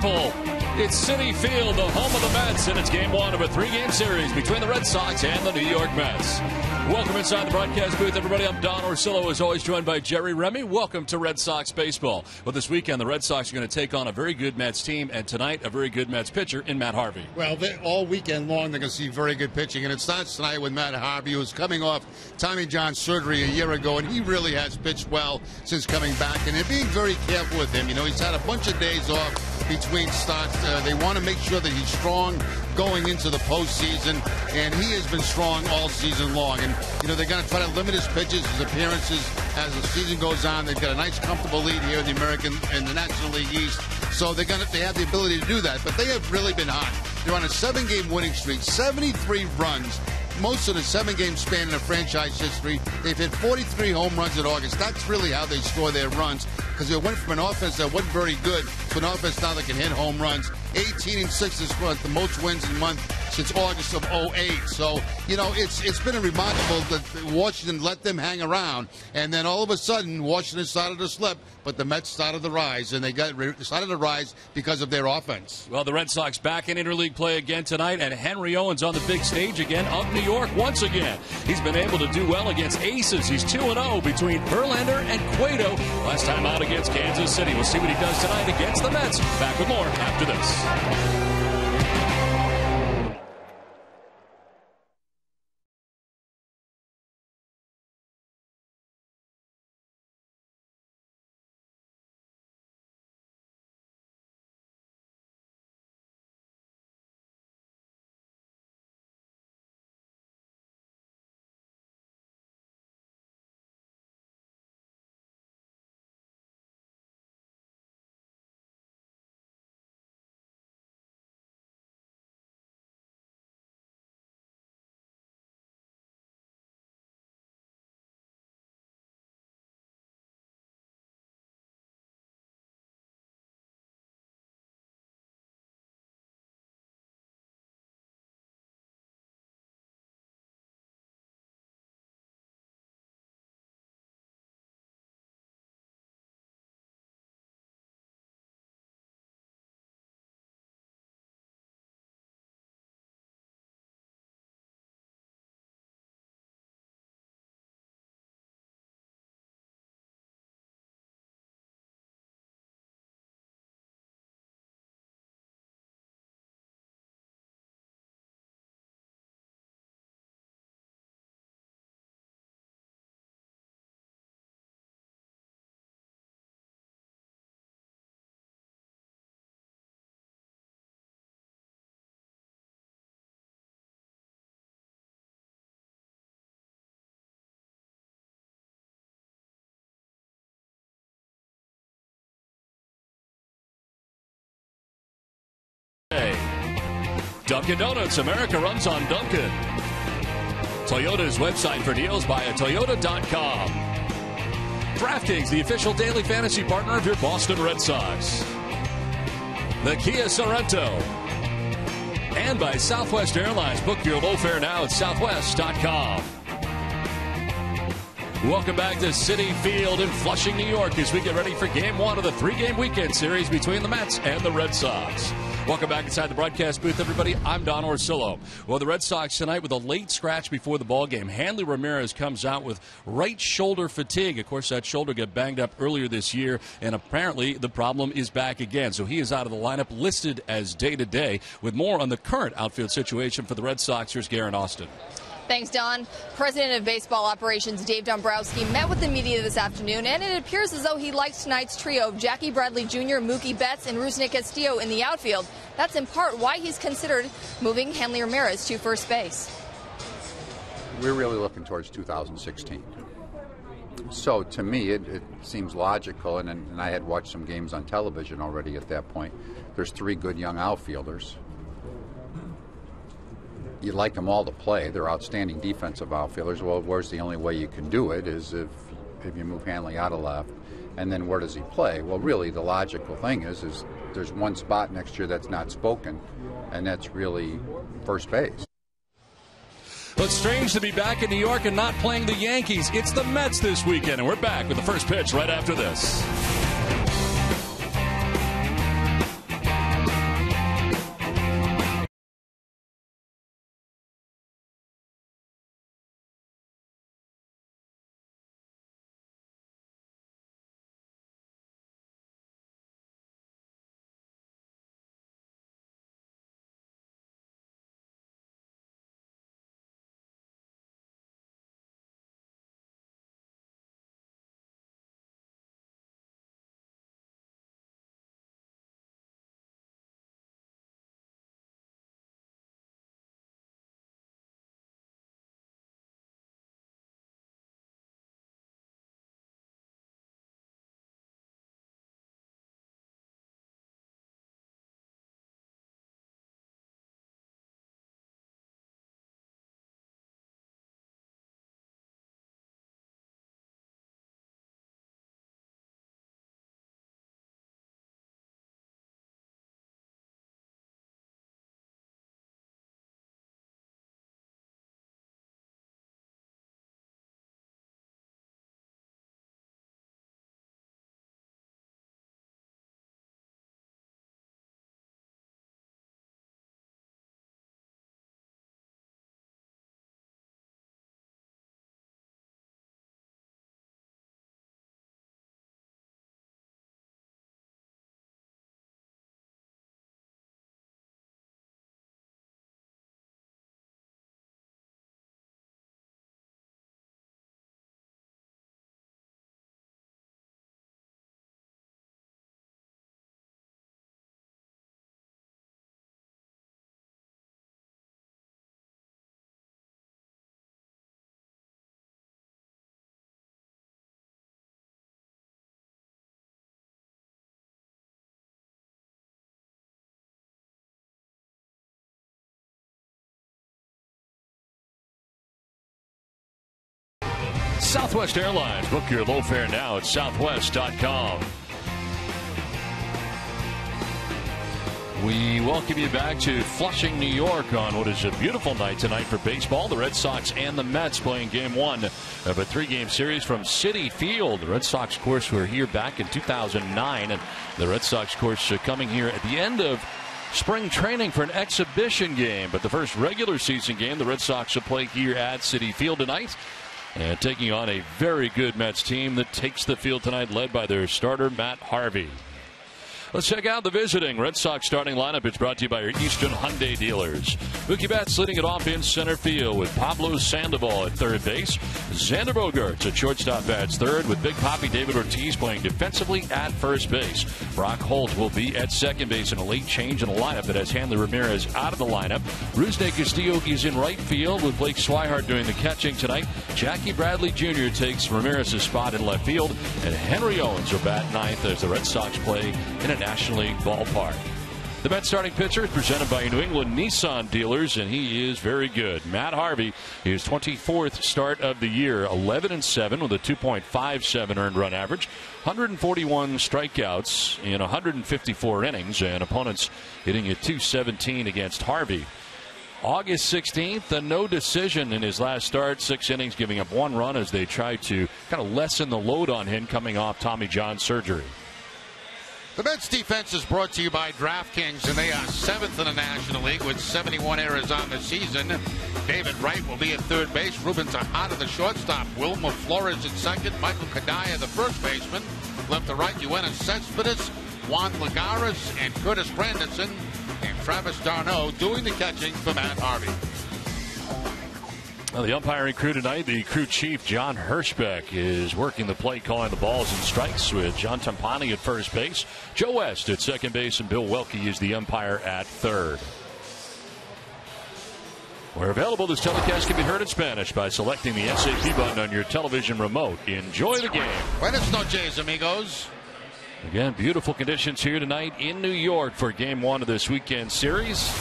Temple. It's Citi Field, the home of the Mets, and it's game one of a three-game series between the Red Sox and the New York Mets. Welcome inside the broadcast booth, everybody. I'm Don Orsillo, as always, joined by Jerry Remy. Welcome to Red Sox baseball. Well, this weekend, the Red Sox are going to take on a very good Mets team, and tonight, a very good Mets pitcher in Matt Harvey. Well, all weekend long, they're going to see very good pitching, and it starts tonight with Matt Harvey, who's coming off Tommy John surgery a year ago, and he really has pitched well since coming back, and they're being very careful with him. You know, he's had a bunch of days off between starts. They want to make sure that he's strong going into the postseason, and he has been strong all season long. And, you know, they're going to try to limit his pitches, his appearances as the season goes on. They've got a nice, comfortable lead here in the American and the National League East, so they have the ability to do that. But they have really been hot. They're on a 7-game winning streak, 73 runs. Most of the 7-game span in a franchise history. They've hit 43 home runs in August. That's really how they score their runs, because they went from an offense that wasn't very good to an offense now that can hit home runs. 18-6 is the most wins in a month since August of 2008. So, you know, it's been remarkable that Washington let them hang around, and then all of a sudden Washington started to slip, but the Mets started to rise, and they started to rise because of their offense. Well, the Red Sox back in interleague play again tonight, and Henry Owens on the big stage again of New York once again. He's been able to do well against aces. He's 2-0 between Verlander and Cueto. Last time out against Kansas City. We'll see what he does tonight against the Mets. Back with more after this. Dunkin' Donuts, America runs on Dunkin'. Toyota's website for deals via Toyota.com. DraftKings, the official daily fantasy partner of your Boston Red Sox. The Kia Sorrento. And by Southwest Airlines. Book your low fare now at Southwest.com. Welcome back to Citi Field in Flushing, New York, as we get ready for game one of the three-game weekend series between the Mets and the Red Sox. Welcome back inside the broadcast booth, everybody. I'm Don Orsillo. Well, the Red Sox tonight with a late scratch before the ball game. Hanley Ramirez comes out with right shoulder fatigue. Of course, that shoulder got banged up earlier this year, and apparently the problem is back again. So he is out of the lineup, listed as day-to-day. With more on the current outfield situation for the Red Sox, here's Garen Austin. Thanks, Don. President of Baseball Operations Dave Dombrowski met with the media this afternoon, and it appears as though he likes tonight's trio of Jackie Bradley Jr., Mookie Betts, and Rusney Castillo in the outfield. That's in part why he's considered moving Hanley Ramirez to first base. We're really looking towards 2016. So to me, it seems logical, and I had watched some games on television already at that point. There's three good young outfielders. You'd like them all to play. They're outstanding defensive outfielders. Well, where's the only way you can do it is if you move Hanley out of left, and then where does he play? Well, really, the logical thing is there's one spot next year that's not spoken, and that's really first base. Well, it's strange to be back in New York and not playing the Yankees. It's the Mets this weekend, and we're back with the first pitch right after this. Southwest Airlines. Book your low fare now at southwest.com. We welcome you back to Flushing, New York on what is a beautiful night tonight for baseball. The Red Sox and the Mets playing game one of a three-game series from Citi Field. The Red Sox, of course, were here back in 2009. And the Red Sox, of course, coming here at the end of spring training for an exhibition game. But the first regular season game, the Red Sox will play here at Citi Field tonight. And taking on a very good Mets team that takes the field tonight, led by their starter, Matt Harvey. Let's check out the visiting Red Sox starting lineup. It's brought to you by your Eastern Hyundai dealers. Mookie Betts leading it off in center field with Pablo Sandoval at third base. Xander Bogaerts at shortstop bats third, with Big Papi David Ortiz playing defensively at first base. Brock Holt will be at second base in a late change in a lineup that has Hanley Ramirez out of the lineup. Rusney Castillo is in right field with Blake Swihart doing the catching tonight. Jackie Bradley Jr. takes Ramirez's spot in left field, and Henry Owens will bat ninth as the Red Sox play in a National League ballpark. The Mets starting pitcher is presented by New England Nissan dealers, and he is very good. Matt Harvey, his 24th start of the year, 11-7 with a 2.57 earned run average, 141 strikeouts in 154 innings, and opponents hitting at .217 against Harvey. August 16th, a no decision in his last start, 6 innings, giving up 1 run as they try to kind of lessen the load on him coming off Tommy John surgery. The Mets defense is brought to you by DraftKings, and they are 7th in the National League with 71 errors on the season. David Wright will be at third base. Ruben Tejada, the shortstop. Wilmer Flores at second. Michael Kadaya, the first baseman. Left to right, Yoenis Cespedes, Juan Lagares, and Curtis Granderson, and Travis d'Arnaud doing the catching for Matt Harvey. Well, the umpiring crew tonight, the crew chief, John Hirschbeck, is working the plate, calling the balls and strikes with John Tampani at first base, Joe West at second base, and Bill Welke is the umpire at third. Where available, this telecast can be heard in Spanish by selecting the SAP button on your television remote. Enjoy the game. Buenas noches, amigos. Again, beautiful conditions here tonight in New York for game one of this weekend series.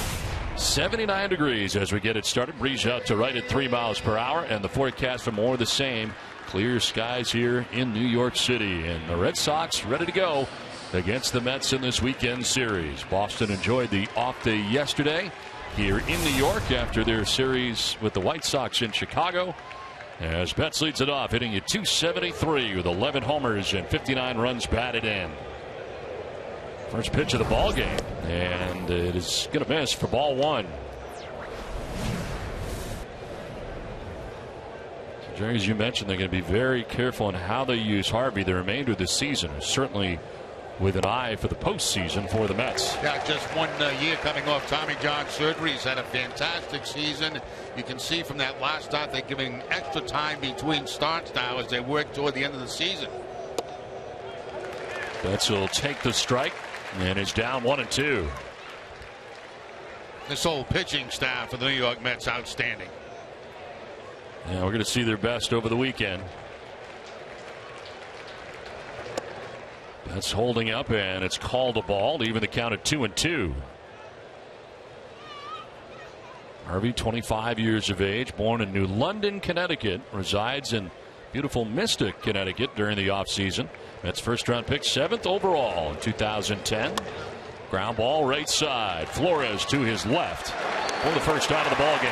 79 degrees as we get it started. Breeze out to right at 3 miles per hour, and the forecast for more of the same. Clear skies here in New York City, and the Red Sox ready to go against the Mets in this weekend series. Boston enjoyed the off day yesterday here in New York after their series with the White Sox in Chicago, as Betts leads it off, hitting at .273 with 11 homers and 59 runs batted in. First pitch of the ball game, and it is going to miss for ball one. So, Jerry, as you mentioned, they're going to be very careful on how they use Harvey the remainder of the season, certainly with an eye for the postseason for the Mets. Yeah, just 1 year coming off Tommy John surgery. He's had a fantastic season. You can see from that last start they're giving extra time between starts now as they work toward the end of the season. Betts will take the strike. And it's down 1-2. This whole pitching staff for the New York Mets, outstanding. Yeah, we're going to see their best over the weekend. That's holding up, and it's called a ball to even the count at 2-2. Harvey, 25 years of age, born in New London, Connecticut, resides in beautiful Mystic, Connecticut during the offseason. Mets first round pick, 7th overall in 2010. Ground ball right side. Flores to his left for the first out of the ball game.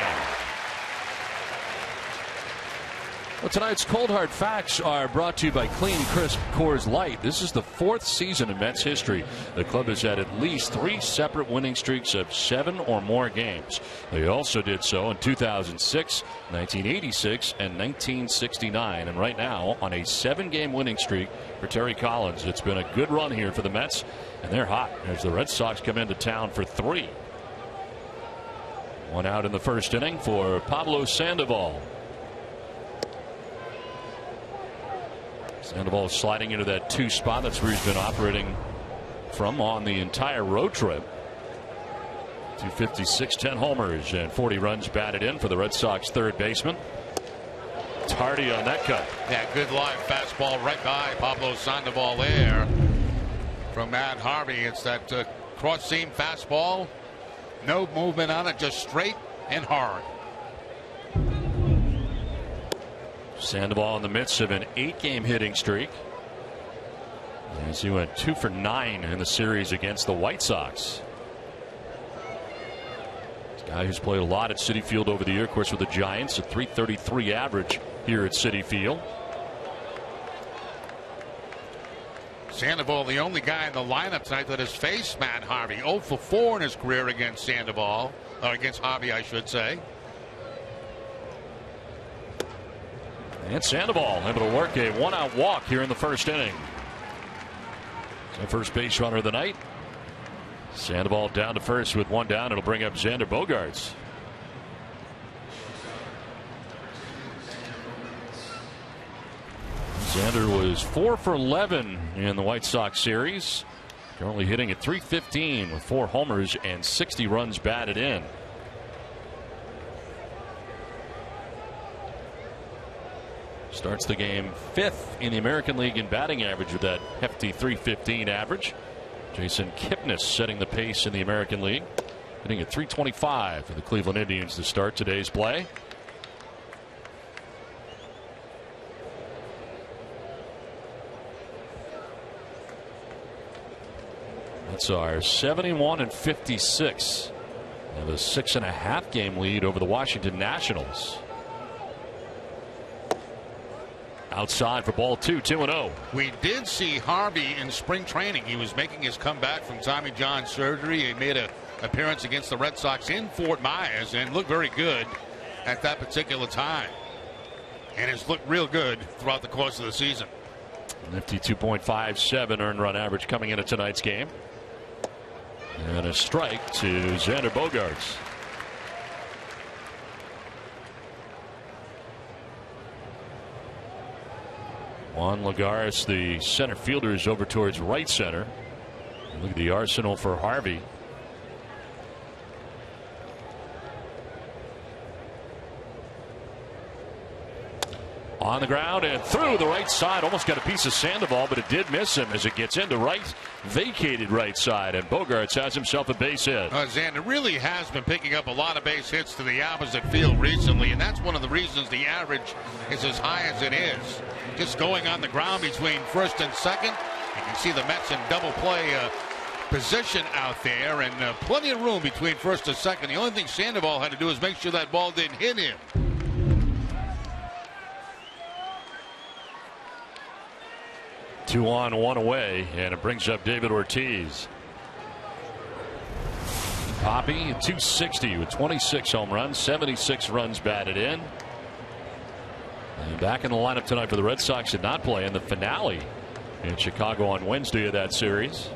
Well, tonight's Cold Hard Facts are brought to you by Clean Crisp Coors Light. This is the 4th season in Mets history the club has had at least 3 separate winning streaks of 7 or more games. They also did so in 2006, 1986, and 1969. And right now on a 7-game winning streak for Terry Collins. It's been a good run here for the Mets, and they're hot as the Red Sox come into town for 3. 1 out in the first inning for Pablo Sandoval. Sandoval is sliding into that 2 spot. That's where he's been operating from on the entire road trip. 256, 10 homers, and 40 runs batted in for the Red Sox third baseman. Tardy on that cut. Yeah, good line fastball right by Pablo Sandoval there from Matt Harvey. It's that cross seam fastball. No movement on it, just straight and hard. Sandoval in the midst of an 8-game hitting streak, as he went 2 for 9 in the series against the White Sox. This guy who's played a lot at Citi Field over the year, of course, with the Giants, a .333 average here at Citi Field. Sandoval, the only guy in the lineup tonight that has faced Matt Harvey. 0 for 4 in his career against Sandoval, or against Harvey, I should say. And Sandoval able to work a 1-out walk here in the first inning. So first base runner of the night. Sandoval down to first with 1 down. It'll bring up Xander Bogaerts. Xander was 4 for 11 in the White Sox series. Currently hitting at .315 with 4 homers and 60 runs batted in. Starts the game 5th in the American League in batting average with that hefty .315 average. Jason Kipnis setting the pace in the American League, hitting at .325 for the Cleveland Indians to start today's play. That's our 71-56. They have a 6.5 game lead over the Washington Nationals. Outside for ball 2, 2-0. We did see Harvey in spring training. He was making his comeback from Tommy John surgery. He made an appearance against the Red Sox in Fort Myers and looked very good at that particular time. And has looked real good throughout the course of the season. Nifty 2.57 earned run average coming into tonight's game. And a strike to Xander Bogaerts. Juan Lagares, the center fielder, is over towards right center. Look at the arsenal for Harvey. On the ground and through the right side. Almost got a piece of Sandoval, but it did miss him as it gets into right. Vacated right side, and Bogaerts has himself a base hit. Xander really has been picking up a lot of base hits to the opposite field recently, and that's one of the reasons the average is as high as it is. Just going on the ground between first and second. You can see the Mets in double play position out there, and plenty of room between first and second. The only thing Sandoval had to do is make sure that ball didn't hit him. Two on, 1 away, and it brings up David Ortiz. Poppy at .260 with 26 home runs, 76 runs batted in. And back in the lineup tonight for the Red Sox did not play in the finale in Chicago on Wednesday of that series.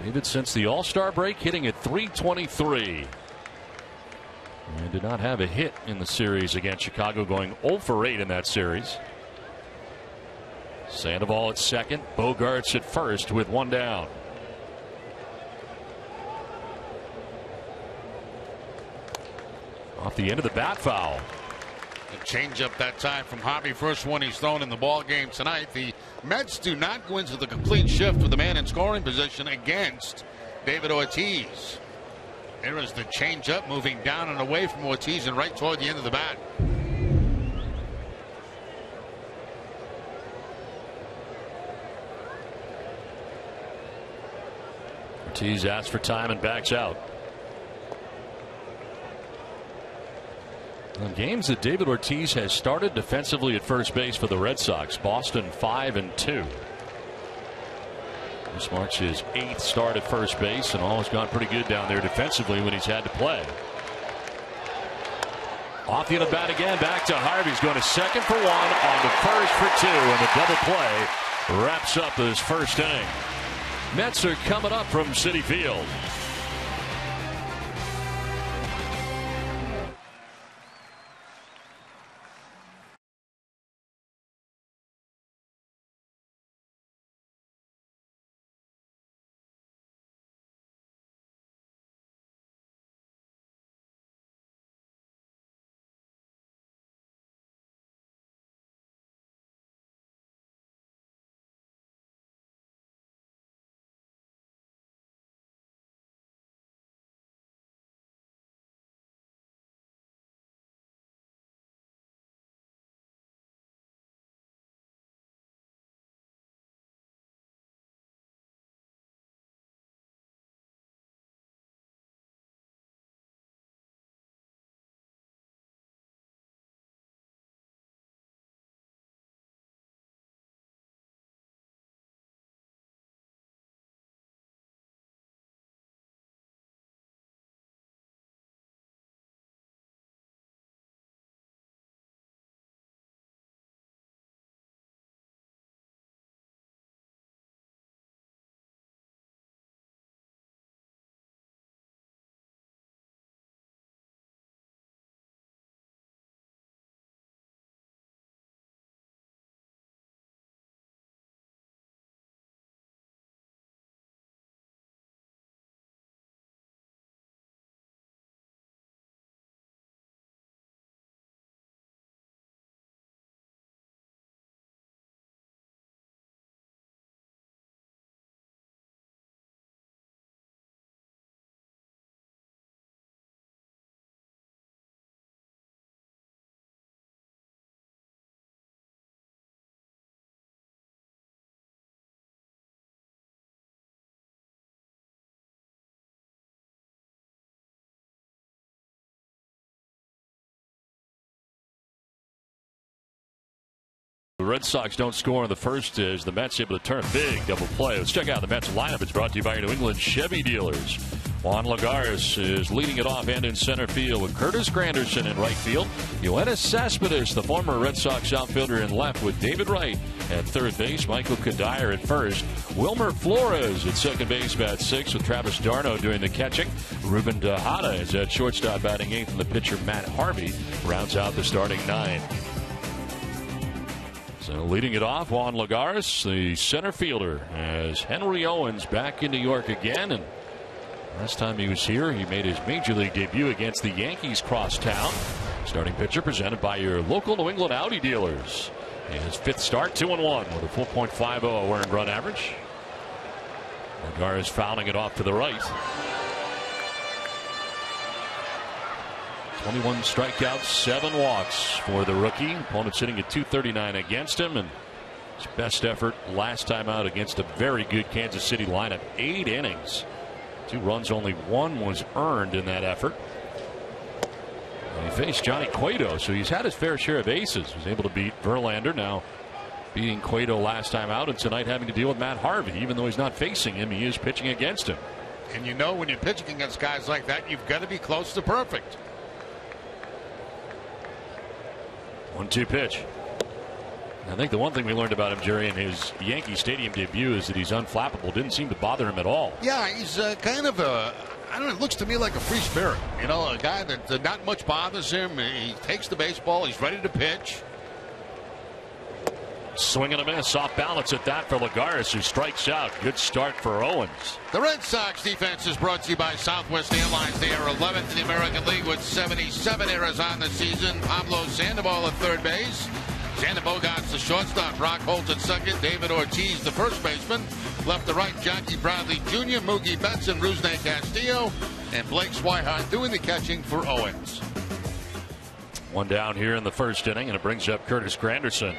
David, since the All-Star break, hitting at .323. And did not have a hit in the series against Chicago, going 0 for 8 in that series. Sandoval at second, Bogaerts at first with 1 down. Off the end of the bat foul. A change up that time from Harvey. First one he's thrown in the ball game tonight. The Mets do not go into the complete shift with the man in scoring position against David Ortiz. There is the changeup moving down and away from Ortiz and right toward the end of the bat. Ortiz asks for time and backs out. In games that David Ortiz has started defensively at first base for the Red Sox, Boston 5-2. This marks his 8th start at first base, and all has gone pretty good down there defensively when he's had to play. Off the end of the bat again, back to Harvey. He's going to second for 1, on to first for 2, and the double play wraps up this first inning. Mets are coming up from Citi Field. The Red Sox don't score in the first as the Mets able to turn a big double play. Let's check out the Mets lineup. It's brought to you by your New England Chevy dealers. Juan Lagares is leading it off and in center field with Curtis Granderson in right field. Yoenis Cespedes, the former Red Sox outfielder, in left with David Wright at third base. Michael Kadire at first. Wilmer Flores at second base, bat sixth, with Travis d'Arnaud doing the catching. Ruben Tejada is at shortstop, batting eighth, and the pitcher Matt Harvey rounds out the starting nine. So leading it off, Juan Lagares, the center fielder, as Henry Owens back in New York again. And last time he was here, he made his major league debut against the Yankees crosstown. Starting pitcher presented by your local New England Audi dealers. His fifth start, 2-1 with a 4.50 earned run average. Lagares fouling it off to the right. 21 strikeouts, 7 walks for the rookie. Opponent sitting at 239 against him, and his best effort last time out against a very good Kansas City lineup. 8 innings. 2 runs, only 1 was earned in that effort. And he faced Johnny Cueto, so he's had his fair share of aces. Was able to beat Verlander, now beating Cueto last time out, and tonight having to deal with Matt Harvey. Even though he's not facing him, he is pitching against him. And you know, when you're pitching against guys like that, you've got to be close to perfect. 1-2 pitch. I think the one thing we learned about him, Jerry, in his Yankee Stadium debut is that he's unflappable. Didn't seem to bother him at all. Yeah, he's kind of a, I don't know, it looks to me like a free spirit. You know, a guy that not much bothers him. He takes the baseball. He's ready to pitch. Swing and a miss, off balance at that for Lagares, who strikes out. Good start for Owens. The Red Sox defense is brought to you by Southwest Airlines. They are 11th in the American League with 77 errors on the season. Pablo Sandoval at third base. Xander Bogaerts the shortstop. Brock Holt at second. David Ortiz the first baseman. Left to right, Jackie Bradley Jr., Mookie Betts, and Rusney Castillo. And Blake Swihart doing the catching for Owens. One down here in the first inning, and it brings up Curtis Granderson.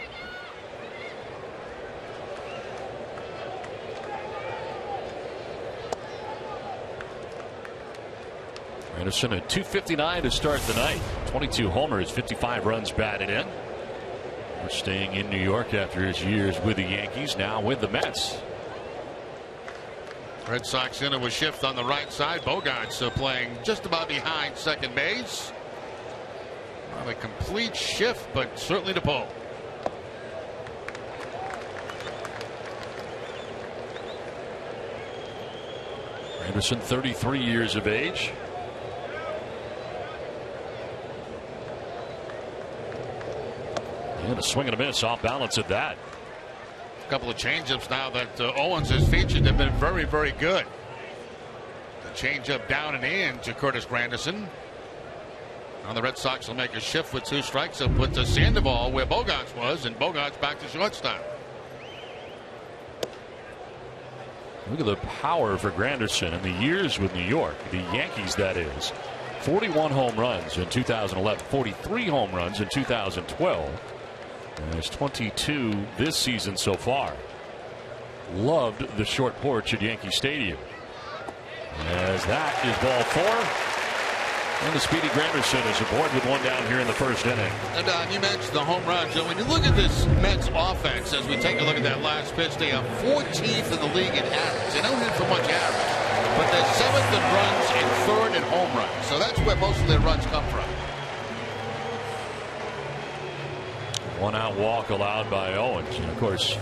Granderson at 259 to start the night. 22 homers, 55 runs batted in. We're staying in New York after his years with the Yankees, now with the Mets. Red Sox into a shift on the right side. Bogaerts playing just about behind second base. Not a complete shift, but certainly to pull. Granderson, 33 years of age. And a swing and a miss, off balance at that. A couple of changeups now that Owens has featured have been very, very good. The changeup down and in to Curtis Granderson. Now the Red Sox will make a shift with 2 strikes. They'll put to Sandoval where Bogaerts was, and Bogaerts back to shortstop. Look at the power for Granderson in the years with New York, the Yankees that is. 41 home runs in 2011, 43 home runs in 2012. And there's 22 this season so far. Loved the short porch at Yankee Stadium. As that is ball 4. And the speedy Granderson is aboard with 1 down here in the first inning. And you mentioned the home runs. And when you look at this Mets offense, as we take a look at that last pitch, they are 14th in the league in average. They don't hit for much average, but they're 7th in runs and 3rd in home runs. So that's where most of their runs come from. 1 out walk allowed by Owens. And of course,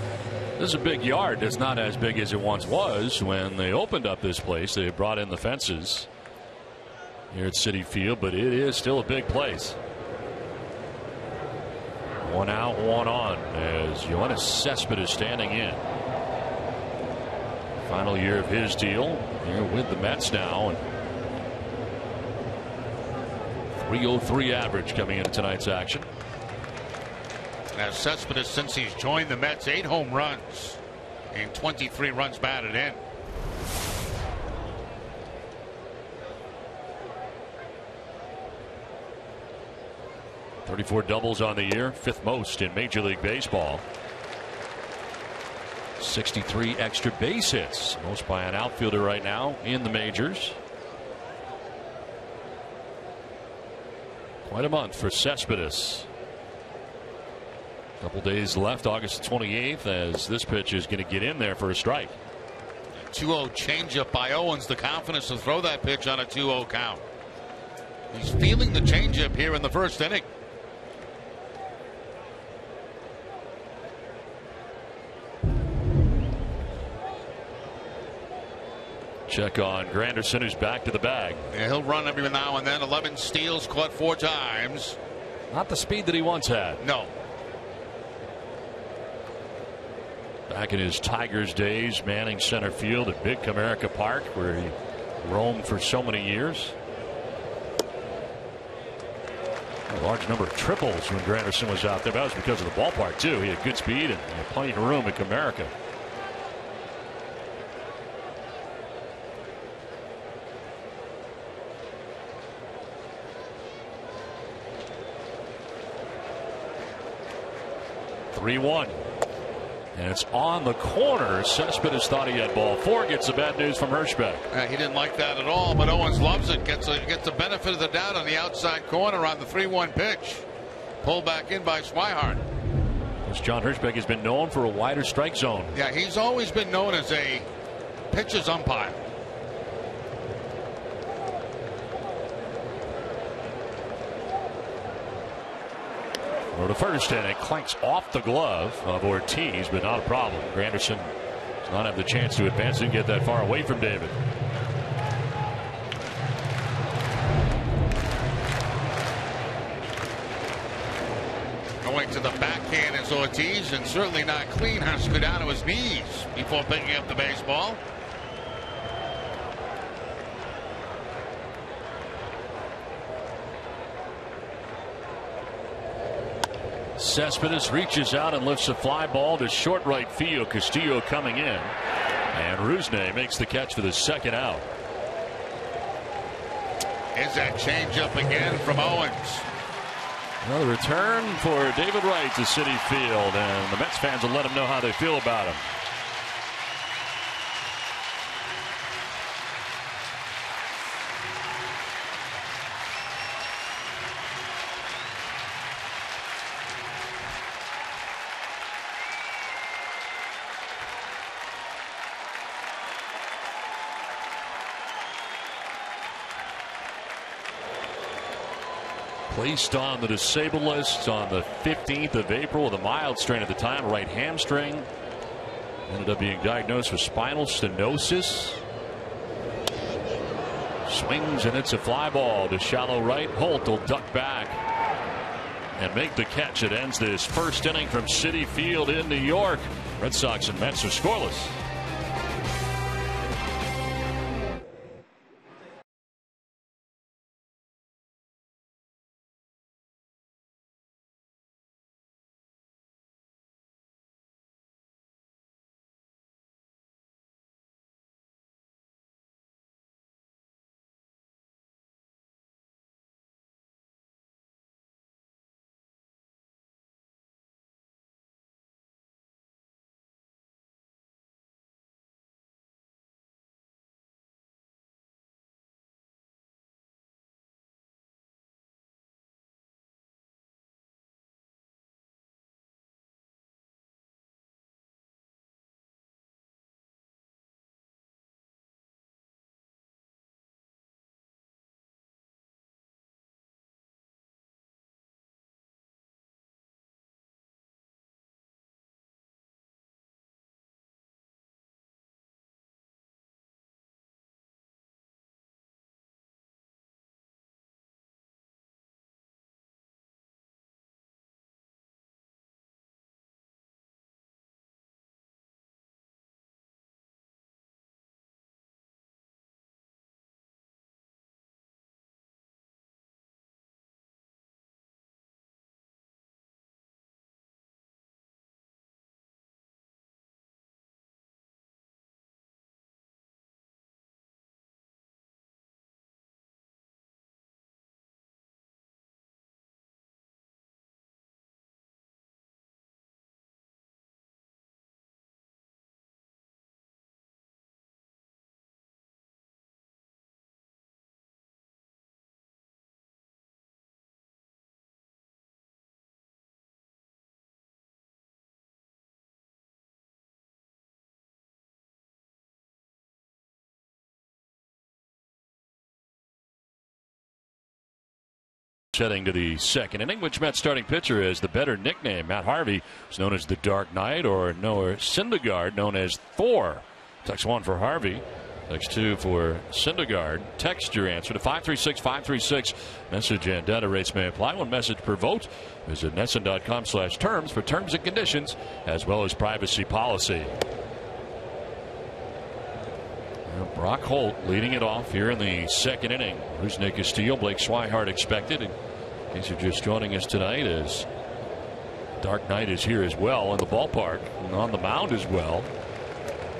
this is a big yard. It's not as big as it once was. When they opened up this place, they brought in the fences here at Citi Field, but it is still a big place. 1 out, 1 on as Yoenis Cespedes is standing in. Final year of his deal here with the Mets now. And 303 average coming into tonight's action. Now Cespedes, since he's joined the Mets, 8 home runs and 23 runs batted in. .34 doubles on the year, 5th most in Major League Baseball. 63 extra base hits, most by an outfielder right now in the majors. Quite a month for Cespedes. Couple days left, August 28th, as this pitch is going to get in there for a strike. 2-0 changeup by Owens. The confidence to throw that pitch on a 2-0 count. He's feeling the changeup here in the first inning. Check on Granderson, who's back to the bag. Yeah, he'll run every now and then. 11 steals, caught 4 times. Not the speed that he once had. No. Back in his Tigers days, manning center field at Big Comerica Park, where he roamed for so many years. A large number of triples when Granderson was out there. That was because of the ballpark, too. He had good speed and plenty of room at Comerica. (3-1). And it's on the corner. Cespedes thought he had ball 4. Gets the bad news from Hirschbeck. He didn't like that at all, but Owens loves it. Gets the benefit of the doubt on the outside corner on the 3-1 pitch. Pulled back in by Swihart. John Hirschbeck has been known for a wider strike zone. Yeah, he's always been known as a pitcher's umpire. Or the first, and it clanks off the glove of Ortiz, but not a problem. Granderson does not have the chance to advance and get that far away from David. Going to the backhand is Ortiz, and certainly not clean. Has to go down to his knees before picking up the baseball. Cespedes reaches out and lifts a fly ball to short right field. Castillo coming in, and Rusney makes the catch for the second out. Is that changeup again from Owens? Another return for David Wright to Citi Field, and the Mets fans will let him know how they feel about him. Placed on the disabled list on the 15th of April with a mild strain at the time, right hamstring. Ended up being diagnosed with spinal stenosis. Swings, and it's a fly ball to shallow right. Holt will duck back and make the catch. It ends this first inning from Citi Field in New York. Red Sox and Mets are scoreless. heading to the second inning. Which Mets starting pitcher is the better nickname? Matt Harvey is known as the Dark Knight, or Noah Syndergaard known as Thor. Text 1 for Harvey. Text 2 for Syndergaard. Text your answer to 536-536. Message and data rates may apply. One message per vote. Visit NESN.com/terms for terms and conditions as well as privacy policy. Brock Holt leading it off here in the second inning. Rusney Castillo, Blake Swihart expected. In case you're just joining us tonight, as Dark Knight is here as well in the ballpark and on the mound as well.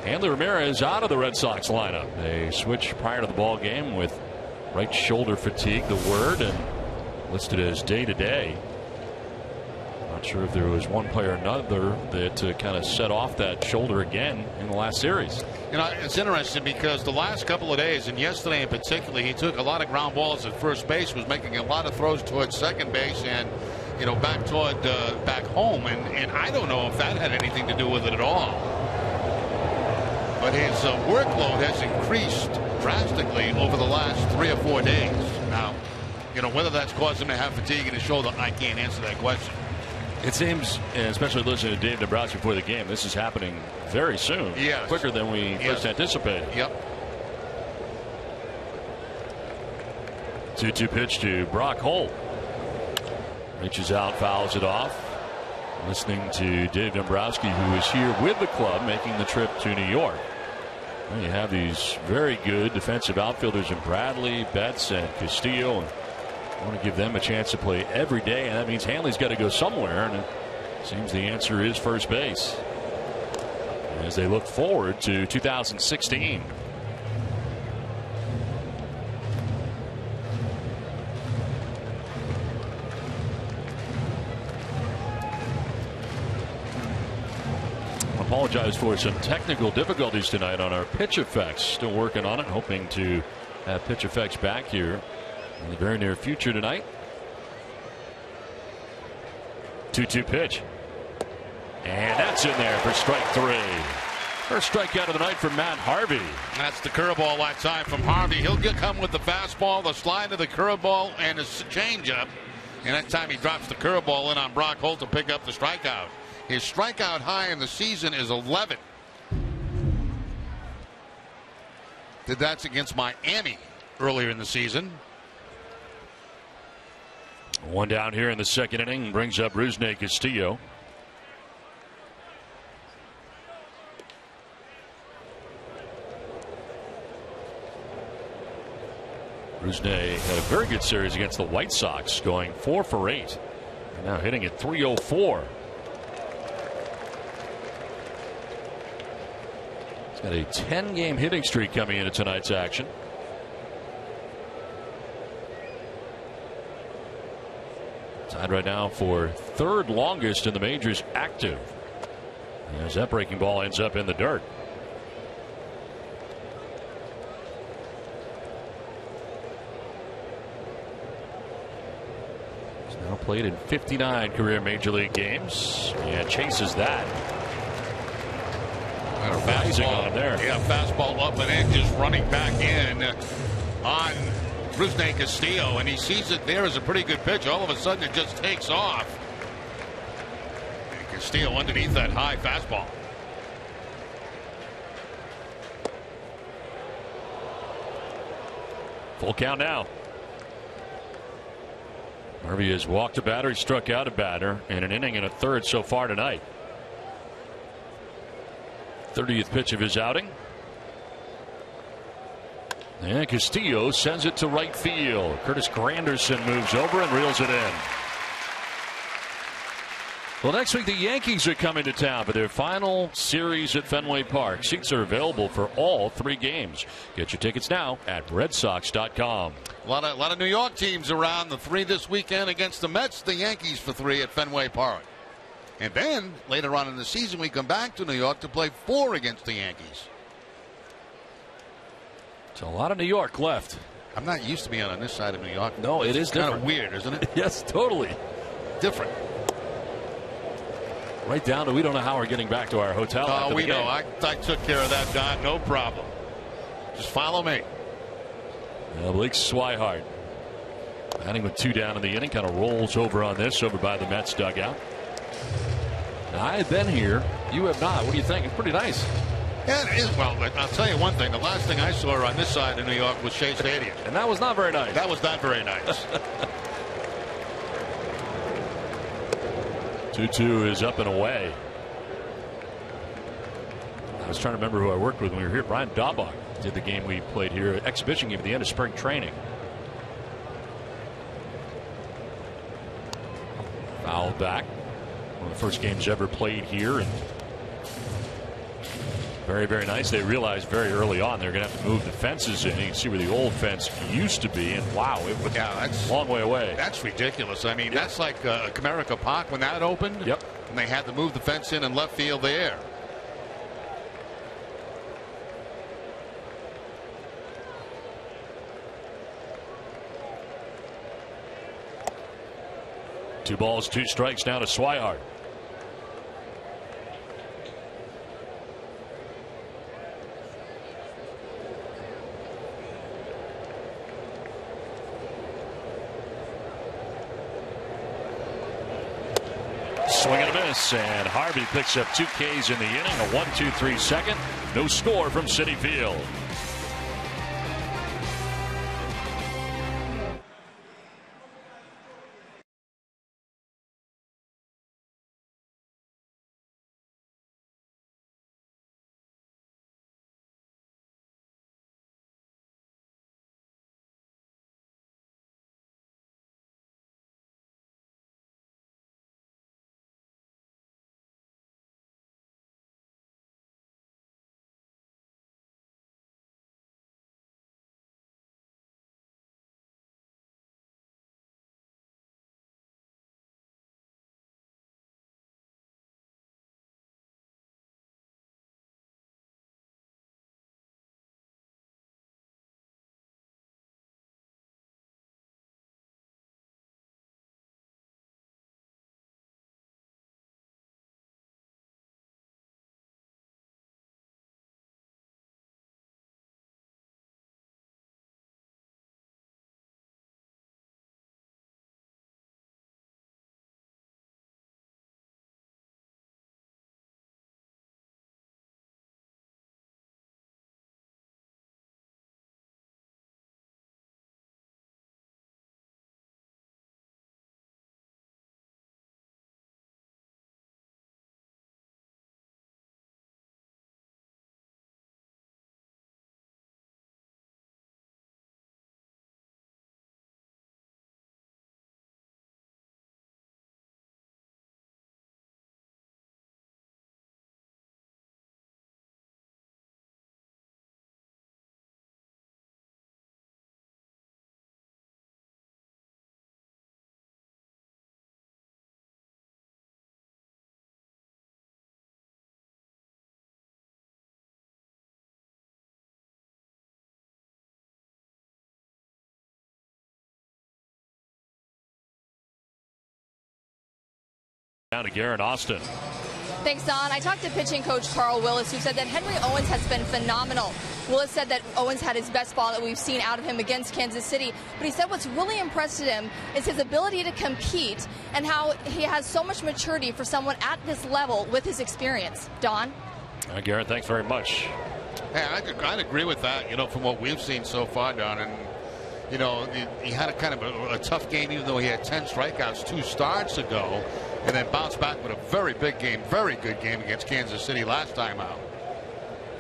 Hanley Ramirez out of the Red Sox lineup. They switched prior to the ball game with right shoulder fatigue, the word, and listed as day-to-day. Not sure if there was one player or another that kind of set off that shoulder again in the last series. You know, it's interesting because the last couple of days, and yesterday in particular, he took a lot of ground balls at first base, was making a lot of throws towards second base and, you know, back toward back home. And I don't know if that had anything to do with it at all. But his workload has increased drastically over the last 3 or 4 days. Now, you know, whether that's caused him to have fatigue in his shoulder, I can't answer that question. It seems, especially listening to Dave Dombrowski before the game, this is happening very soon. Yes. Quicker than we first anticipated. Yep. 2-2 pitch to Brock Holt. Reaches out, fouls it off. Listening to Dave Dombrowski, who is here with the club making the trip to New York. Well, you have these very good defensive outfielders in Bradley, Betts, and Castillo. And I want to give them a chance to play every day, and that means Hanley's got to go somewhere, and it seems the answer is first base as they look forward to 2016. I apologize for some technical difficulties tonight on our pitch effects. Still working on it, hoping to have pitch effects back here in the very near future tonight. 2-2 pitch. And that's in there for strike 3. First strikeout of the night from Matt Harvey. That's the curveball that time from Harvey. He'll come with the fastball, the slide of the curveball, and a changeup. And that time he drops the curveball in on Brock Holt to pick up the strikeout. His strikeout high in the season is 11. That's against Miami earlier in the season. One down here in the second inning brings up Rusney Castillo. Rusney had a very good series against the White Sox, going 4 for 8. And now hitting at .304. He's got a 10-game hitting streak coming into tonight's action. Tied right now for third longest in the majors active, as that breaking ball ends up in the dirt. He's now played in 59 career major league games and chases that. Fastball on there. Yeah, fastball up and in, just running back in on Rusney Castillo, and he sees it there as a pretty good pitch. All of a sudden it just takes off. And Castillo underneath that high fastball. Full count now. Harvey has walked a batter, he struck out a batter, and an inning and a third so far tonight. 30th pitch of his outing. And Castillo sends it to right field. Curtis Granderson moves over and reels it in. Well, next week the Yankees are coming to town for their final series at Fenway Park. Seats are available for all 3 games. Get your tickets now at RedSox.com. A lot of New York teams around. The 3 this weekend against the Mets, the Yankees for 3 at Fenway Park. And then later on in the season we come back to New York to play 4 against the Yankees. So a lot of New York left. I'm not used to being on this side of New York. No, it is kind different. of weird, isn't it? Yes, totally different. Right down to we don't know how we're getting back to our hotel. Oh, we know. I took care of that, Don. No problem. Just follow me. Blake Swihart Batting with 2 down in the inning, kind of rolls over on this, over by the Mets dugout. Now, I have been here. You have not. What do you think? It's pretty nice. Yeah, it is. Well, I'll tell you one thing. The last thing I saw on this side of New York was Shea Stadium. And that was not very nice. That was not very nice. 2-2 is up and away. I was trying to remember who I worked with when we were here. Brian Daubach did the game we played here, exhibition game at the end of spring training. Foul back. One of the first games ever played here, and very, very nice. They realized very early on they're going to have to move the fences in. You can see where the old fence used to be, and wow, it was that's a long way away. That's ridiculous. I mean, that's like Comerica Park when that opened. Yep. And they had to move the fence in and left field there. Two balls, 2 strikes now to Swihart. Swing and a miss, and Harvey picks up 2 Ks in the inning. A 1-2-3 second. No score from Citi Field. Down to Garrett Austin. Thanks, Don. I talked to pitching coach Carl Willis, who said that Henry Owens has been phenomenal. Willis said that Owens had his best ball that we've seen out of him against Kansas City, but he said what's really impressed him is his ability to compete and how he has so much maturity for someone at this level with his experience. Don? Garrett, thanks very much. Hey, I'd agree with that, from what we've seen so far, Don. And, he had a kind of a tough game, even though he had 10 strikeouts 2 starts ago, and then bounced back with a very big game, very good game against Kansas City last time out.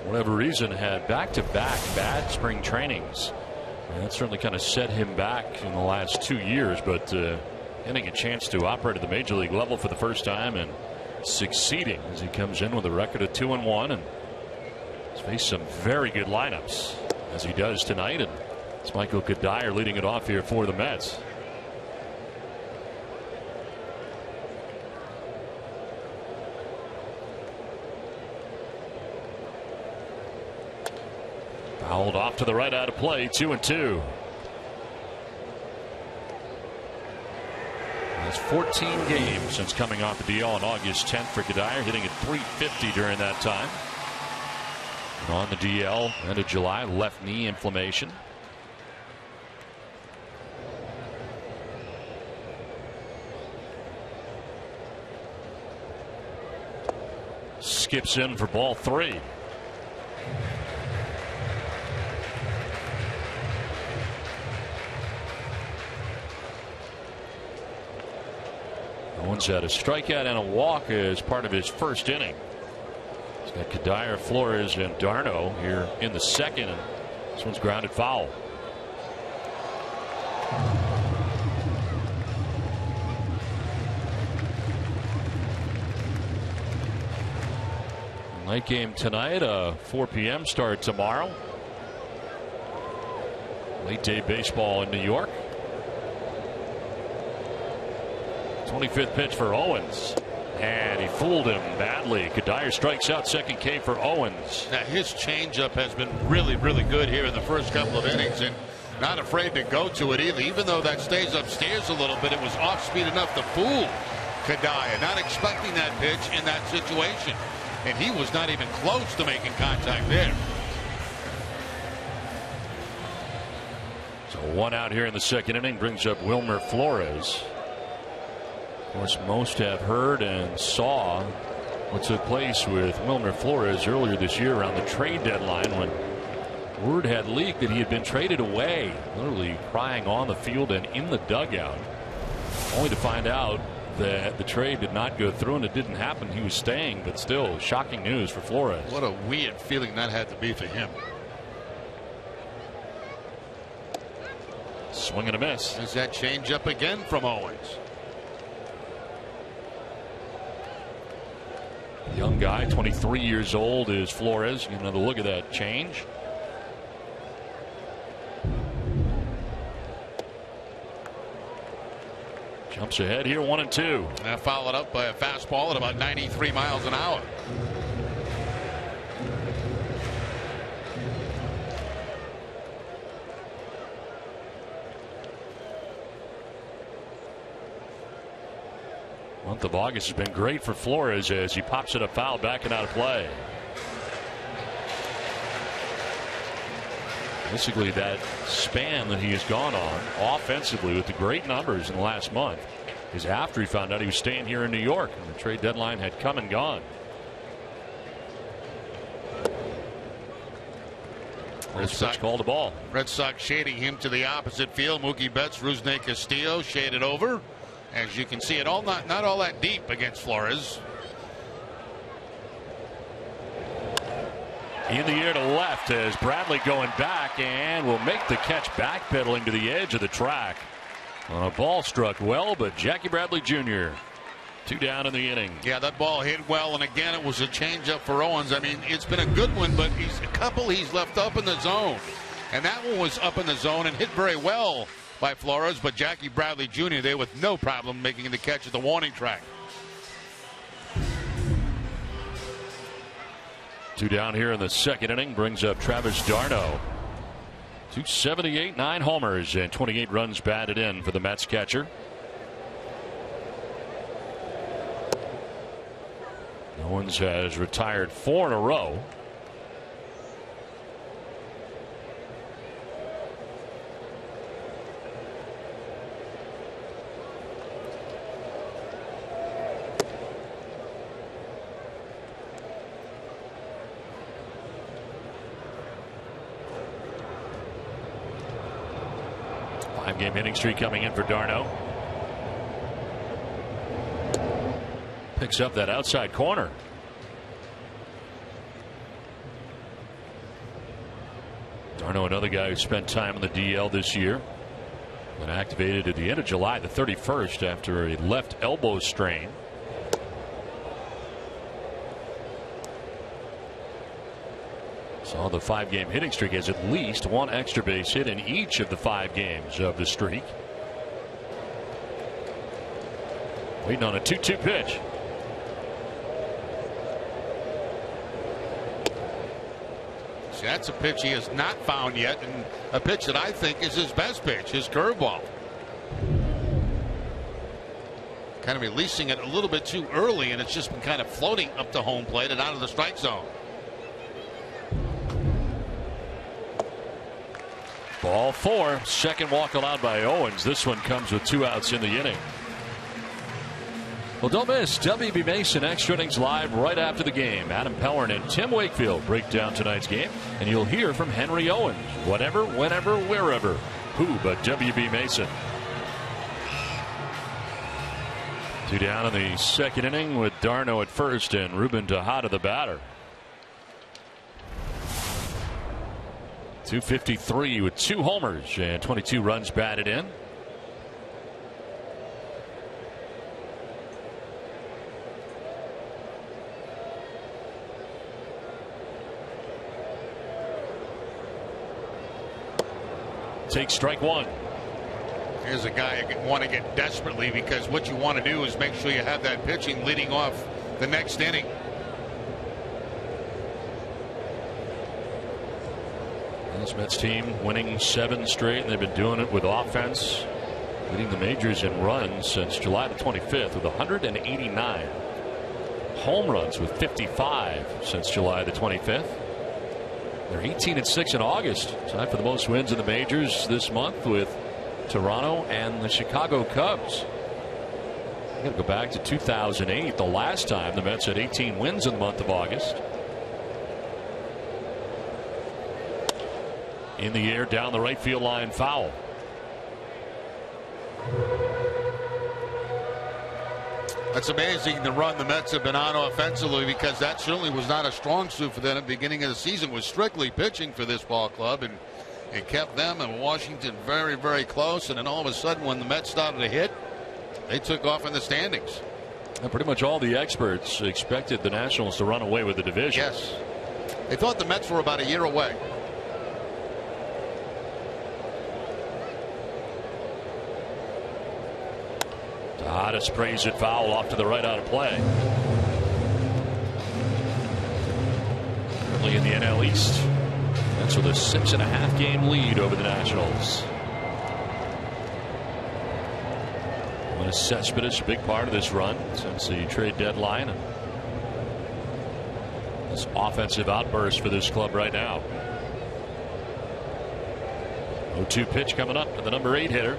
Whatever reason, had back-to-back bad spring trainings. And that certainly kind of set him back in the last 2 years, but getting a chance to operate at the major league level for the first time and succeeding as he comes in with a record of 2-1 and has faced some very good lineups as he does tonight. And it's Michael Kadire leading it off here for the Mets. Fouled off to the right, out of play. 2-2. That's 14 games since coming off the DL on August 10th for Kadire, hitting at .350 during that time. And on the DL end of July, left knee inflammation. skips in for ball 3. Owens had a strikeout and a walk as part of his first inning. He's got Kadire, Flores, and Darno here in the second. And this one's grounded foul. Night game tonight, a 4 p.m. start tomorrow. Late day baseball in New York. 25th pitch for Owens. And he fooled him badly. Kadire strikes out, second K for Owens. Now his changeup has been really, really good here in the first couple of innings, and not afraid to go to it either. Even though that stays upstairs a little bit, it was off speed enough to fool Kadire. Not expecting that pitch in that situation, and he was not even close to making contact there. So 1 out here in the second inning brings up Wilmer Flores. Of course, most have heard and saw what took place with Wilmer Flores earlier this year around the trade deadline, when word had leaked that he had been traded away, literally crying on the field and in the dugout, only to find out that the trade did not go through and it didn't happen. He was staying, but still shocking news for Flores. What a weird feeling that had to be for him. Swing and a miss. There's that changeup again from Owens. Young guy, 23 years old, is Flores. Get another look at that change. Jumps ahead here, 1-2. That followed up by a fastball at about 93 miles an hour. Month of August has been great for Flores as he pops it up foul, backing out of play. Basically, that span that he has gone on offensively with the great numbers in the last month is after he found out he was staying here in New York and the trade deadline had come and gone. Red Sox called a ball. Red Sox shading him to the opposite field. Mookie Betts, Rusney Castillo shaded over. As you can see, it all not all that deep against Flores. In the air to left as Bradley going back and will make the catch, backpedaling to the edge of the track. On a ball struck well, but Jackie Bradley Jr. 2 down in the inning. Yeah, that ball hit well, and again it was a changeup for Owens. I mean, it's been a good one, but he's left up in the zone, and that one was up in the zone and hit very well by Flores, but Jackie Bradley Jr. there with no problem making the catch at the warning track. 2 down here in the second inning brings up Travis d'Arnaud. 278, 9 homers, and 28 runs batted in for the Mets catcher. Owens has retired 4 in a row. Game hitting streak coming in for d'Arnaud. Picks up that outside corner. d'Arnaud, another guy who spent time on the DL this year. Been activated at the end of July the 31st after a left elbow strain. Saw the 5-game hitting streak has at least 1 extra base hit in each of the 5 games of the streak. Waiting on a 2-2 pitch. See, that's a pitch he has not found yet, and a pitch that I think is his best pitch, his curveball. Kind of releasing it a little bit too early, and it's just been kind of floating up to home plate and out of the strike zone. Ball 4, second walk allowed by Owens. This one comes with 2 outs in the inning. Well, don't miss WB Mason Extra Innings Live right after the game. Adam Pellerin and Tim Wakefield break down tonight's game, and you'll hear from Henry Owens. Whatever, whenever, wherever. Who but WB Mason? 2 down in the second inning with Darno at first and Ruben Tejada the batter. 253 with 2 homers and 22 runs batted in. Take strike 1. Here's a guy you want to get desperately, because what you want to do is make sure you have that pitching leading off the next inning. This Mets team winning 7 straight, and they've been doing it with offense, leading the majors in runs since July the 25th with 189. Home runs with 55 since July the 25th. They're 18-6 in August, tied for the most wins in the majors this month with Toronto and the Chicago Cubs. I'm going to go back to 2008, the last time the Mets had 18 wins in the month of August. In the air, down the right field line, foul. That's amazing, the run the Mets have been on offensively, because that certainly was not a strong suit for them at the beginning of the season. It was strictly pitching for this ball club, and it kept them and Washington very, very close. And then all of a sudden, when the Mets started to hit, they took off in the standings. And pretty much all the experts expected the Nationals to run away with the division. Yes. They thought the Mets were about a year away. Tejada sprays it foul off to the right, out of play. Currently in the NL East. That's with a 6.5 game lead over the Nationals. Cespedes, a big part of this run since the trade deadline. And this offensive outburst for this club right now. 0-2 pitch coming up to the number 8 hitter.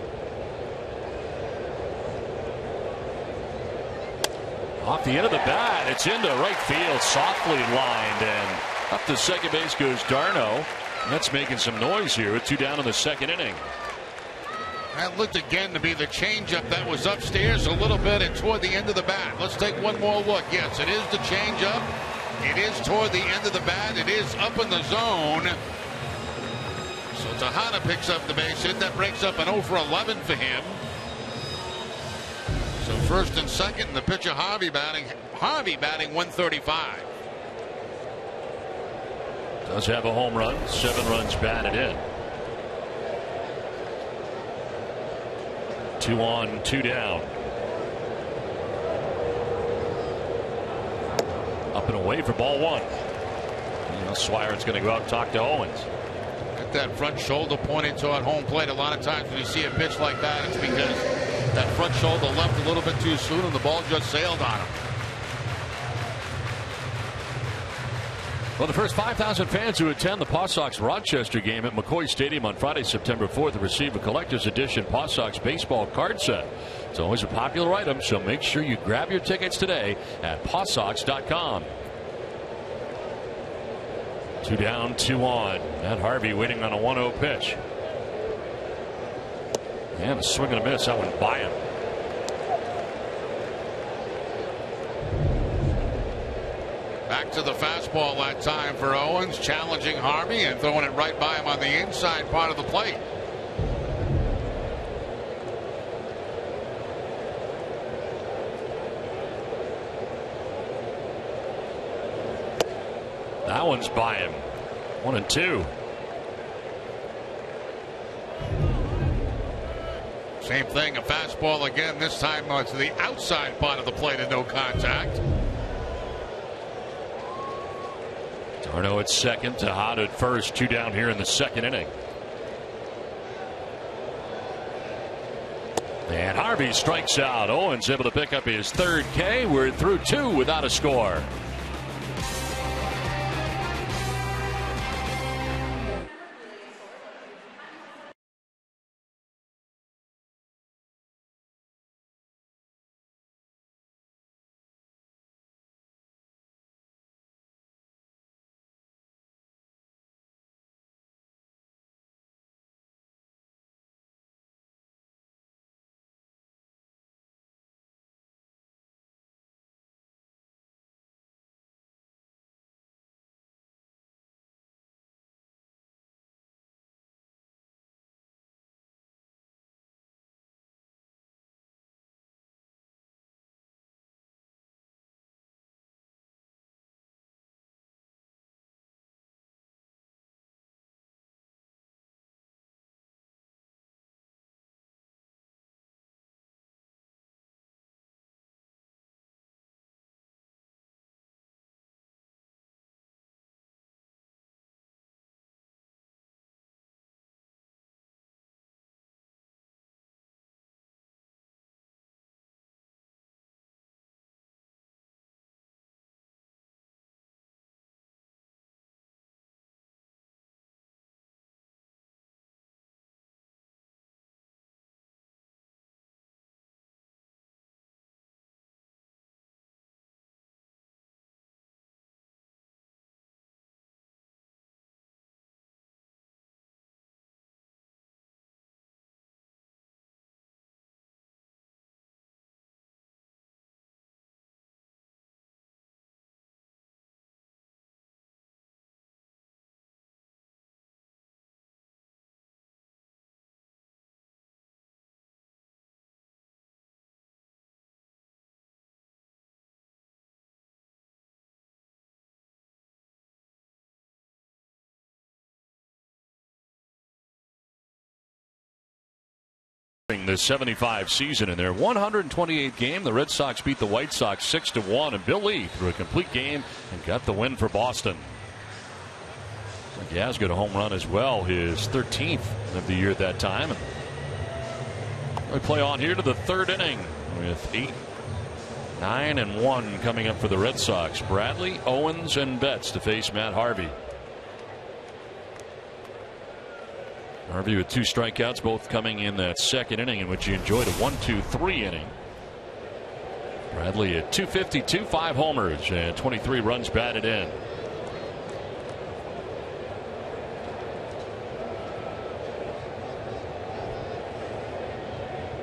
Off the end of the bat, it's into right field, softly lined, and up to second base goes Darno. That's making some noise here with 2 down in the second inning. That looked again to be the changeup that was upstairs a little bit and toward the end of the bat. Let's take one more look. Yes, it is the changeup. It is toward the end of the bat. It is up in the zone. So Tejada picks up the base hit. That breaks up an 0 for 11 for him. So first and second, the pitcher Harvey batting 135. Does have a home run, 7 runs batted in. 2 on, 2 down. Up and away for ball 1. Swirett's going to go out and talk to Owens. Got that front shoulder pointed toward home plate. A lot of times when you see a pitch like that, it's because that front shoulder left a little bit too soon and the ball just sailed on him. Well, the first 5,000 fans who attend the Paw Sox Rochester game at McCoy Stadium on Friday, September 4th, will receive a collector's edition Paw Sox baseball card set. It's always a popular item, so make sure you grab your tickets today at pawsox.com. 2 down, 2 on. Matt Harvey waiting on a 1-0 pitch. And a swing and a miss. That went by him. Back to the fastball that time for Owens, challenging Harvey and throwing it right by him on the inside part of the plate. That one's by him. 1-2. Same thing, a fastball again, this time to the outside part of the plate and no contact. Darno at second, Tejada at first, 2 down here in the second inning. And Harvey strikes out. Owens able to pick up his 3rd K. We're through 2 without a score. The 75 season in their 128th game, the Red Sox beat the White Sox 6-1, and Bill Lee threw a complete game and got the win for Boston. Yaz got a home run as well, his 13th of the year at that time. We play on here to the third inning with 8, 9, and 1 coming up for the Red Sox. Bradley, Owens, and Betts to face Matt Harvey. Harvey with 2 strikeouts, both coming in that second inning, in which he enjoyed a 1-2-3 inning. Bradley at .252, 5 homers, and 23 runs batted in.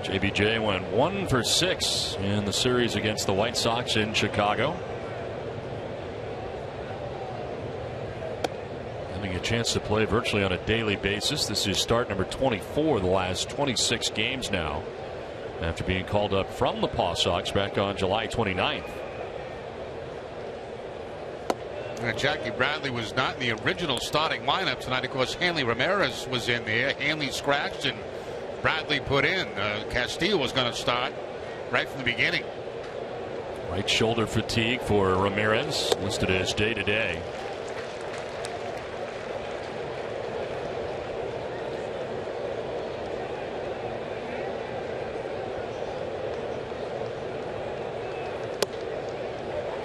JBJ went 1 for 6 in the series against the White Sox in Chicago. Having a chance to play virtually on a daily basis. This is start number 24 the last 26 games now, after being called up from the Paw Sox back on July 29th. Jackie Bradley was not in the original starting lineup tonight. Of course, Hanley Ramirez was in there. Hanley scratched and Bradley put in. Castillo was going to start right from the beginning. Right shoulder fatigue for Ramirez, listed as day-to-day.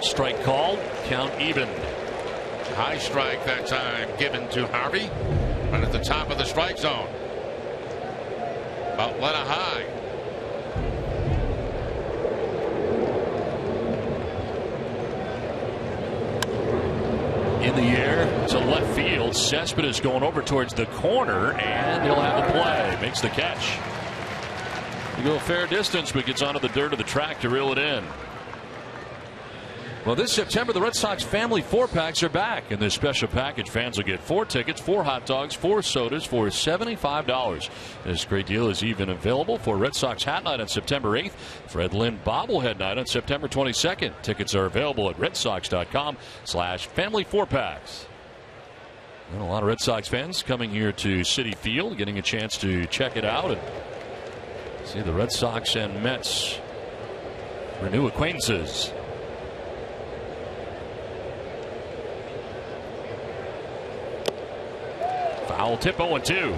Strike called, count even. High strike that time given to Harvey, right at the top of the strike zone. About let a high. In the air to left field. Cespedes going over towards the corner, and he'll have the play. Makes the catch. You go a fair distance, but gets onto the dirt of the track to reel it in. Well, this September, the Red Sox family 4-packs are back. In this special package, fans will get 4 tickets, 4 hot dogs, 4 sodas for $75. This great deal is even available for Red Sox Hat Night on September 8th, Fred Lynn Bobblehead Night on September 22nd. Tickets are available at redsox.com/family 4-packs. And a lot of Red Sox fans coming here to Citi Field, getting a chance to check it out and see the Red Sox and Mets renew acquaintances. Foul tip, 0-2.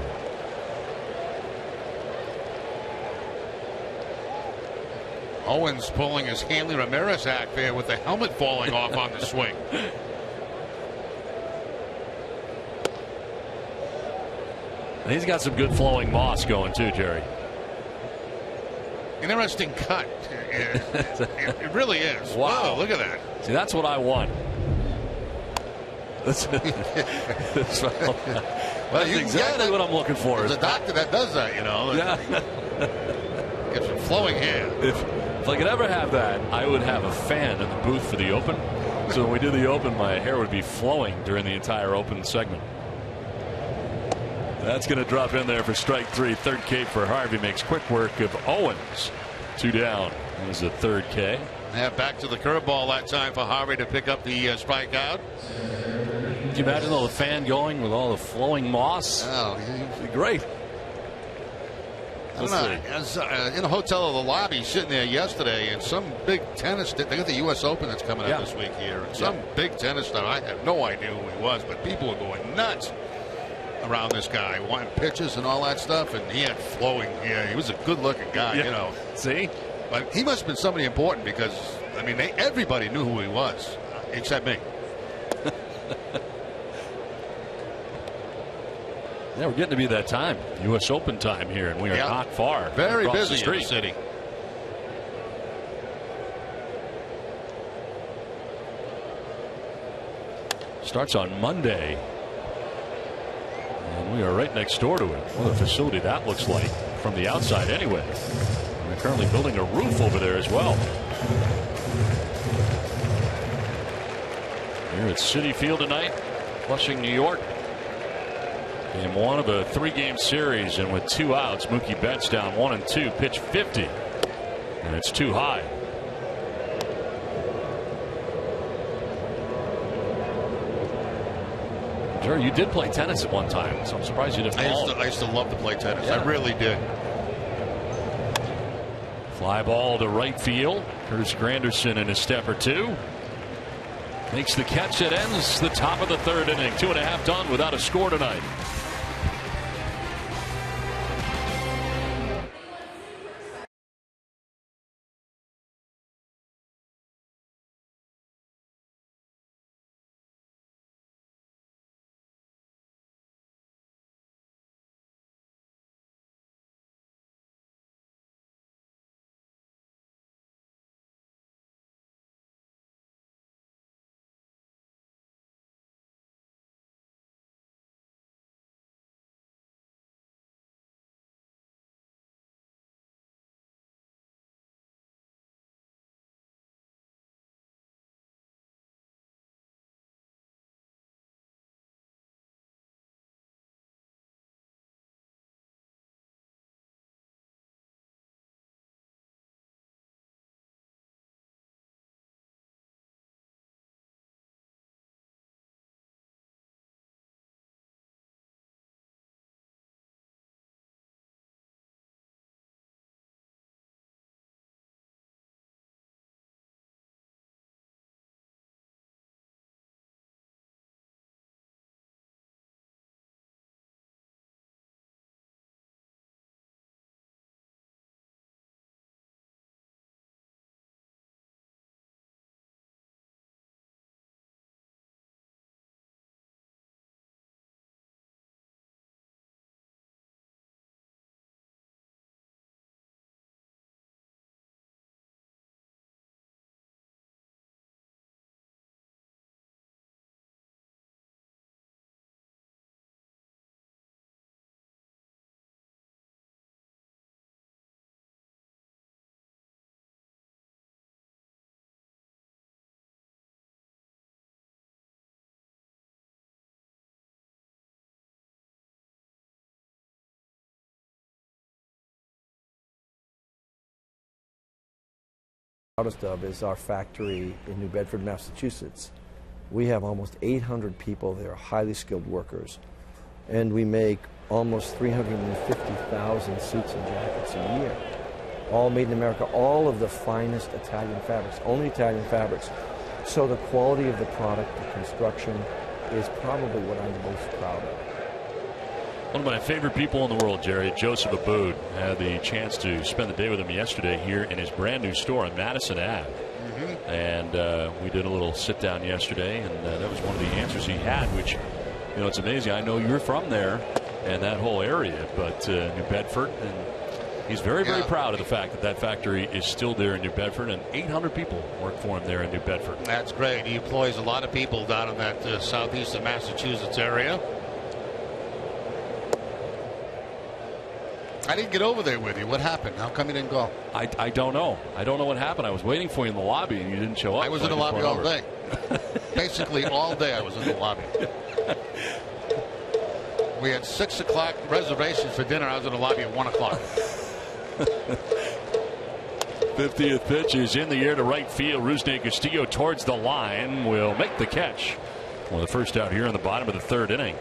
Owens pulling his Hanley Ramirez act there with the helmet falling off on the swing. And he's got some good flowing moss going too, Jerry. Interesting cut. It really is. Wow. Whoa, look at that. See, that's what I want. That's exactly what I'm looking for. There's a doctor that does that, you know. Yeah. Gets some flowing hair. If I could ever have that, I would have a fan in the booth for the Open. So when we do the Open, my hair would be flowing during the entire Open segment. That's going to drop in there for strike 3. Third K for Harvey. Makes quick work of Owens. 2 down. That was the third K. Yeah, back to the curveball that time for Harvey to pick up the strikeout. Can you imagine all the fan going with all the flowing moss? Oh, it'd be great. I don't know. I was in a hotel of the lobby sitting there yesterday, and some big tennis. They got the U.S. Open that's coming up this week here. And some big tennis star. I had no idea who he was, but people were going nuts around this guy, wanting pitches and all that stuff. And he had flowing hair. He was a good-looking guy, you know. See, but he must have been somebody important because I mean, everybody knew who he was, except me. Yeah, we're getting to be that time, U.S. Open time here, and we are not far. Very busy the street. in the city. Starts on Monday, and we are right next door to it. What a facility that looks like from the outside anyway. And they're currently building a roof over there as well. Here at Citi Field tonight, Flushing, New York. Game 1 of a 3-game series, and with 2 outs, Mookie Betts down 1-2, pitch 50, and it's too high. Jerry, you did play tennis at one time, so I'm surprised you didn't fall. I used to love to play tennis. I really did. Fly ball to right field. Curtis Granderson in a step or two. Makes the catch. It ends the top of the third inning. 2.5 done without a score tonight. Proudest of is our factory in New Bedford, Massachusetts. We have almost 800 people there, highly skilled workers, and we make almost 350,000 suits and jackets a year, all made in America, all of the finest Italian fabrics, only Italian fabrics. So the quality of the product, the construction, is probably what I'm most proud of. One of my favorite people in the world, Jerry, Joseph Abboud. Had the chance to spend the day with him yesterday here in his brand new store on Madison Ave. And we did a little sit down yesterday, and that was one of the answers he had, which, you know, it's amazing. I know you're from there and that whole area, but New Bedford, and he's very, very proud of the fact that that factory is still there in New Bedford, and 800 people work for him there in New Bedford. That's great. He employs a lot of people down in that southeast of Massachusetts area. I didn't get over there with you. What happened? How come you didn't go? I don't know. I don't know what happened. I was waiting for you in the lobby, and you didn't show up. I was in the lobby all day. Basically, all day I was in the lobby. We had 6 o'clock reservations for dinner. I was in the lobby at 1 o'clock. 50th pitch is in the air to right field. Rusney Castillo towards the line will make the catch. Well, the first out here in the bottom of the third inning.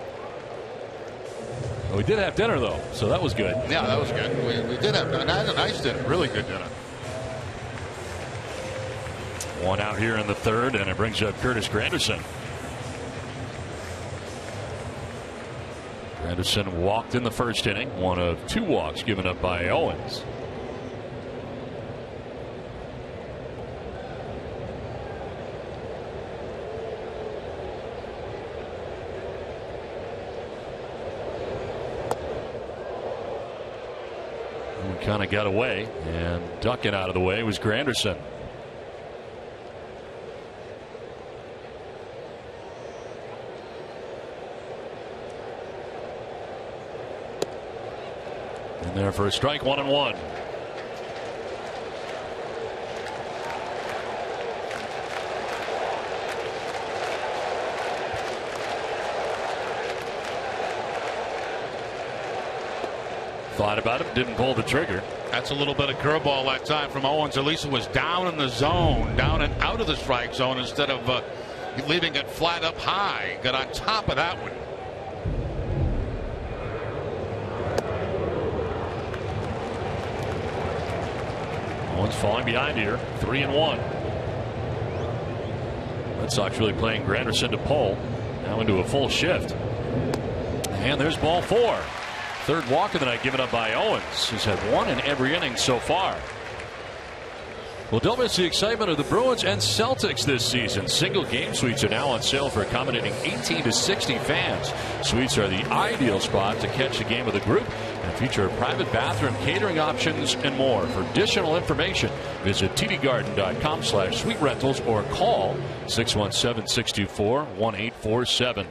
We did have dinner, though, so that was good. Yeah, that was good. We did have dinner. I had a nice dinner. Really good dinner. One out here in the third, and it brings up Curtis Granderson. Granderson walked in the first inning. One of 2 walks given up by Owens. Kind of got away, and ducking out of the way was Granderson. In there for a strike, 1-1. Thought about it, didn't pull the trigger. That's a little bit of curveball that time from Owens. At least it was down in the zone, down and out of the strike zone instead of leaving it flat up high. Got on top of that one. One's falling behind here. 3-1. Red Sox really playing Granderson to pull. Now into a full shift. And there's ball 4. Third walk of the night given up by Owens, who's had 1 in every inning so far. Well, don't miss the excitement of the Bruins and Celtics this season. Single game suites are now on sale for accommodating 18 to 60 fans. Suites are the ideal spot to catch the game with a group and feature private bathroom, catering options, and more. For additional information, visit tdgarden.com/suite rentals or call 617-624-1847.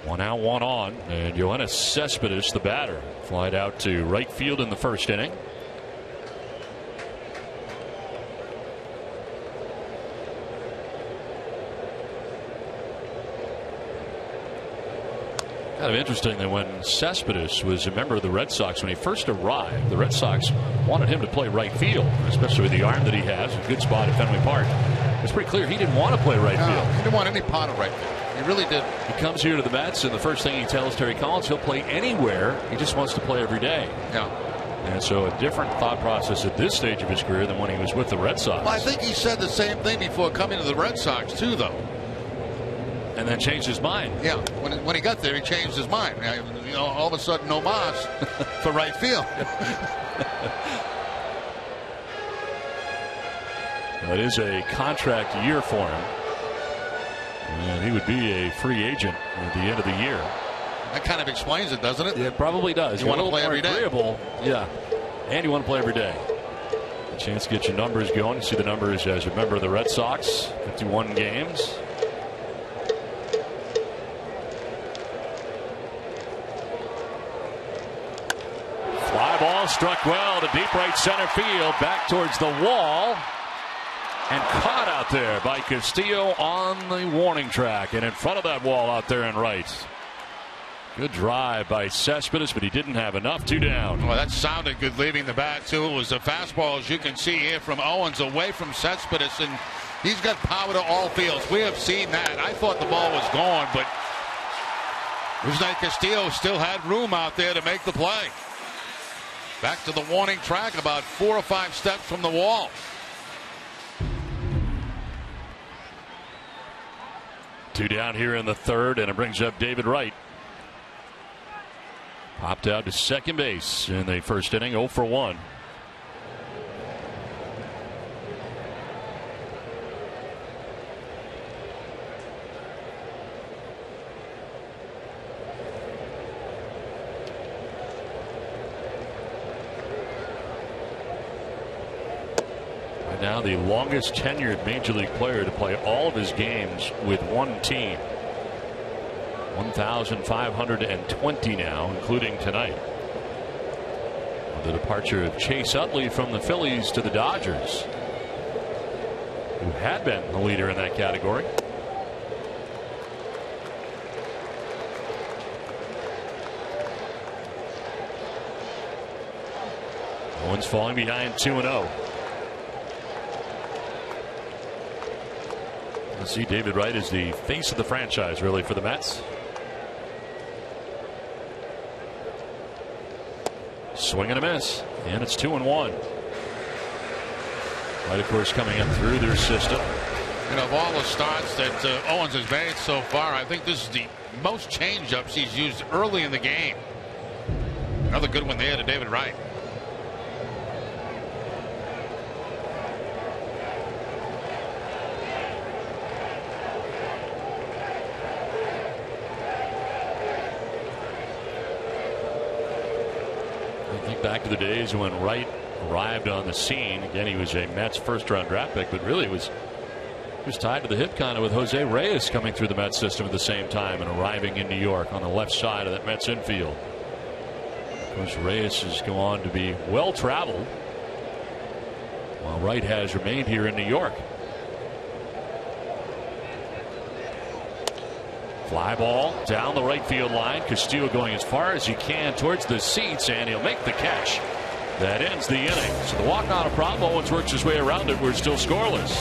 1 out, 1 on, and Yoenis Cespedes, the batter, flied out to right field in the first inning. Kind of interesting that when Cespedes was a member of the Red Sox, when he first arrived, the Red Sox wanted him to play right field, especially with the arm that he has, a good spot at Fenway Park. It's pretty clear he didn't want to play right field. He didn't want any part of right field. He really did. He comes here to the Mets, and the first thing he tells Terry Collins, he'll play anywhere. He just wants to play every day. Yeah. And so a different thought process at this stage of his career than when he was with the Red Sox. Well, I think he said the same thing before coming to the Red Sox, too, though. And then changed his mind. Yeah, when he got there, he changed his mind. You know, all of a sudden, no mas for right field. It is a contract year for him. And he would be a free agent at the end of the year. That kind of explains it, doesn't it? Yeah, it probably does. You want to play every day. Yeah, and you want to play every day. A chance to get your numbers going. You see the numbers as a member of the Red Sox. 51 games. Fly ball struck well to deep right center field. Back towards the wall. And caught out there by Castillo on the warning track. And in front of that wall out there in right. Good drive by Cespedes, but he didn't have enough. 2 down. Well, that sounded good leaving the bat, too. It was a fastball, as you can see here, from Owens away from Cespedes. And he's got power to all fields. We have seen that. I thought the ball was gone, but it was like Castillo still had room out there to make the play. Back to the warning track, about 4 or 5 steps from the wall. Two down here in the third, and it brings up David Wright. Popped out to second base in the first inning, 0 for 1. Now the longest tenured major league player to play all of his games with one team. 1,520 now, including tonight. With the departure of Chase Utley from the Phillies to the Dodgers, who had been the leader in that category. Owens falling behind 2-0. See, David Wright is the face of the franchise, really, for the Mets. Swing and a miss, and it's 2-1. Wright, of course, coming in through their system. And of all the starts that Owens has made so far, I think this is the most changeups he's used early in the game. Another good one there to David Wright. Back to the days when Wright arrived on the scene. Again, he was a Mets first-round draft pick, but really was tied to the hip kind of with Jose Reyes coming through the Mets system at the same time and arriving in New York on the left side of that Mets infield. Of course, Reyes has gone on to be well-traveled, while Wright has remained here in New York. Fly ball down the right field line. Castillo going as far as he can towards the seats, and he'll make the catch. That ends the inning. So the walk not a problem. Owens works his way around it. We're still scoreless.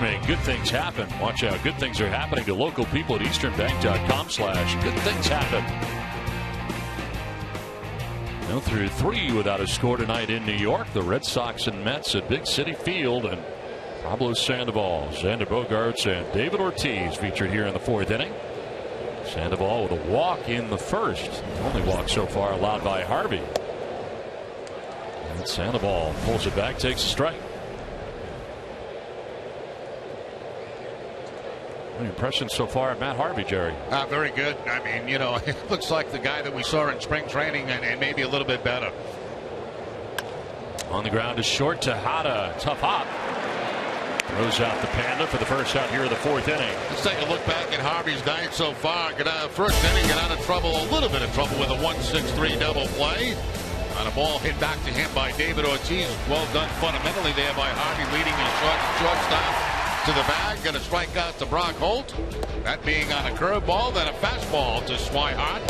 make good things happen. Watch how good things are happening to local people at easternbank.com/goodthingshappen. No through 3 without a score tonight in New York. The Red Sox and Mets at Big City Field, and Pablo Sandoval, Xander Bogaerts, and David Ortiz featured here in the 4th inning. Sandoval with a walk in the first. The only walk so far allowed by Harvey. And Sandoval pulls it back, takes a strike. Any impressions so far of Matt Harvey, Jerry? Very good. I mean, you know, it looks like the guy that we saw in spring training and maybe a little bit better. On the ground is short. Tejada, tough hop. Throws out the Panda for the first out here of the 4th inning. Let's take a look back at Harvey's night so far. First inning, got out of trouble, a little bit of trouble with a 1-6-3 double play. On a ball hit back to him by David Ortiz. Well done fundamentally there by Harvey, leading his shortstop to the bag. Got a strikeout to Brock Holt. That being on a curveball, then a fastball to Swihart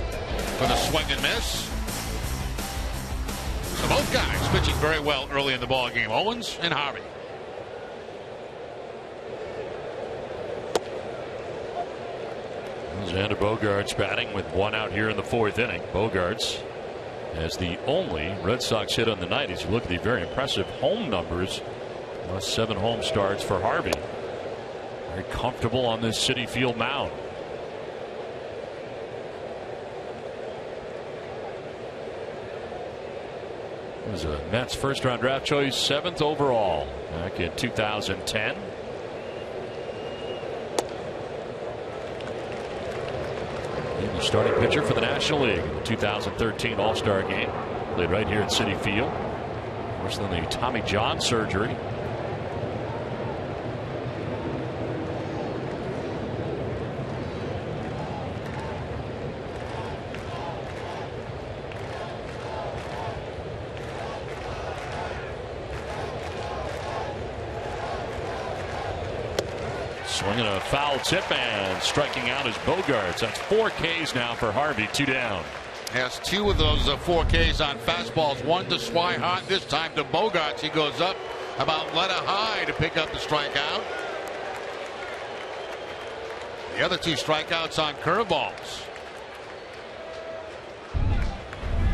for the swing and miss. So both guys pitching very well early in the ball game, Owens and Harvey. Xander Bogaerts batting with 1 out here in the 4th inning. Bogaerts has the only Red Sox hit on the night. As you look at the very impressive home numbers, 7 home starts for Harvey. Very comfortable on this Citi Field mound. It was a Mets first-round draft choice, 7th overall back in 2010. The starting pitcher for the National League in the 2013 All-Star game. Played right here at Citi Field. Worse than the Tommy John surgery. Swinging a foul tip and striking out is Bogaerts. That's 4 Ks now for Harvey, 2 down. Has 2 of those 4 Ks on fastballs. 1 to Swihart, this time to Bogaerts. He goes up about letter high to pick up the strikeout. The other 2 strikeouts on curveballs.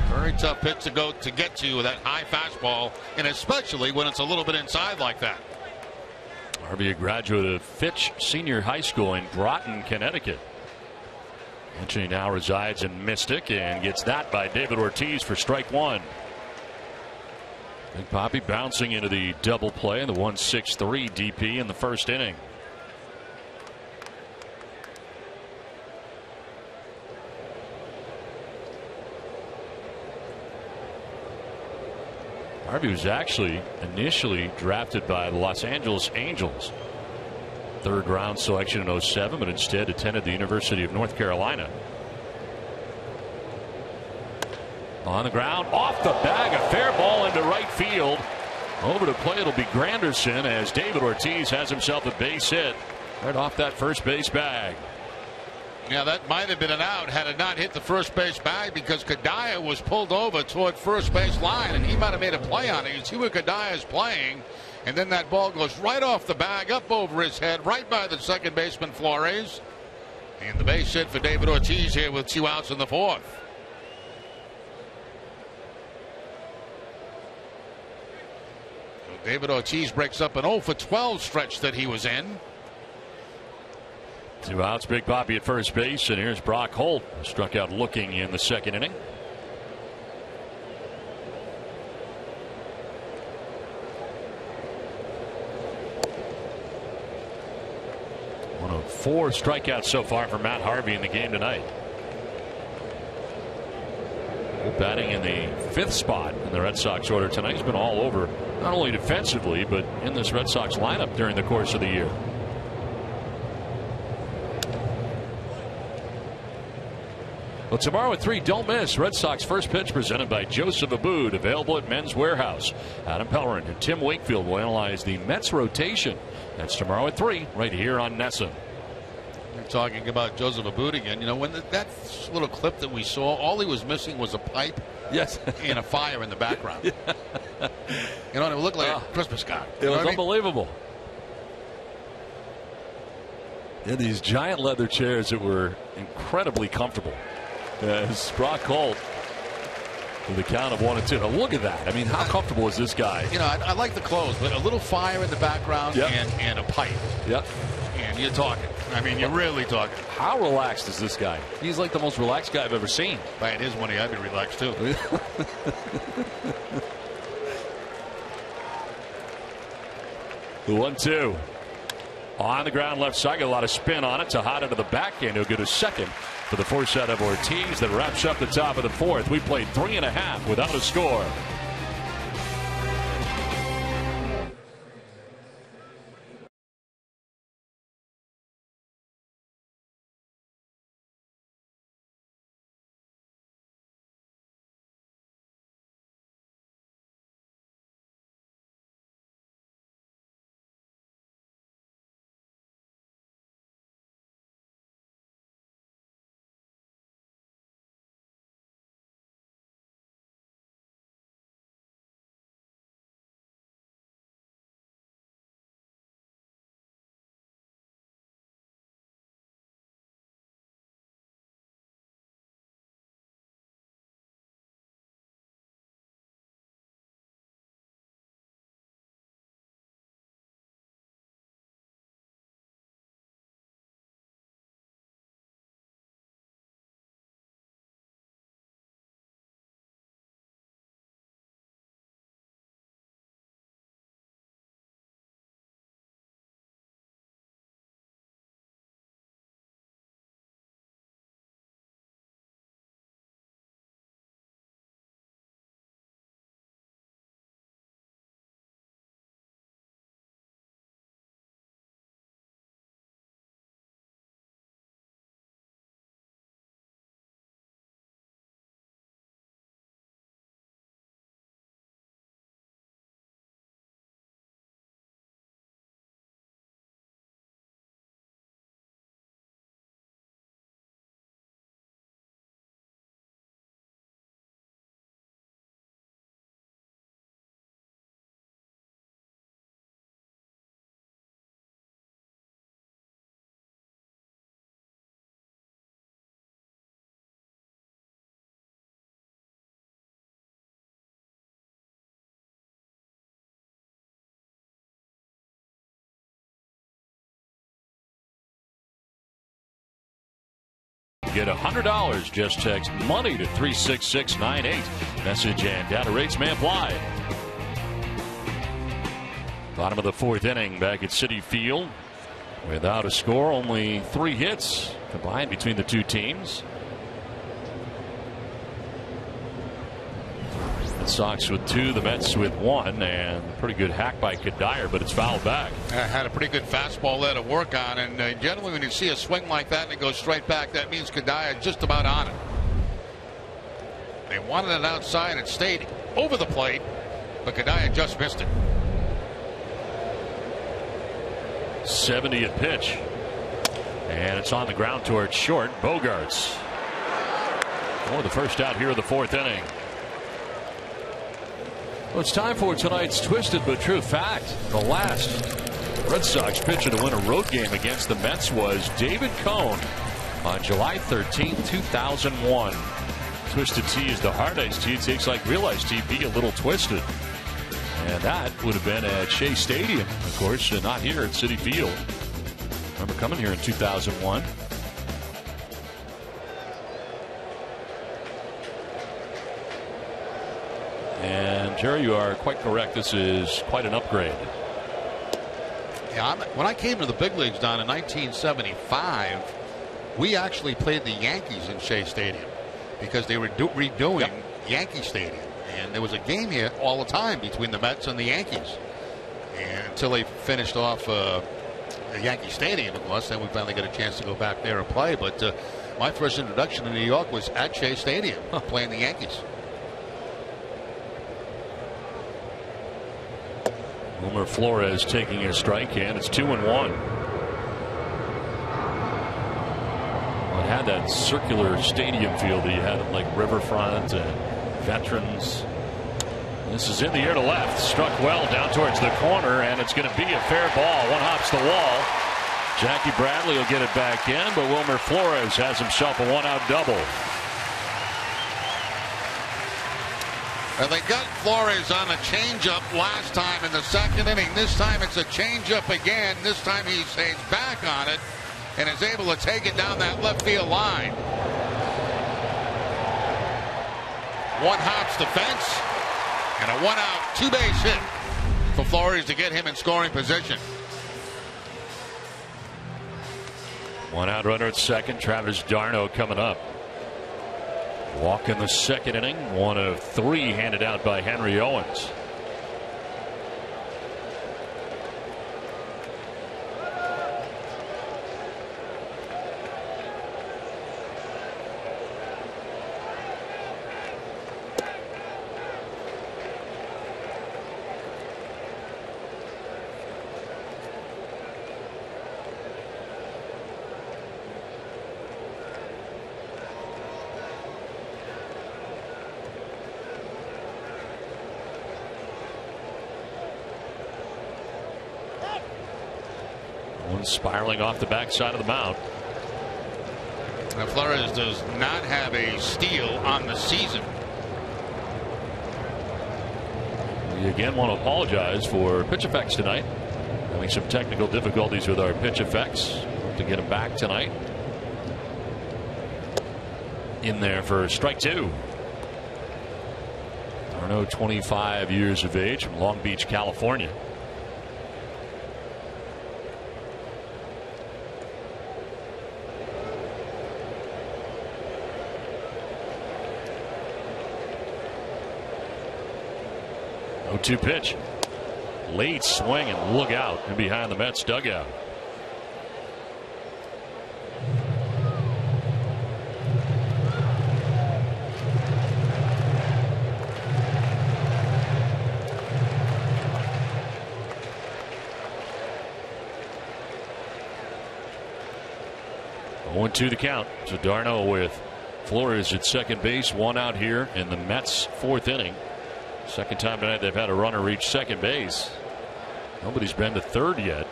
Very tough pitch to get to with that high fastball, and especially when it's a little bit inside like that. Harvey, a graduate of Fitch Senior High School in Groton, Connecticut. Anthony now resides in Mystic and gets that by David Ortiz for strike 1. Big Papi bouncing into the double play in the 1-6-3 DP in the first inning. Harvey was actually initially drafted by the Los Angeles Angels. 3rd round selection in 07, but instead attended the University of North Carolina. On the ground, off the bag, a fair ball into right field. Over to play, it'll be Granderson as David Ortiz has himself a base hit right off that first base bag. Yeah, that might have been an out had it not hit the first base bag, because Kadaya was pulled over toward first base line, and he might have made a play on it. You see where Kadaya is playing, and then that ball goes right off the bag, up over his head, right by the second baseman Flores. And the base hit for David Ortiz here with 2 outs in the 4th. So David Ortiz breaks up an 0-for-12 stretch that he was in. 2 outs, Big Papi at first base, and here's Brock Holt, who struck out looking in the 2nd inning. One of 4 strikeouts so far for Matt Harvey in the game tonight. Batting in the 5th spot in the Red Sox order tonight. He's been all over, not only defensively, but in this Red Sox lineup during the course of the year. Well, tomorrow at 3, don't miss Red Sox first pitch presented by Joseph Abboud, available at Men's Warehouse. Adam Pellerin and Tim Wakefield will analyze the Mets rotation. That's tomorrow at 3, right here on NESN. You're talking about Joseph Abboud again. You know, when that little clip that we saw, all he was missing was a pipe. Yes. And a fire in the background. You know, it looked like a Christmas card. It was unbelievable. In these giant leather chairs that were incredibly comfortable. As Brock Holt with the count of 1-2. Now look at that. I mean, how comfortable is this guy? You know, I like the clothes, but a little fire in the background and a pipe. Yep. And you're talking. I mean, you're really talking. How relaxed is this guy? He's like the most relaxed guy I've ever seen. If I had his money, I'd be relaxed too. The 1-2. On the ground left side, got a lot of spin on it. Tejada to the backhand. He'll get a second for the force out of Ortiz. That wraps up the top of the fourth. We played 3.5 without a score. Get $100. Just text money to 36698. Message and data rates may apply. Bottom of the fourth inning back at Citi Field. Without a score, only 3 hits combined between the two teams. The Sox with 2, the Mets with 1, and pretty good hack by Kadire, but it's fouled back. Had a pretty good fastball there to work on, and generally when you see a swing like that and it goes straight back, that means Kadire is just about on it. They wanted it outside, it stayed over the plate, but Kadire just missed it. 70th pitch, and it's on the ground towards short. Bogarts for the first out here of the fourth inning. Well, it's time for tonight's twisted but true fact. The last Red Sox pitcher to win a road game against the Mets was David Cone on July 13, 2001. Twisted tea is the hard iced tea. It takes like real iced tea, be a little twisted. And that would have been at Shea Stadium, of course, and not here at Citi Field. Remember coming here in 2001. And Jerry, you are quite correct. This is quite an upgrade. Yeah, when I came to the big leagues down in 1975, we actually played the Yankees in Shea Stadium because they were redoing Yankee Stadium. And there was a game here all the time between the Mets and the Yankees. And until they finished off Yankee Stadium, of course, then we finally got a chance to go back there and play. But my first introduction to New York was at Shea Stadium, playing the Yankees. Wilmer Flores taking a strike, and it's 2-1. Well, it had that circular stadium feel that you had at like Riverfront and Veterans. This is in the air to left, struck well down towards the corner, and it's going to be a fair ball. One hops the wall. Jackie Bradley will get it back in, but Wilmer Flores has himself a 1-out double. Well, they got Flores on a changeup last time in the second inning. This time it's a changeup again. This time he stays back on it and is able to take it down that left field line. One hops the fence and a 1-out, 2-base hit for Flores to get him in scoring position. 1-out runner at second. Travis d'Arnaud coming up. Walk in the second inning. 1 of 3 handed out by Henry Owens. Spiraling off the backside of the mound. Now Flores does not have a steal on the season. We again want to apologize for pitch effects tonight. Having some technical difficulties with our pitch effects. Hope to get them back tonight. In there for strike 2. D'Arnaud, 25 years of age, from Long Beach, California. Two pitch. Late swing and look out and behind the Mets dugout. One, 2 the count. So d'Arnaud with Flores at second base. 1 out here in the Mets' 4th inning. Second time tonight they've had a runner reach second base. Nobody's been to third yet.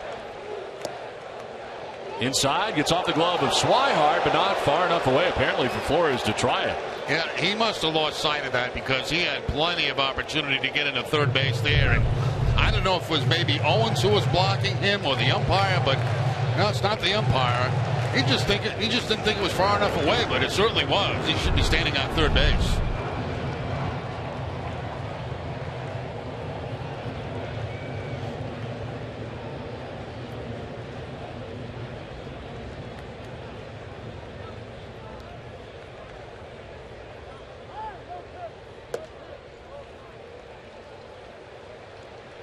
Inside, gets off the glove of Swihart, but not far enough away apparently for Flores to try it. Yeah, he must have lost sight of that because he had plenty of opportunity to get into third base there. And I don't know if it was maybe Owens who was blocking him or the umpire, but no, it's not the umpire. He just didn't think it was far enough away, but it certainly was. He should be standing on third base.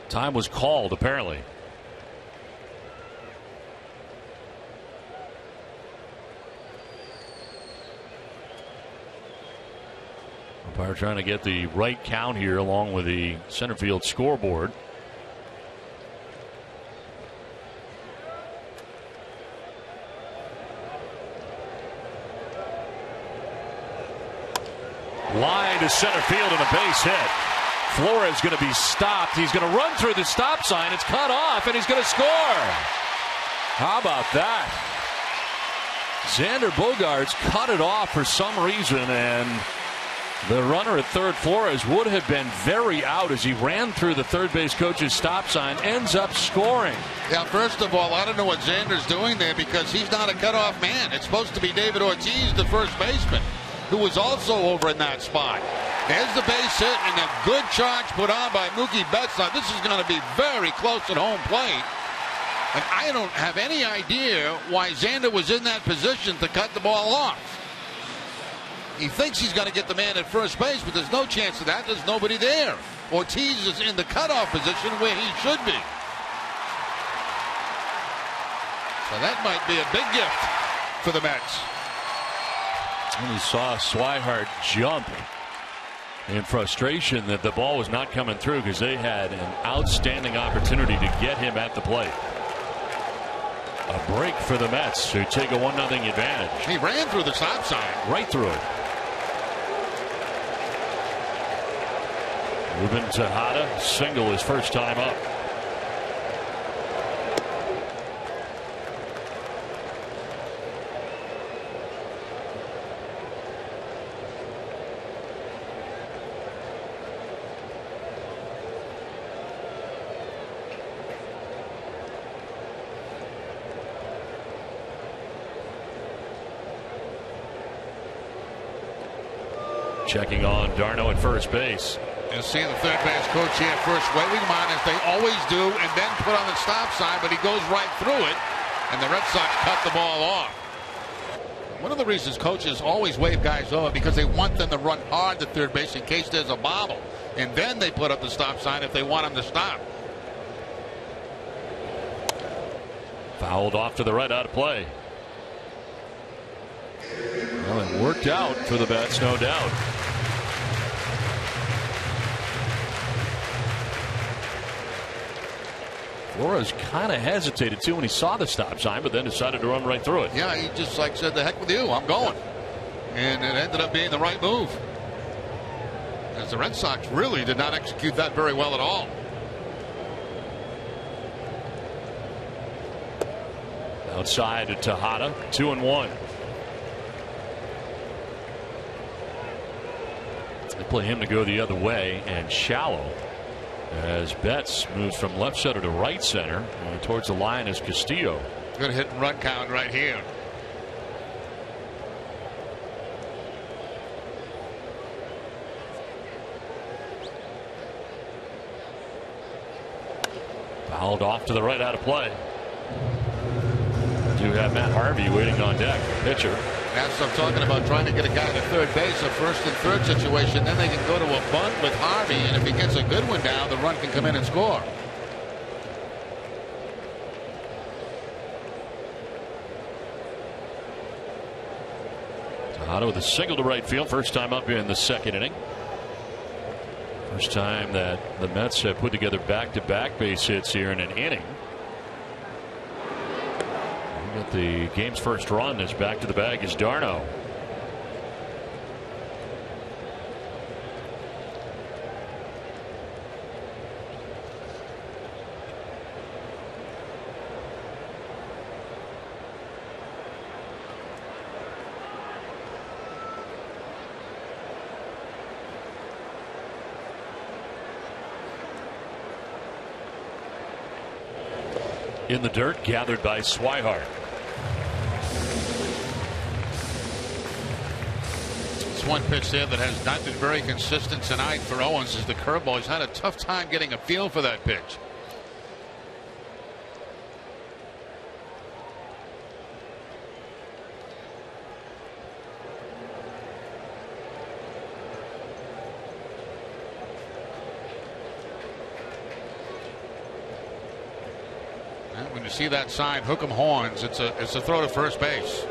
Time was called, apparently. Umpire trying to get the right count here along with the center field scoreboard. Line to center field and a base hit. Flores going to be stopped. He's going to run through the stop sign. It's cut off, and he's going to score. How about that? Xander Bogaerts cut it off for some reason, and the runner at third, Flores, would have been very out as he ran through the third base coach's stop sign, ends up scoring. Yeah, first of all, I don't know what Xander's doing there because he's not a cutoff man. It's supposed to be David Ortiz, the first baseman, who was also over in that spot. There's the base hit and a good charge put on by Mookie Betts. Now, this is going to be very close at home plate. And I don't have any idea why Xander was in that position to cut the ball off. He thinks he's going to get the man at first base, but there's no chance of that. There's nobody there. Ortiz is in the cutoff position where he should be. So that might be a big gift for the Mets. And he saw Swihart jump in frustration that the ball was not coming through because they had an outstanding opportunity to get him at the plate. A break for the Mets who take a 1-0 advantage. He ran through the stop sign. Right through it. Ruben Tejada single his first time up. checking on Darno at first base. And seeing the third base coach here first waving him on, as they always do, and then put on the stop sign, but he goes right through it, and the Red Sox cut the ball off. One of the reasons coaches always wave guys over, because they want them to run hard to third base in case there's a bobble, and then they put up the stop sign if they want them to stop. Fouled off to the right, out of play. Well, it worked out for the Mets, no doubt. Flores kind of hesitated too when he saw the stop sign, but then decided to run right through it. Yeah, he just like said, "The heck with you, I'm going," and it ended up being the right move, as the Red Sox really did not execute that very well at all. Outside to Tejada, 2-1. They play him to go the other way, and shallow as Betts moves from left center to right center, and towards the line is Castillo. Good hit and run count right here. Fouled off to the right, out of play. Do have Matt Harvey waiting on deck, pitcher. That's what I'm talking about, trying to get a guy to third base, a first and third situation. Then they can go to a bunt with Harvey, and if he gets a good one down, the run can come in and score. Tejada with a single to right field, first time up in the second inning. First time that the Mets have put together back-to-back base hits here in an inning. But the game's first run is back to the bag is Darno. In the dirt, gathered by Swihart. One pitch there that has not been very consistent tonight for Owens is the curveball. He's had a tough time getting a feel for that pitch. And when you see that sign, hook 'em horns, it's a throw to first base.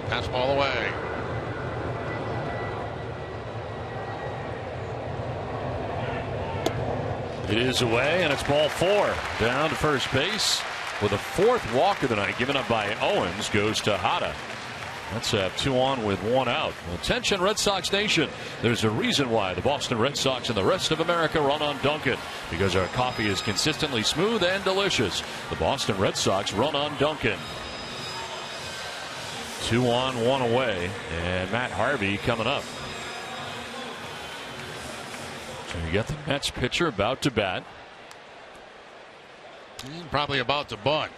Fastball away. It is away, and it's ball 4. Down to first base with a 4th walk of the night given up by Owens goes to Tejada. Let's have 2 on with 1 out. Attention, Red Sox Nation. There's a reason why the Boston Red Sox and the rest of America run on Dunkin', because our coffee is consistently smooth and delicious. The Boston Red Sox run on Dunkin'. 2 on, 1 away, and Matt Harvey coming up. So you got the Mets pitcher about to bat. Probably about to bunt.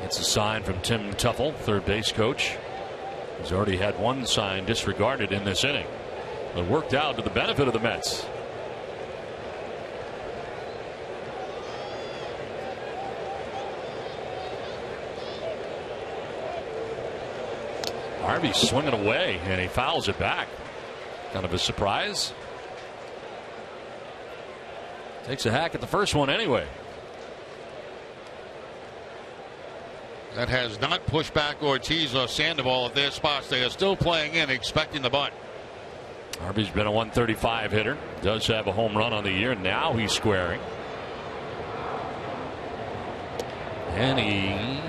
It's a sign from Tim Tuffle, third base coach. He's already had 1 sign disregarded in this inning. It worked out to the benefit of the Mets. Harvey swinging away, and he fouls it back. Kind of a surprise. Takes a hack at the first one anyway. That has not pushed back Ortiz or Sandoval at their spots. They are still playing in, expecting the bunt. Harvey's been a 135 hitter. Does have a home run on the year. Now he's squaring. And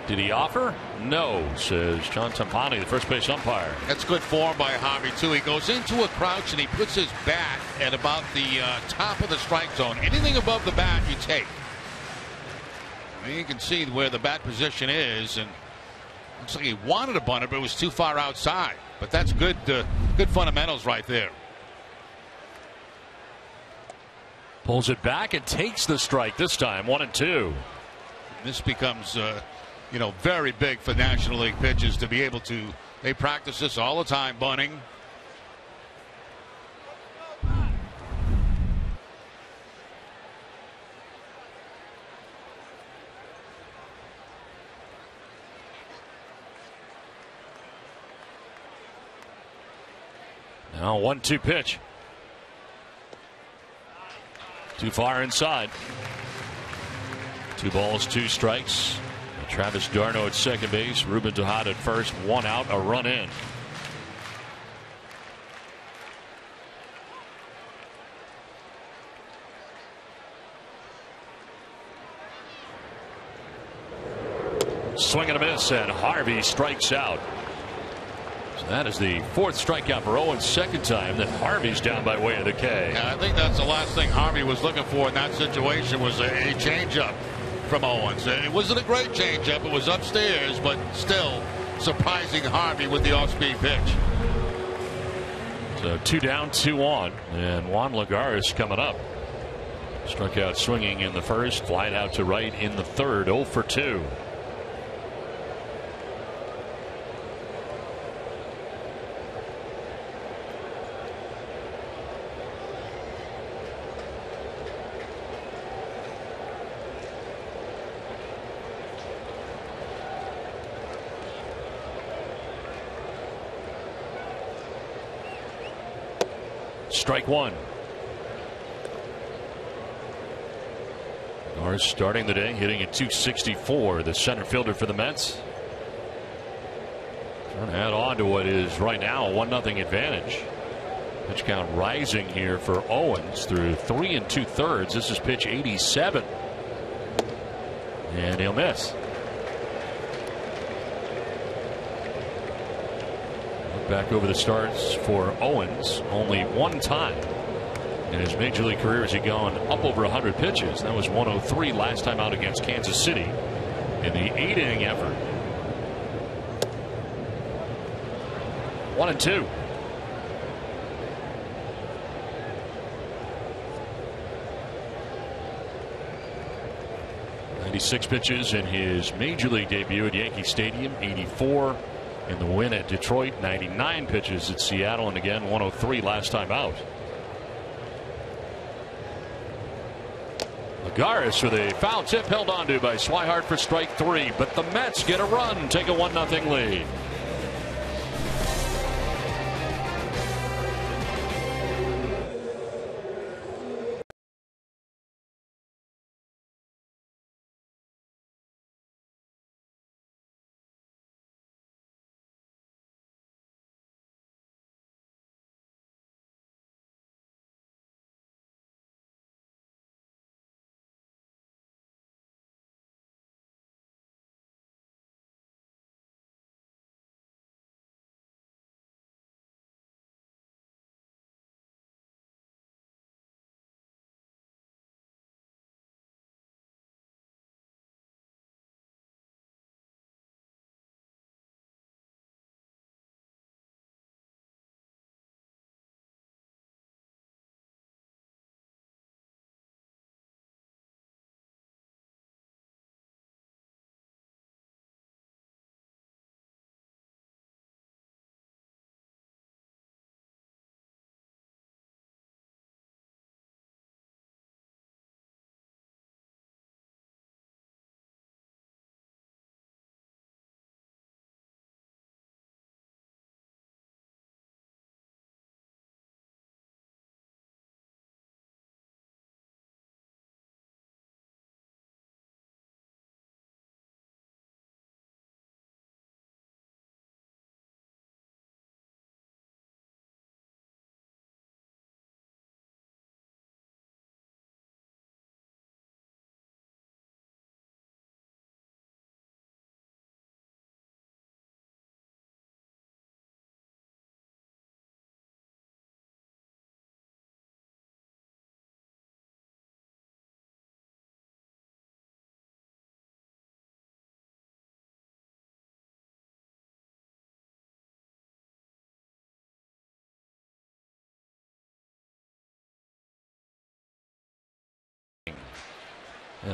did he offer? No, says John Tampani, the first base umpire. That's good form by Harvey, too. He goes into a crouch and he puts his bat at about the top of the strike zone. Anything above the bat, you take. You can see where the bat position is, and looks like he wanted to bunt it, but it was too far outside. But that's good, good fundamentals right there. Pulls it back and takes the strike this time. 1-2. This becomes, very big for National League pitchers to be able to. They practice this all the time, bunting. Now 1-2 pitch. Too far inside. 2 balls, 2 strikes. Travis d'Arnaud at second base. Ruben Tejada at first. 1 out, a run in. Swing and a miss, and Harvey strikes out. So that is the 4th strikeout for Owens, second time that Harvey's down by way of the K. Yeah, I think that's the last thing Harvey was looking for in that situation was a changeup from Owens. It wasn't a great changeup. It was upstairs, but still surprising Harvey with the off-speed pitch. So 2 down, 2 on, and Juan Lagares coming up. Struck out swinging in the first, flied out to right in the third, 0 for 2. Strike 1. Lagares starting the day hitting at .264, the center fielder for the Mets. Trying to add on to what is right now a 1-0 advantage. Pitch count rising here for Owens through 3 2/3. This is pitch 87. And he'll miss. Back over the starts for Owens. Only 1 time in his major league career has he gone up over 100 pitches. That was 103 last time out against Kansas City in the 8-inning effort. 1-2. .96 pitches in his major league debut at Yankee Stadium. 84 in the win at Detroit. 99 pitches at Seattle, and again 103 last time out. Lagares with a foul tip held onto by Swihart for strike 3, but the Mets get a run, take a 1-0 lead.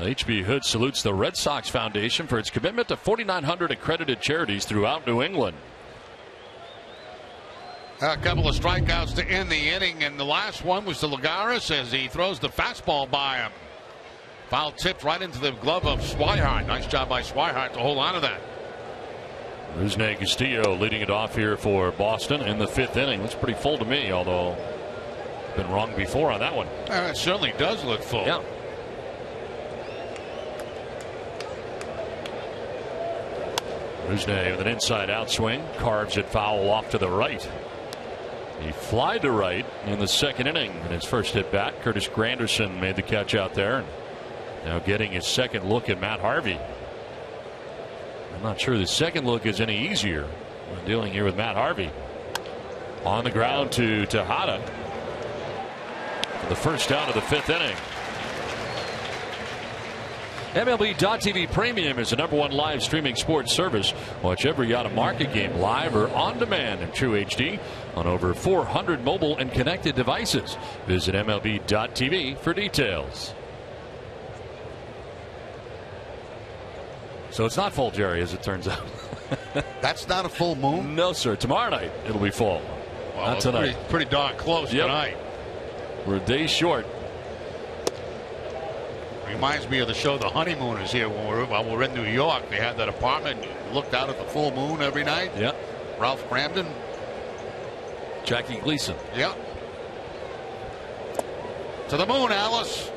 H.B. Hood salutes the Red Sox Foundation for its commitment to 4,900 accredited charities throughout New England. A couple of strikeouts to end the inning, and the last one was to Lagares as he throws the fastball by him. Foul tipped right into the glove of Swihart. Nice job by Swihart to hold on to that. Rusney Castillo leading it off here for Boston in the 5th inning. Looks pretty full to me, although been wrong before on that one. It certainly does look full. Yeah. Rusney with an inside out swing, carves it foul off to the right. He fly to right in the 2nd inning in his first at bat. Curtis Granderson made the catch out there. Now getting his second look at Matt Harvey. I'm not sure the second look is any easier when dealing here with Matt Harvey. On the ground to Tejada for the first out of the 5th inning. MLB.TV Premium is the #1 live streaming sports service. Watch every out-of-market game live or on demand in true HD on over 400 mobile and connected devices. Visit MLB.TV for details. So it's not full, Jerry, as it turns out. That's not a full moon? No, sir. Tomorrow night it'll be full. Well, not tonight. Pretty darn close tonight. We're a day short. Reminds me of the show The Honeymooners here while we're in New York. They had that apartment, looked out at the full moon every night. Yeah. Ralph Cramden. Jackie Gleason. Yeah. To the moon, Alice.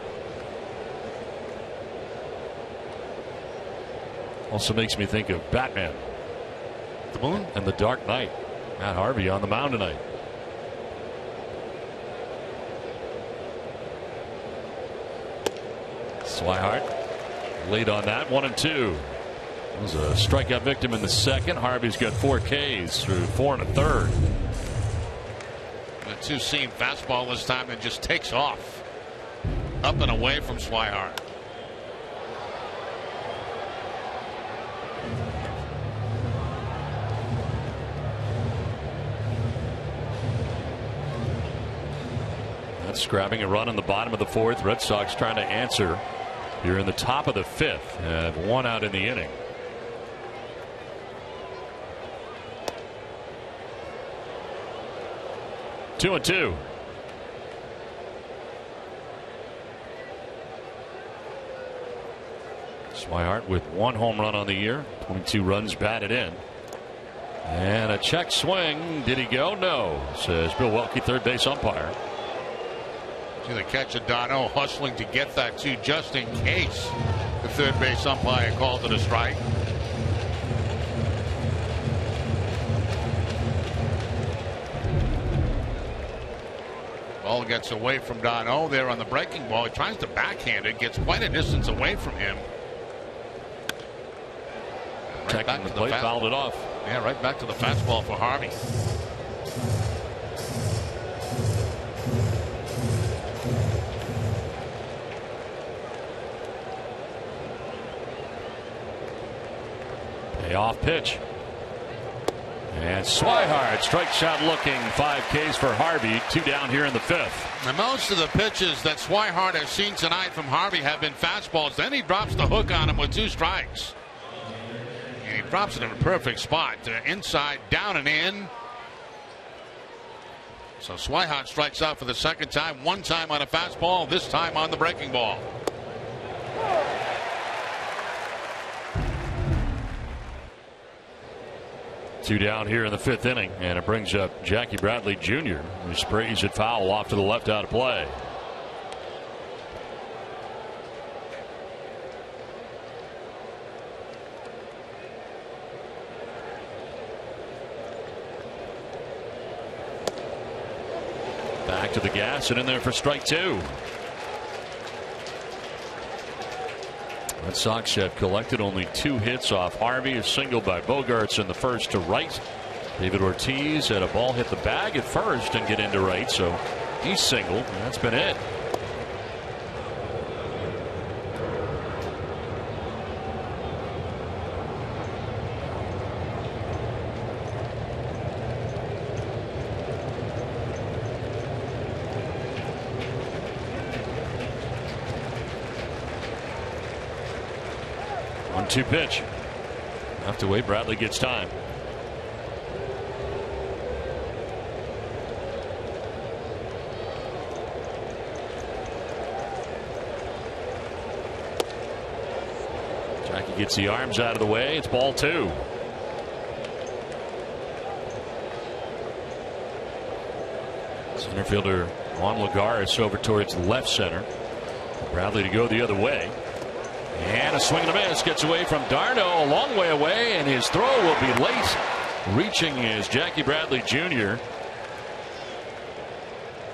Also makes me think of Batman. The moon? And the Dark Knight. Matt Harvey on the mound tonight. Swihart lead on that, 1-2. It was a strikeout victim in the 2nd. Harvey's got 4 Ks through 4 1/3. The two-seam fastball this time and just takes off. Up and away from Swihart. That's grabbing a run in the bottom of the 4th. Red Sox trying to answer here in the top of the 5th. Have 1 out in the inning. Two and two. Swihart with 1 home run on the year. 22 runs batted in. And a check swing. Did he go? No, says Bill Welke, third base umpire. See the catch of Dono hustling to get that too, just in case the third base umpire called it a strike. Ball gets away from Dono there on the breaking ball. He tries to backhand it, gets quite a distance away from him. Right back to the plate, fouled it off. Yeah, right back to the fastball for Harvey. Off pitch. And Swihart strikes out looking. 5 Ks for Harvey. 2 down here in the 5th. And most of the pitches that Swihart has seen tonight from Harvey have been fastballs. Then he drops the hook on him with 2 strikes. And he drops it in a perfect spot. Inside, down and in. So Swihart strikes out for the 2nd time. 1 time on a fastball, this time on the breaking ball. Two down here in the 5th inning, and it brings up Jackie Bradley Jr., who sprays it foul off to the left out of play. Back to the gas and in there for strike 2. Red Sox have collected only 2 hits off Harvey. A single by Bogaerts in the 1st to right. David Ortiz had a ball hit the bag at first and get into right, so he's singled, and that's been it. 1-2 pitch. Have to wait. Bradley gets time. Jackie gets the arms out of the way. It's ball 2. Center fielder Juan Lagares over towards left center. Bradley to go the other way. And a swing and a miss. Gets away from d'Arnaud a long way away, and his throw will be late. Reaching is Jackie Bradley Jr.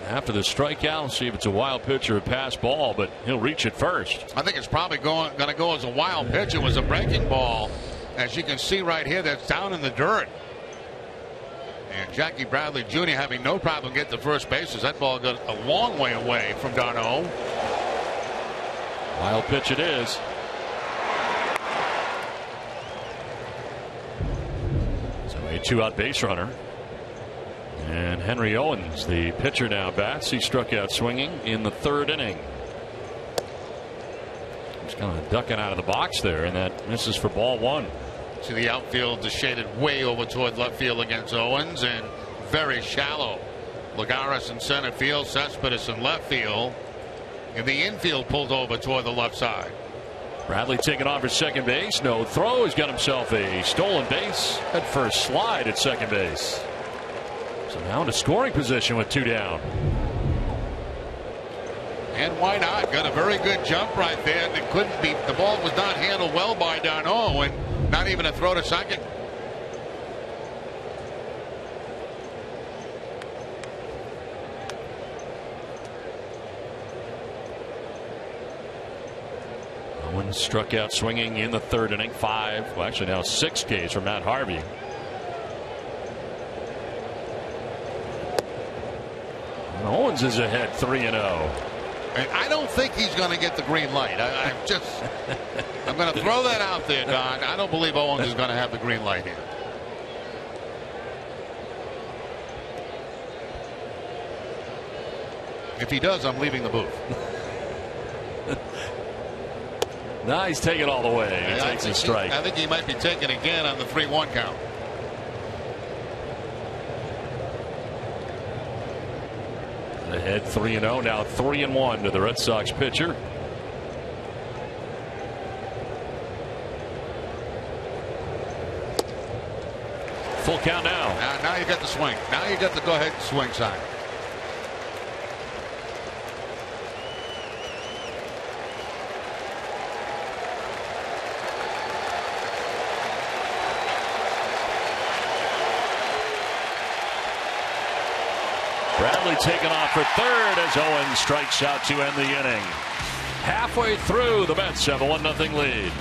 After the strikeout, we'll see if it's a wild pitch or a pass ball, but he'll reach it first. I think it's probably going to go as a wild pitch. It was a breaking ball. As you can see right here, that's down in the dirt. And Jackie Bradley Jr. having no problem getting to first base as that ball got a long way away from d'Arnaud. Wild pitch it is. So a 2-out base runner. And Henry Owens, the pitcher, now bats. He struck out swinging in the 3rd inning. He's kind of ducking out of the box there, and that misses for ball 1. See the outfield is shaded way over toward left field against Owens, and very shallow. Lagares in center field, Cespedes in left field, and the infield pulled over toward the left side. Bradley taking off at second base. No throw. He's got himself a stolen base. At first slide at second base. So now into scoring position with 2 down. And why not? Got a very good jump right there. And it couldn't be. The ball was not handled well by d'Arnaud, and not even a throw to second. Owens struck out swinging in the 3rd inning. 5, well, actually now 6 Ks for Matt Harvey. And Owens is ahead 3-0. And I don't think he's going to get the green light. I'm going to throw that out there, Don. I don't believe Owens is going to have the green light here. If he does, I'm leaving the booth. Now he's taking all the way. He takes a strike. I think he might be taken again on the 3-1 count. Ahead 3-0, now 3-1 to the Red Sox pitcher. Full count now. Now you got the swing. Now you got the go ahead swing sign. Bradley taken off for 3rd as Owens strikes out to end the inning. Halfway through, the Mets have a 1-0 lead.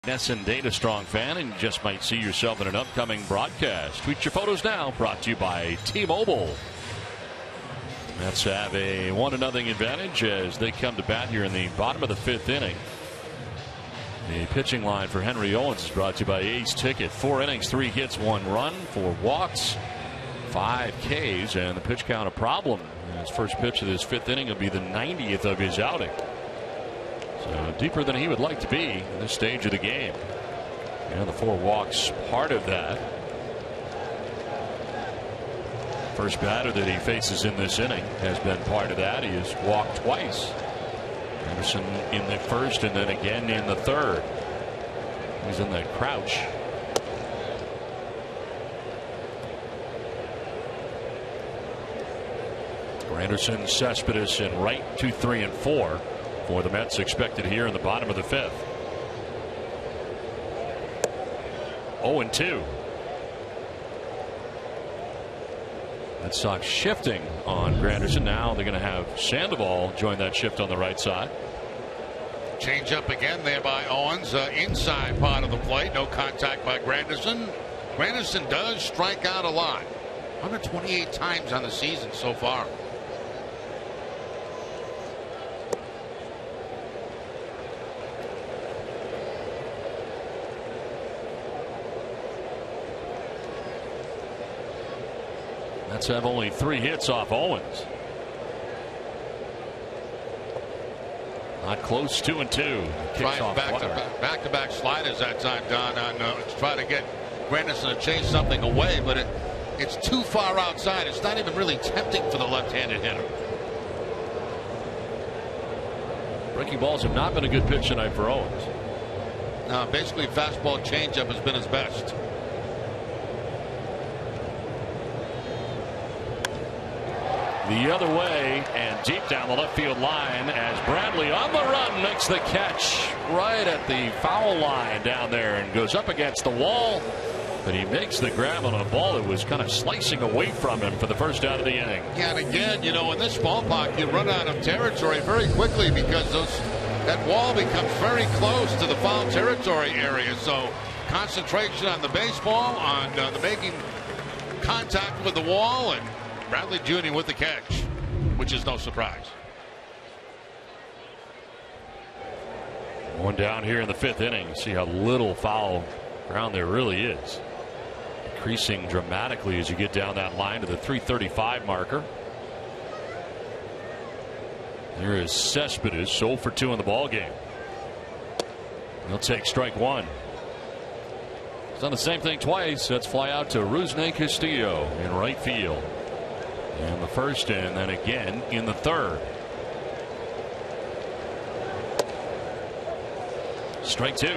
NESN Data Strong fan, and you just might see yourself in an upcoming broadcast. Tweet your photos now. Brought to you by T-Mobile. Mets have a 1-0 advantage as they come to bat here in the bottom of the 5th inning. The pitching line for Henry Owens is brought to you by Ace Ticket. 4 innings, 3 hits, 1 run, 4 walks, 5 Ks, and the pitch count a problem. His first pitch of this 5th inning will be the 90th of his outing. So deeper than he would like to be in this stage of the game. And the 4 walks part of that. First batter that he faces in this inning has been part of that. He has walked twice. Anderson in the first and then again in the third. He's in that crouch. Anderson, Cespedes, and Wright 2, 3, and 4 for the Mets expected here in the bottom of the 5th. 0-2. Red Sox shifting on Granderson. Now they're going to have Sandoval join that shift on the right side. Change up again there by Owens. Inside part of the plate. No contact by Granderson. Granderson does strike out a lot. 128 times on the season so far. Mets have only 3 hits off Owens. Not close. 2-2. Kicks off back-to-back sliders that time, Don, to try to get Granderson to chase something away, but it's too far outside. It's not even really tempting for the left-handed hitter. Breaking balls have not been a good pitch tonight for Owens. No, basically fastball changeup has been his best. The other way and deep down the left field line as Bradley on the run makes the catch right at the foul line down there and goes up against the wall. But he makes the grab on a ball that was kind of slicing away from him for the first out of the inning. Yeah, and again, you know, in this ballpark, you run out of territory very quickly because that wall becomes very close to the foul territory area. So concentration on the baseball, on the making contact with the wall, and Bradley Jr. with the catch, which is no surprise. One down here in the 5th inning. See how little foul ground there really is. Increasing dramatically as you get down that line to the 335 marker. There is Cespedes, 0 for 2 in the ball game. He'll take strike 1. He's done the same thing twice. That's fly out to Rusney Castillo in right field. In the first and then again in the third. Strike 2.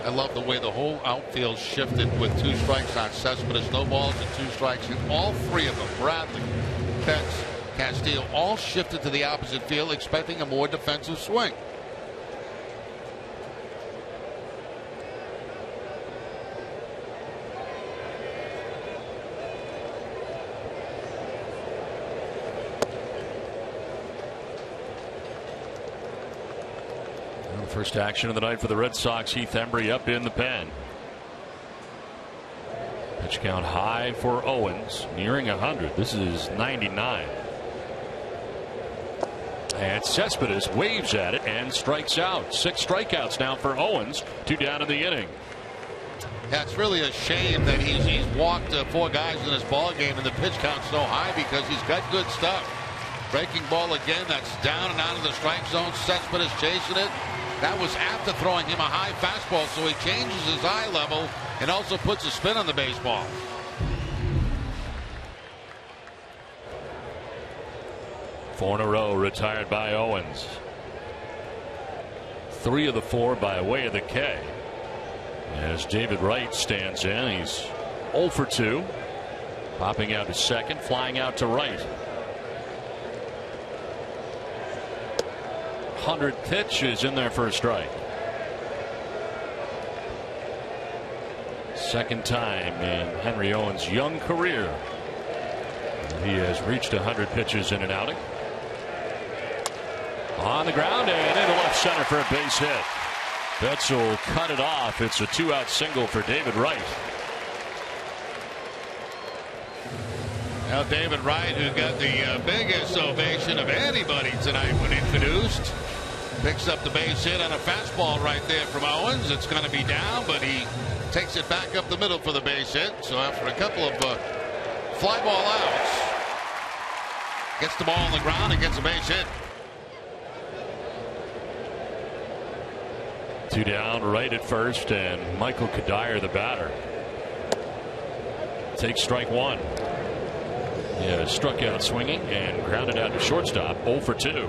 I love the way the whole outfield shifted with 2 strikes on Cespedes, no balls and 2 strikes, and all 3 of them, Bradley, Betts, Castillo, all shifted to the opposite field, expecting a more defensive swing. Well, first action of the night for the Red Sox. Heath Embry up in the pen. Pitch count high for Owens, nearing 100. This is 99. And Cespedes waves at it and strikes out. 6 strikeouts now for Owens. 2 down in the inning. Yeah, it's really a shame that he's walked 4 guys in this ball game and the pitch count's so high because he's got good stuff. Breaking ball again, that's down and out of the strike zone. Cespedes chasing it. That was after throwing him a high fastball, so he changes his eye level and also puts a spin on the baseball. Four in a row retired by Owens. 3 of the 4 by way of the K. As David Wright stands in, he's 0 for 2. Popping out to second, flying out to right. 100 pitch is in there for a strike. Second time in Henry Owens' young career he has reached 100 pitches in an outing. On the ground and into left center for a base hit. Betts will cut it off. It's a 2-out single for David Wright. Now David Wright, who got the biggest ovation of anybody tonight when introduced, picks up the base hit on a fastball right there from Owens. It's going to be down, but he takes it back up the middle for the base hit. So after a couple of fly ball outs, gets the ball on the ground and gets a base hit. 2 down, right at first, and Michael Kadire, the batter, takes strike one. Yeah, struck out swinging and grounded out to shortstop. 0 for 2.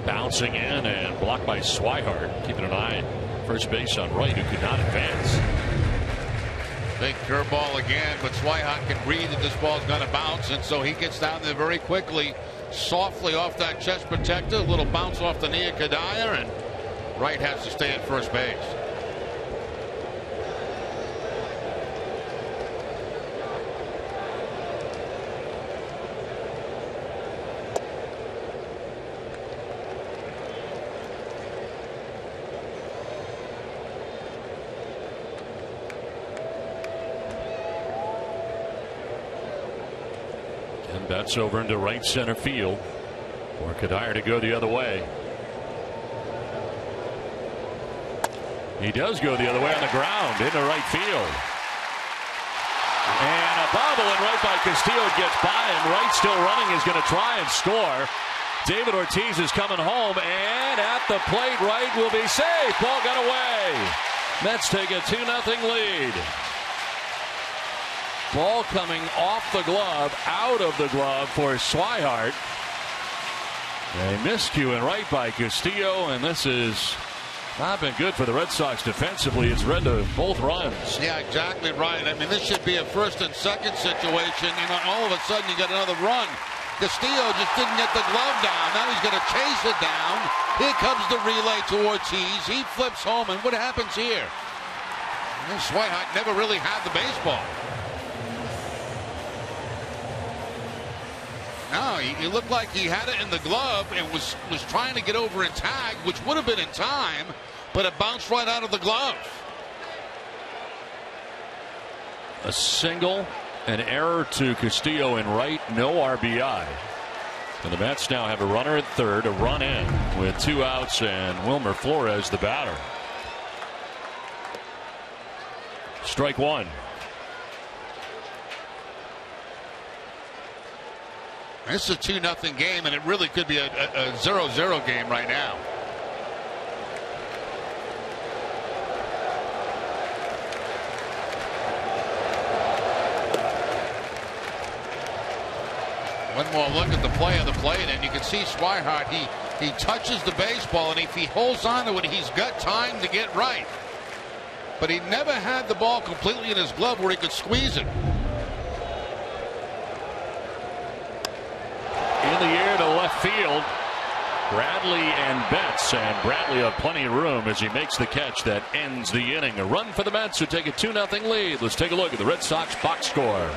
Bouncing in and blocked by Swihart. Keeping an eye first base on Wright, who could not advance. Big curveball again, but Swihart can read that this ball's going to bounce, and so he gets down there very quickly, softly off that chest protector. A little bounce off the knee of Kadire, and Wright has to stay at first base. Betts over into right center field for Kadire to go the other way. He does go the other way on the ground into right field. And a bobble and right by Castillo gets by him. Wright still running, is going to try and score. David Ortiz is coming home, and at the plate, Wright will be safe. Ball got away. Mets take a 2-0 lead. Ball coming off the glove, out of the glove for Swihart. A miscue and right by Castillo, and this has not been good for the Red Sox defensively. It's led to both runs. Yeah, exactly right. I mean, this should be a first and second situation, and all of a sudden you got another run. Castillo just didn't get the glove down. Now he's going to chase it down. Here comes the relay to Ortiz. He flips home, and what happens here? Swihart never really had the baseball. No, he looked like he had it in the glove and was trying to get over and tag, which would have been in time, but it bounced right out of the glove. A single, an error to Castillo and Wright, no RBI. And the Mets now have a runner at third, a run in with 2 outs, and Wilmer Flores the batter. Strike one. This is a 2-0 game, and it really could be a 0-0 game right now. One more look at the play of the plate, and you can see Swihart. He touches the baseball, and if he holds on to it, he's got time to get right. But he never had the ball completely in his glove where he could squeeze it. In the air to left field, Bradley and Betts, and Bradley have plenty of room as he makes the catch that ends the inning. A run for the Mets who take a 2-0 lead. Let's take a look at the Red Sox box score.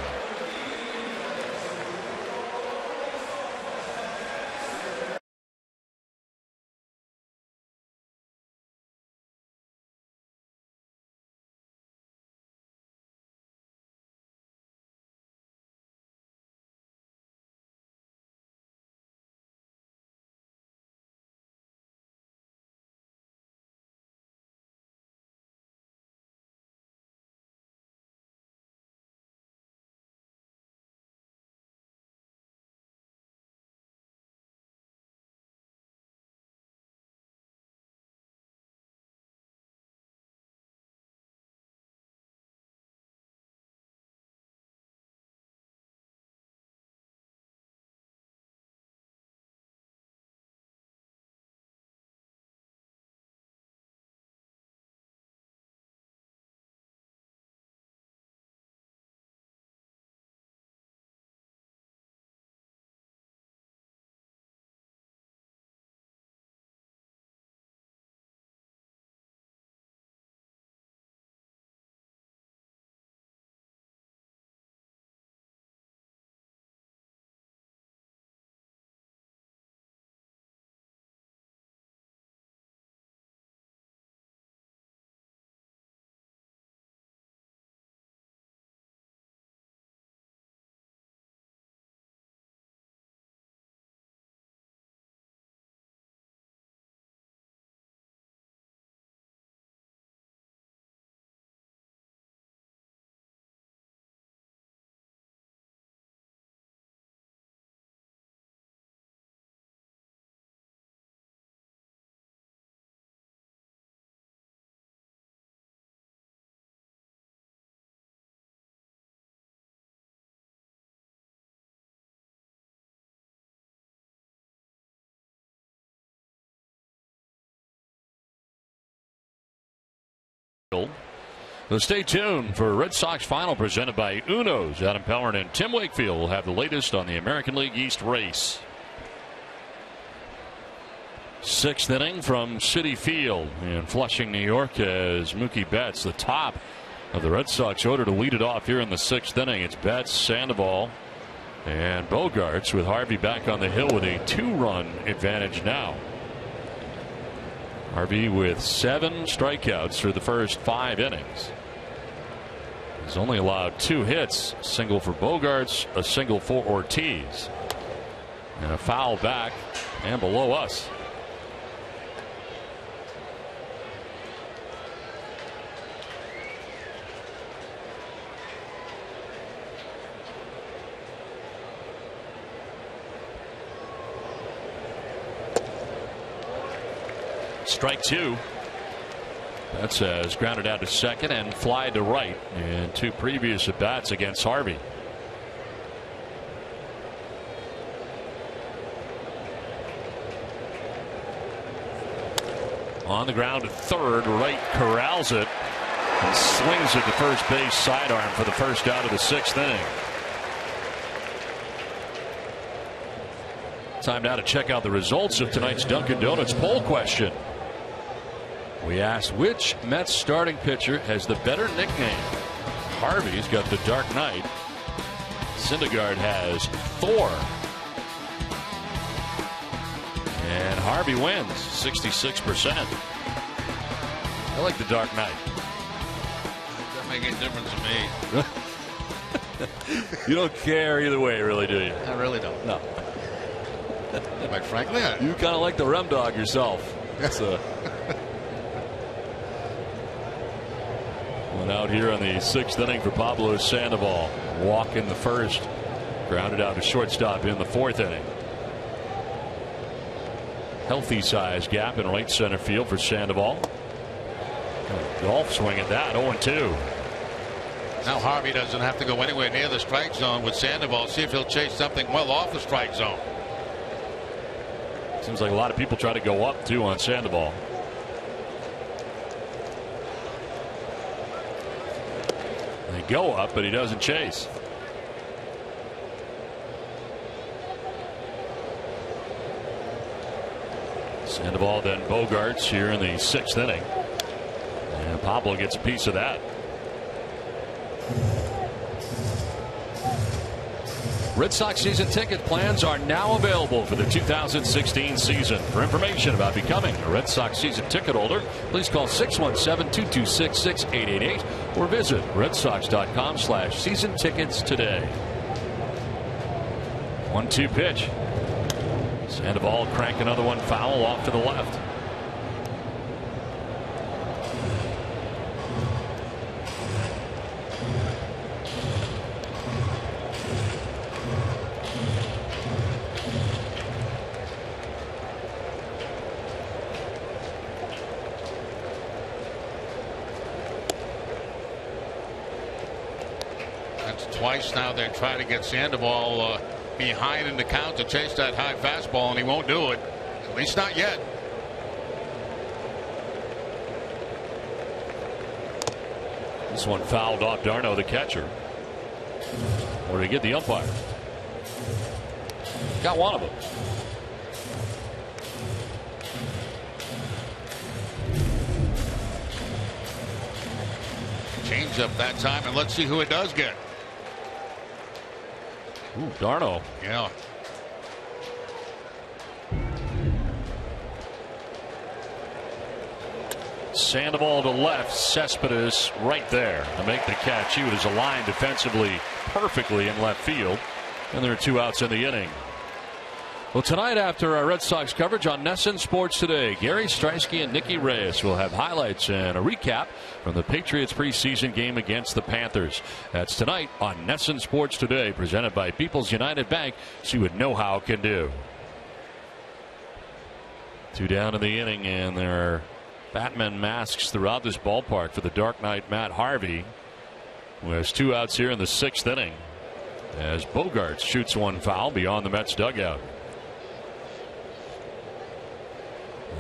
So stay tuned for Red Sox Final presented by Uno's. Adam Pellerin and Tim Wakefield will have the latest on the American League East race. 6th inning from Citi Field in Flushing, New York, as Mookie Betts, the top of the Red Sox order, to lead it off here in the 6th inning. It's Betts, Sandoval, and Bogaerts, with Harvey back on the hill with a 2-run advantage now. Harvey with 7 strikeouts through the first 5 innings. He's only allowed 2 hits, a single for Bogaerts, a single for Ortiz, and a foul back and below us. Strike 2. Betts has grounded out to second and fly to right in 2 previous at bats against Harvey. On the ground to third, Wright corrals it and swings at the first base sidearm for the first out of the 6th inning. Time now to check out the results of tonight's Dunkin' Donuts poll question. We asked which Mets starting pitcher has the better nickname. Harvey's got the Dark Knight. Syndergaard has Thor. And Harvey wins 66%. I like the Dark Knight. Doesn't make any difference to me. You don't care either way, really, do you? I really don't. No. Quite frankly, you kind of like the Rem Dog yourself. That's one out here on the 6th inning for Pablo Sandoval. Walk in the first, grounded out to shortstop in the 4th inning. Healthy size gap in right center field for Sandoval. Golf swing at that, 0-2. Now Harvey doesn't have to go anywhere near the strike zone with Sandoval. See if he'll chase something well off the strike zone. Seems like a lot of people try to go up too on Sandoval. They go up, but he doesn't chase. Sandoval, then Bogaerts here in the 6th inning. And Pablo gets a piece of that. Red Sox season ticket plans are now available for the 2016 season. For information about becoming a Red Sox season ticket holder, please call 617-226-6888 or visit redsox.com/season tickets today. 1-2 pitch. Sandoval crank another one foul off to the left. Twice now they're trying to get Sandoval behind in the count to chase that high fastball, and he won't do it. At least not yet. This one fouled off Darno, the catcher. Or to get the umpire. Got one of them. Change up that time, and let's see who it does get. Ooh, Darno. Yeah. Sandoval to left, Cespedes right there to make the catch. He was aligned defensively perfectly in left field, and there are 2 outs in the inning. Well, tonight after our Red Sox coverage on NESN Sports Today, Gary Streisky and Nicky Reyes will have highlights and a recap from the Patriots preseason game against the Panthers. That's tonight on NESN Sports Today, presented by People's United Bank. See what know-how can do. 2 down in the inning, and there are Batman masks throughout this ballpark for the Dark Knight Matt Harvey, who has 2 outs here in the 6th inning as Bogaerts shoots one foul beyond the Mets dugout.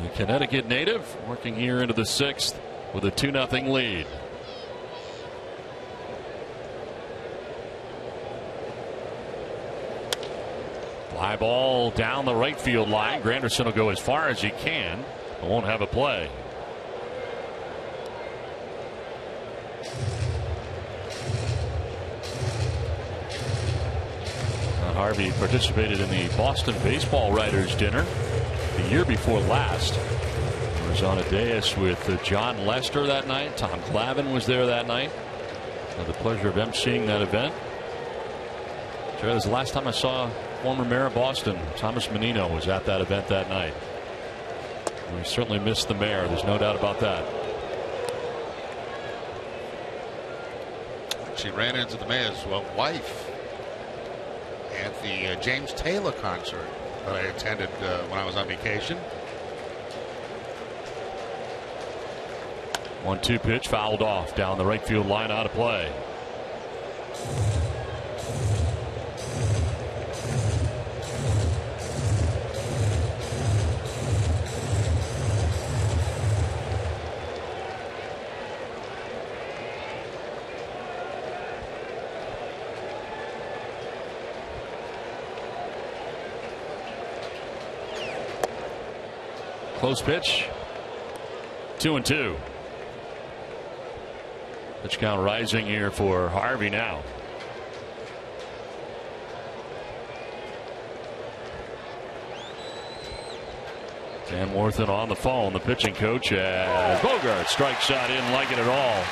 The Connecticut native working here into the 6th with a 2-0 lead. Fly ball down the right field line. Granderson will go as far as he can, but won't have a play. Harvey participated in the Boston Baseball Writers Dinner the year before last. He was on a dais with John Lester that night. Tom Clavin was there that night. Had the pleasure of emceeing that event. That was the last time I saw former mayor of Boston, Thomas Menino, was at that event that night. We certainly missed the mayor. There's no doubt about that. She ran into the mayor's wife at the James Taylor concert that I attended when I was on vacation. 1-2 pitch fouled off down the right field line, out of play. Close pitch. 2-2. Pitch count rising here for Harvey now. Dan Worthen on the phone, the pitching coach, as Bogart strikes out, didn't like it at all.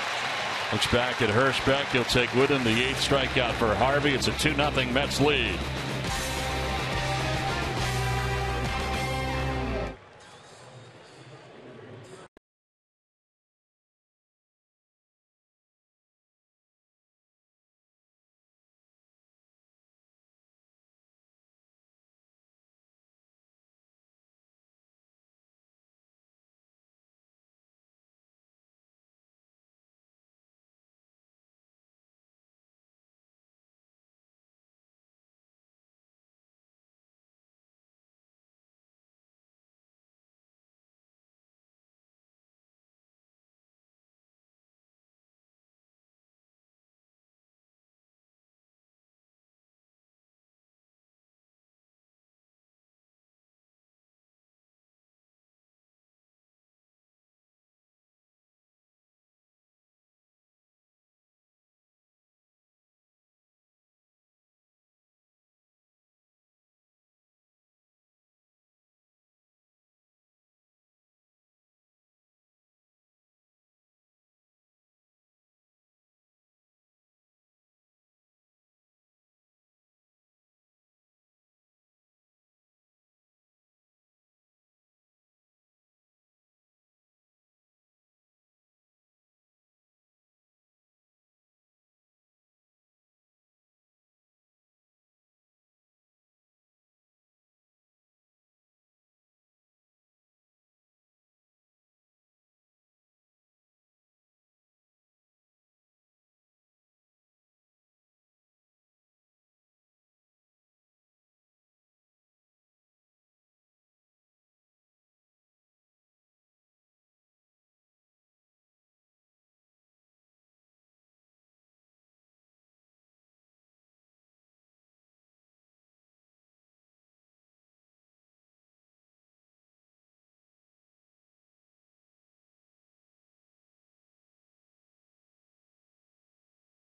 Looks back at Hirschbeck. He'll take with him the 8th strikeout for Harvey. It's a 2-0 Mets lead.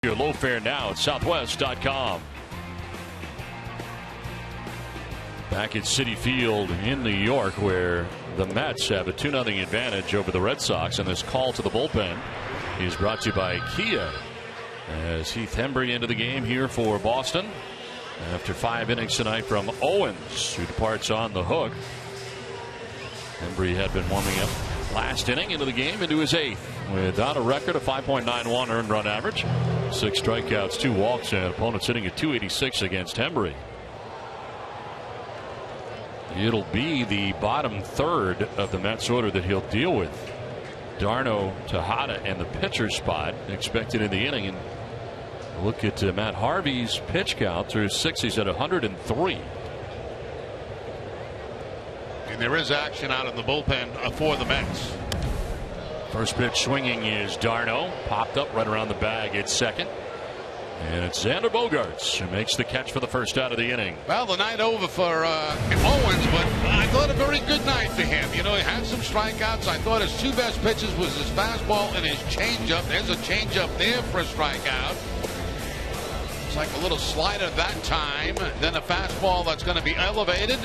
Your low fare now at Southwest.com. Back at Citi Field in New York, where the Mets have a 2-0 advantage over the Red Sox, and this call to the bullpen is brought to you by Kia, as Heath Hembree into the game here for Boston after 5 innings tonight from Owens, who departs on the hook. Hembree had been warming up last inning into the game, into his 8th, without a record of 5.91 earned run average, 6 strikeouts, 2 walks, and opponents hitting at .286 against Hembree. It'll be the bottom third of the Mets order that he'll deal with. Darno, Tejada, and the pitcher spot expected in the inning. And look at Matt Harvey's pitch count through 6. He's at 103. And there is action out in the bullpen for the Mets. First pitch swinging is Darno. Popped up right around the bag at second. And it's Xander Bogaerts who makes the catch for the first out of the inning. Well, the night over for Owens, but I thought a very good night for him. You know, he had some strikeouts. I thought his two best pitches was his fastball and his changeup. There's a changeup there for a strikeout. It's like a little slider that time. Then a fastball that's going to be elevated.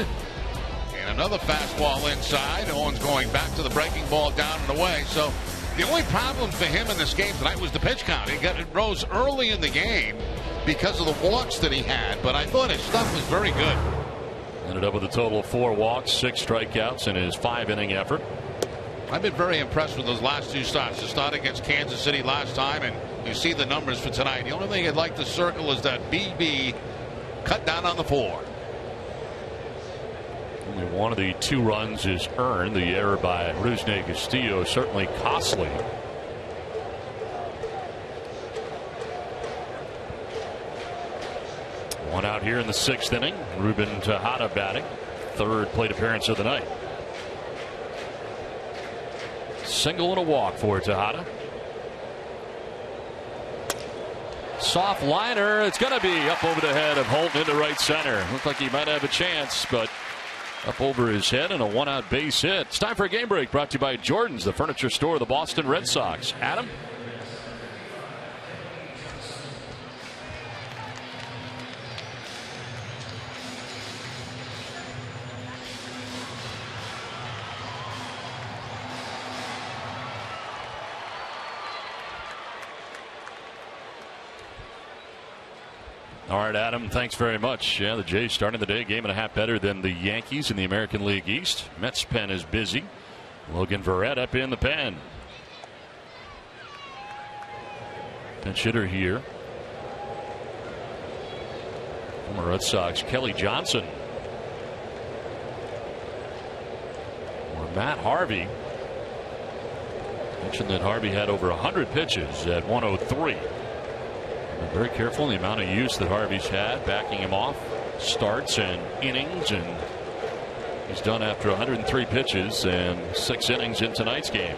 And another fastball inside. Owens going back to the breaking ball down and away. So the only problem for him in this game tonight was the pitch count. It rose early in the game because of the walks that he had, but I thought his stuff was very good. Ended up with a total of 4 walks, 6 strikeouts in his 5-inning effort. I've been very impressed with those last 2 starts. The start against Kansas City last time, and you see the numbers for tonight. The only thing I'd like to circle is that BB cut down on the 4. Only one of the 2 runs is earned. The error by Rusney Castillo certainly costly. One out here in the 6th inning. Ruben Tejada batting. 3rd plate appearance of the night. Single and a walk for Tejada. Soft liner. It's going to be up over the head of Holton into right center. Looked like he might have a chance, but up over his head and a 1-out base hit. It's time for a game break brought to you by Jordan's, the furniture store of the Boston Red Sox. Adam? All right, Adam, thanks very much. Yeah, the Jays starting the day a game and a half better than the Yankees in the American League East. Mets pen is busy. Logan Verrett up in the pen. Pinch hitter here. Former Red Sox Kelly Johnson. Or Matt Harvey. Mentioned that Harvey had over 100 pitches at 103. Very careful in the amount of use that Harvey's had, backing him off starts and innings, and he's done after 103 pitches and 6 innings in tonight's game.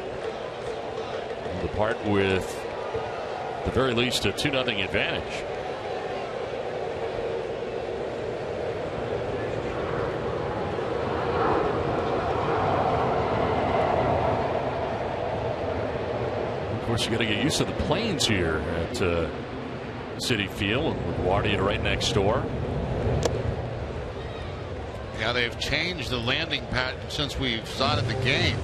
The part with at the very least a 2-0 advantage. Of course, you got to get used to the planes here at Citi Field with Guardia right next door. Yeah, they've changed the landing pattern since we've started the game.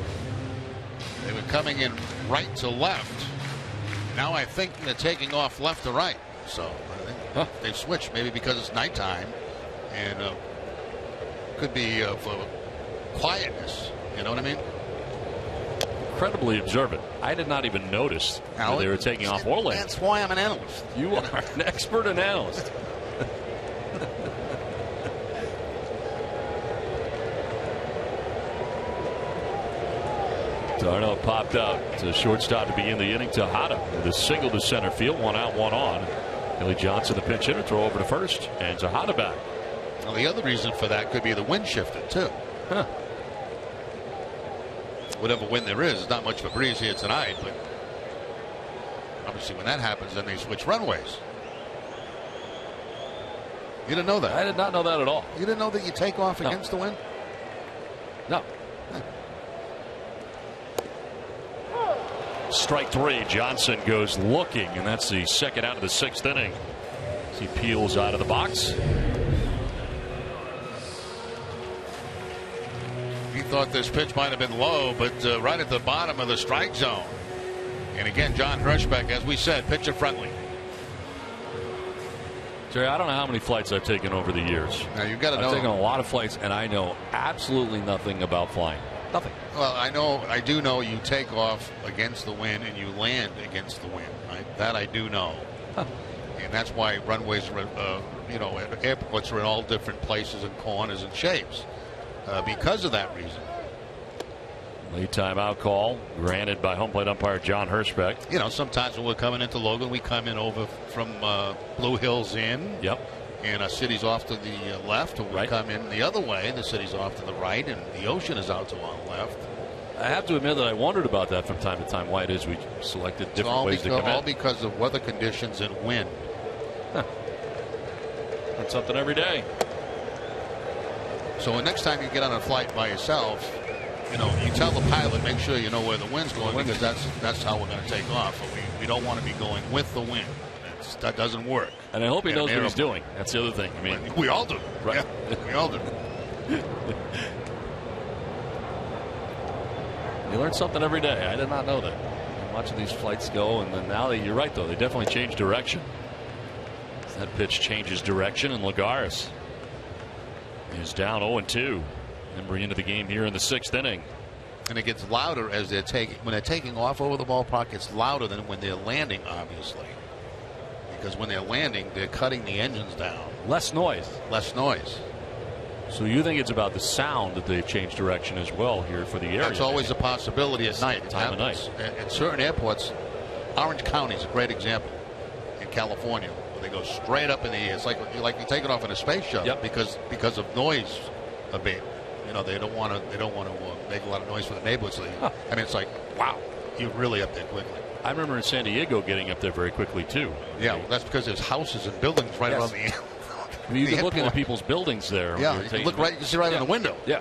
They were coming in right to left. Now I think they're taking off left to right. So I think they've switched, maybe because it's nighttime, and could be for quietness. You know what I mean? Incredibly observant. I did not even notice that they were taking off Orlando. That's why I'm an analyst. You are an expert analyst. Darno popped out to shortstop to begin the inning. Tejada with a single to center field. 1 out, 1 on. Kelly Johnson, the pinch hitter, throw over to first, and Tejada back. Well, the other reason for that could be the wind shifted too. Huh. Whatever wind there is, there's not much of a breeze here tonight, but obviously when that happens, then they switch runways. You didn't know that? I did not know that at all. You didn't know that you take off against the wind? No. Strike 3. Johnson goes looking, and that's the 2nd out of the 6th inning. As he peels out of the box. He thought this pitch might have been low, but right at the bottom of the strike zone. And again, John Hirschbeck, as we said, pitcher friendly. Jerry, I don't know how many flights I've taken over the years. Now you've got to know. I've taken a lot of flights, and I know absolutely nothing about flying. Nothing. Well, I do know you take off against the wind and you land against the wind. Right? That I do know. Huh. And that's why runways are, at airports are in all different places and corners and shapes. Because of that reason. Late timeout call granted by home plate umpire John Hirschbeck. You know, sometimes when we're coming into Logan, we come in over from Blue Hills in. Yep. And our city's off to the left. And we come in the other way, and the city's off to the right, and the ocean is out to our left. I have to admit that I wondered about that from time to time, why it is we selected different ways to come in. All because of weather conditions and wind. Huh. Learn something every day. So the next time you get on a flight by yourself, you tell the pilot, make sure you know where the wind's going, because that's how we're going to take off. We don't want to be going with the wind. That doesn't work. And I hope he knows what he's doing. That's the other thing. I mean, we all do. Right. Yeah, we all do. You learn something every day. I did not know that. I'm watching these flights go, and then now you're right, though. They definitely change direction. That pitch changes direction, and Lagares is down 0-2. And we're into the game here in the 6th inning. And it gets louder as when they're taking off over the ballpark. It's louder than when they're landing, obviously, because when they're landing, they're cutting the engines down. Less noise. Less noise. So you think it's about the sound that they've changed direction as well here for the area? That's always a possibility at night. Time of night. At certain airports, Orange County is a great example in California, where they go straight up in the air. It's like you take it off in a space shuttle. Yep. because of noise abatement. They don't want to make a lot of noise for the neighborhood. So I mean, it's like, wow, you're really up there quickly. I remember in San Diego getting up there very quickly too. Yeah, well, that's because there's houses and buildings right around the. You can look into people's buildings there. Yeah, you can look right. You see right in the window. Yeah.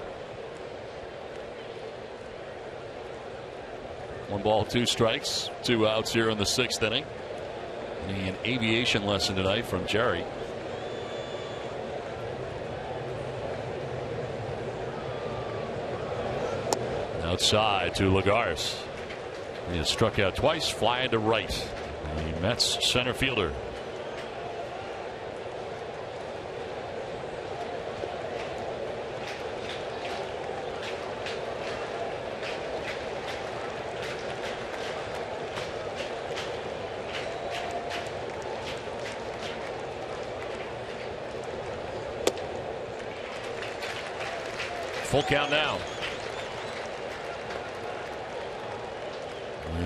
1 ball, 2 strikes, 2 outs here in the 6th inning. An aviation lesson tonight from Jerry. Outside to Lagares. He has struck out twice, flying to right. The Mets center fielder. Full count now.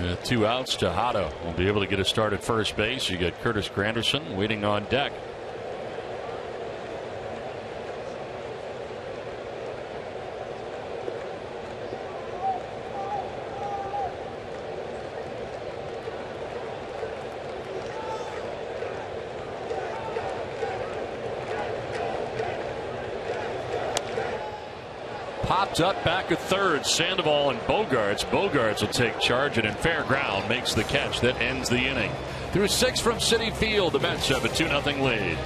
With 2 outs, Tejada will be able to get a start at first base. You get Curtis Granderson waiting on deck. Popped up back at third. Sandoval and Bogarts. Bogarts will take charge and in fair ground makes the catch that ends the inning. Through 6 from Citi Field, the Mets have a 2-0 lead.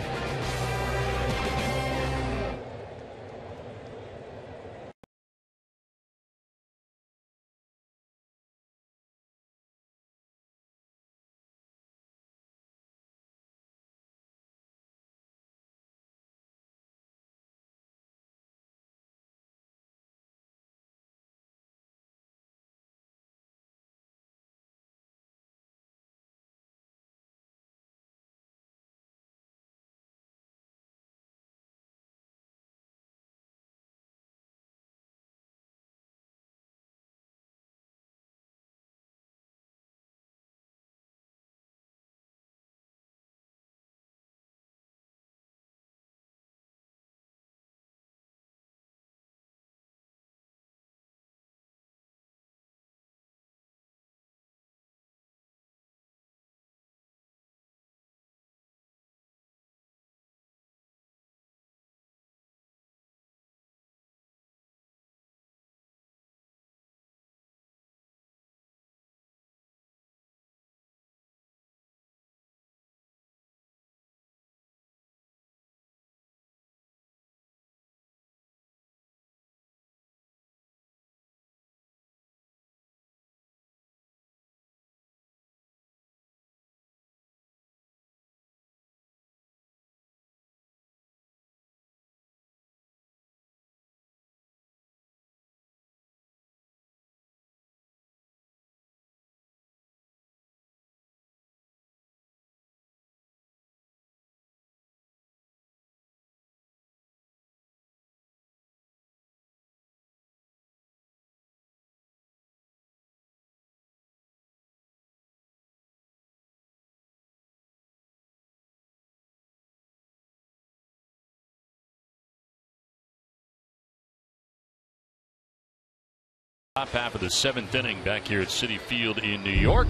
Top half of the 7th inning back here at Citi Field in New York.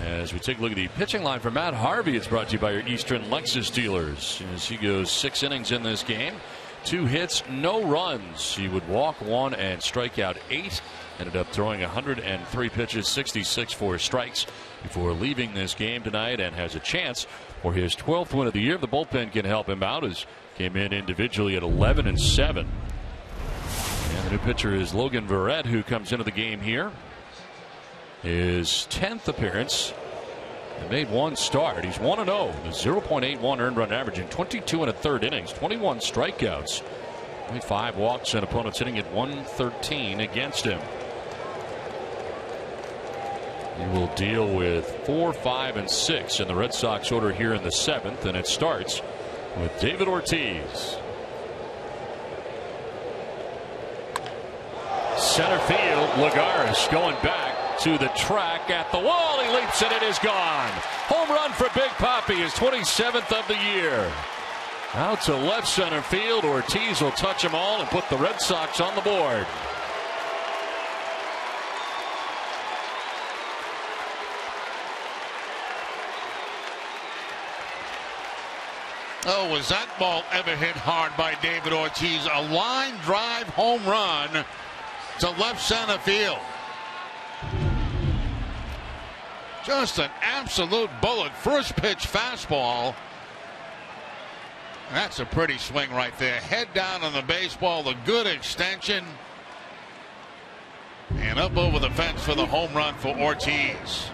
As we take a look at the pitching line for Matt Harvey, it's brought to you by your Eastern Lexus dealers. As he goes 6 innings in this game, 2 hits, no runs. He would walk 1 and strike out 8. Ended up throwing 103 pitches, 66 for strikes before leaving this game tonight, and has a chance for his 12th win of the year. The bullpen can help him out, as came in individually at 11-7. And the new pitcher is Logan Verrett, who comes into the game here. His 10th appearance. He made 1 start. He's 1-0 with 0.81 earned run average in 22 1/3 innings, 21 strikeouts, 5 walks, and opponents hitting at 113 against him. He will deal with 4, 5, and 6 in the Red Sox order here in the 7th, and it starts with David Ortiz. Center field, Lagares going back to the track at the wall. He leaps and it is gone. Home run for Big Papi, his 27th of the year. Out to left center field. Ortiz will touch them all and put the Red Sox on the board. Oh, was that ball ever hit hard by David Ortiz? A line drive home run to left center field. Just an absolute bullet. First pitch fastball. That's a pretty swing right there. Head down on the baseball. The good extension. And up over the fence for the home run for Ortiz.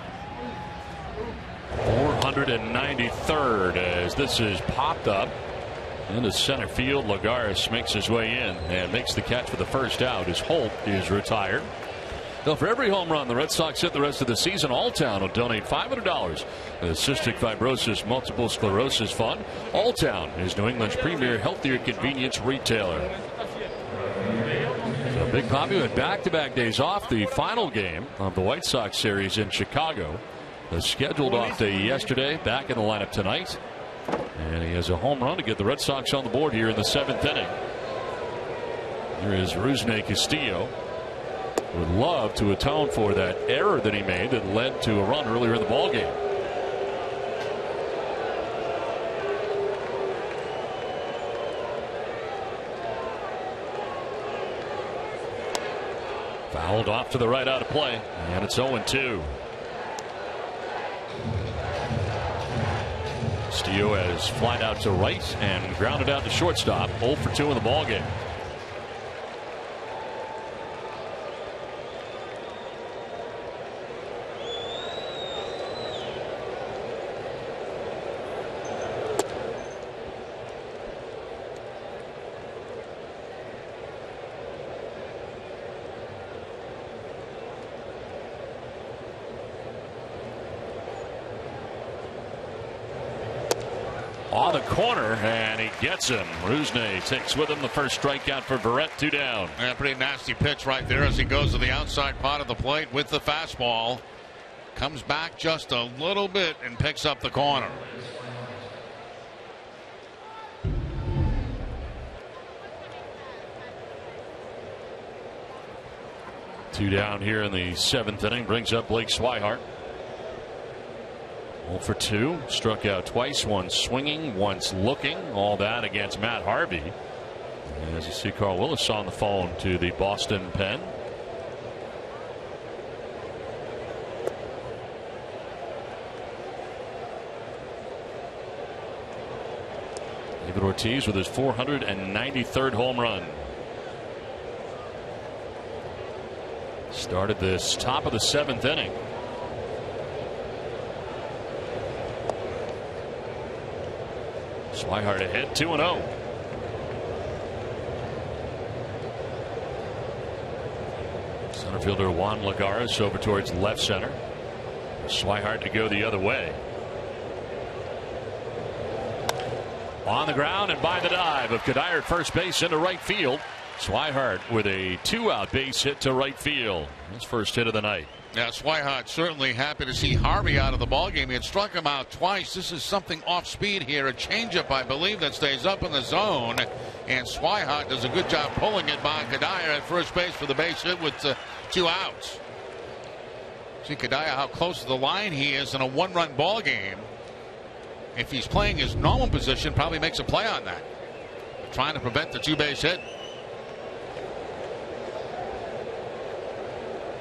493rd as this is popped up into center field. Lagares makes his way in and makes the catch for the first out as Holt is retired. Now, for every home run the Red Sox hit the rest of the season, Alltown will donate $500 to the Cystic Fibrosis Multiple Sclerosis Fund. Alltown is New England's premier healthier convenience retailer. So Big Papi had back-to-back days off. The final game of the White Sox series in Chicago. The scheduled off day yesterday, back in the lineup tonight. And he has a home run to get the Red Sox on the board here in the 7th inning. Here is Rusney Castillo. Would love to atone for that error that he made that led to a run earlier in the ballgame. Fouled off to the right out of play, and it's 0-2. Castillo has flied out to right and grounded out to shortstop. 0 for 2 in the ballgame. On the corner, and he gets him. Rusney takes with him the first strikeout for Verrett. 2 down. Yeah, pretty nasty pitch right there as he goes to the outside part of the plate with the fastball. Comes back just a little bit and picks up the corner. Two down here in the 7th inning. Brings up Blake Swihart. 0 for 2. Struck out twice. Once swinging, once looking. All that against Matt Harvey. And as you see Carl Willis on the phone to the Boston pen. David Ortiz with his 493rd home run. Started this top of the 7th inning. Swihart ahead 2-0. Center fielder Juan Lagares over towards left center. Swihart to go the other way. On the ground and by the dive of Kadire at first base into right field. Swihart with a 2-out base hit to right field. His first hit of the night. Yeah, Swihart certainly happy to see Harvey out of the ballgame. He had struck him out twice. This is something off speed here. A changeup, I believe, that stays up in the zone. And Swihart does a good job pulling it by Kadire at first base for the base hit with 2 outs. See Kadire how close to the line he is in a 1-run ball game. If he's playing his normal position, probably makes a play on that. Trying to prevent the 2-base hit.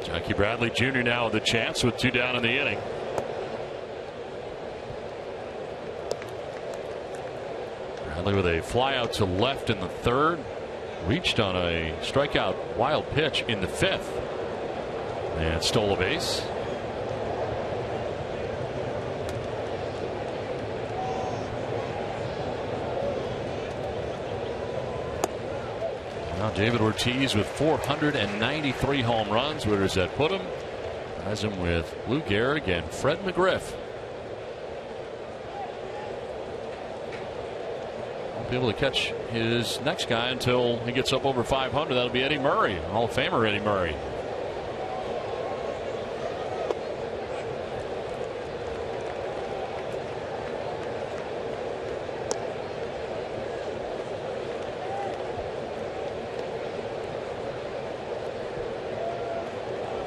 Jackie Bradley Jr. now with a chance with 2 down in the inning. Bradley with a fly out to left in the 3rd. Reached on a strikeout wild pitch in the 5th. And stole a base. Now David Ortiz with 493 home runs. Where does that put him? Has him with Lou Gehrig and Fred McGriff. Won't be able to catch his next guy until he gets up over 500. That'll be Eddie Murray, Hall of Famer Eddie Murray.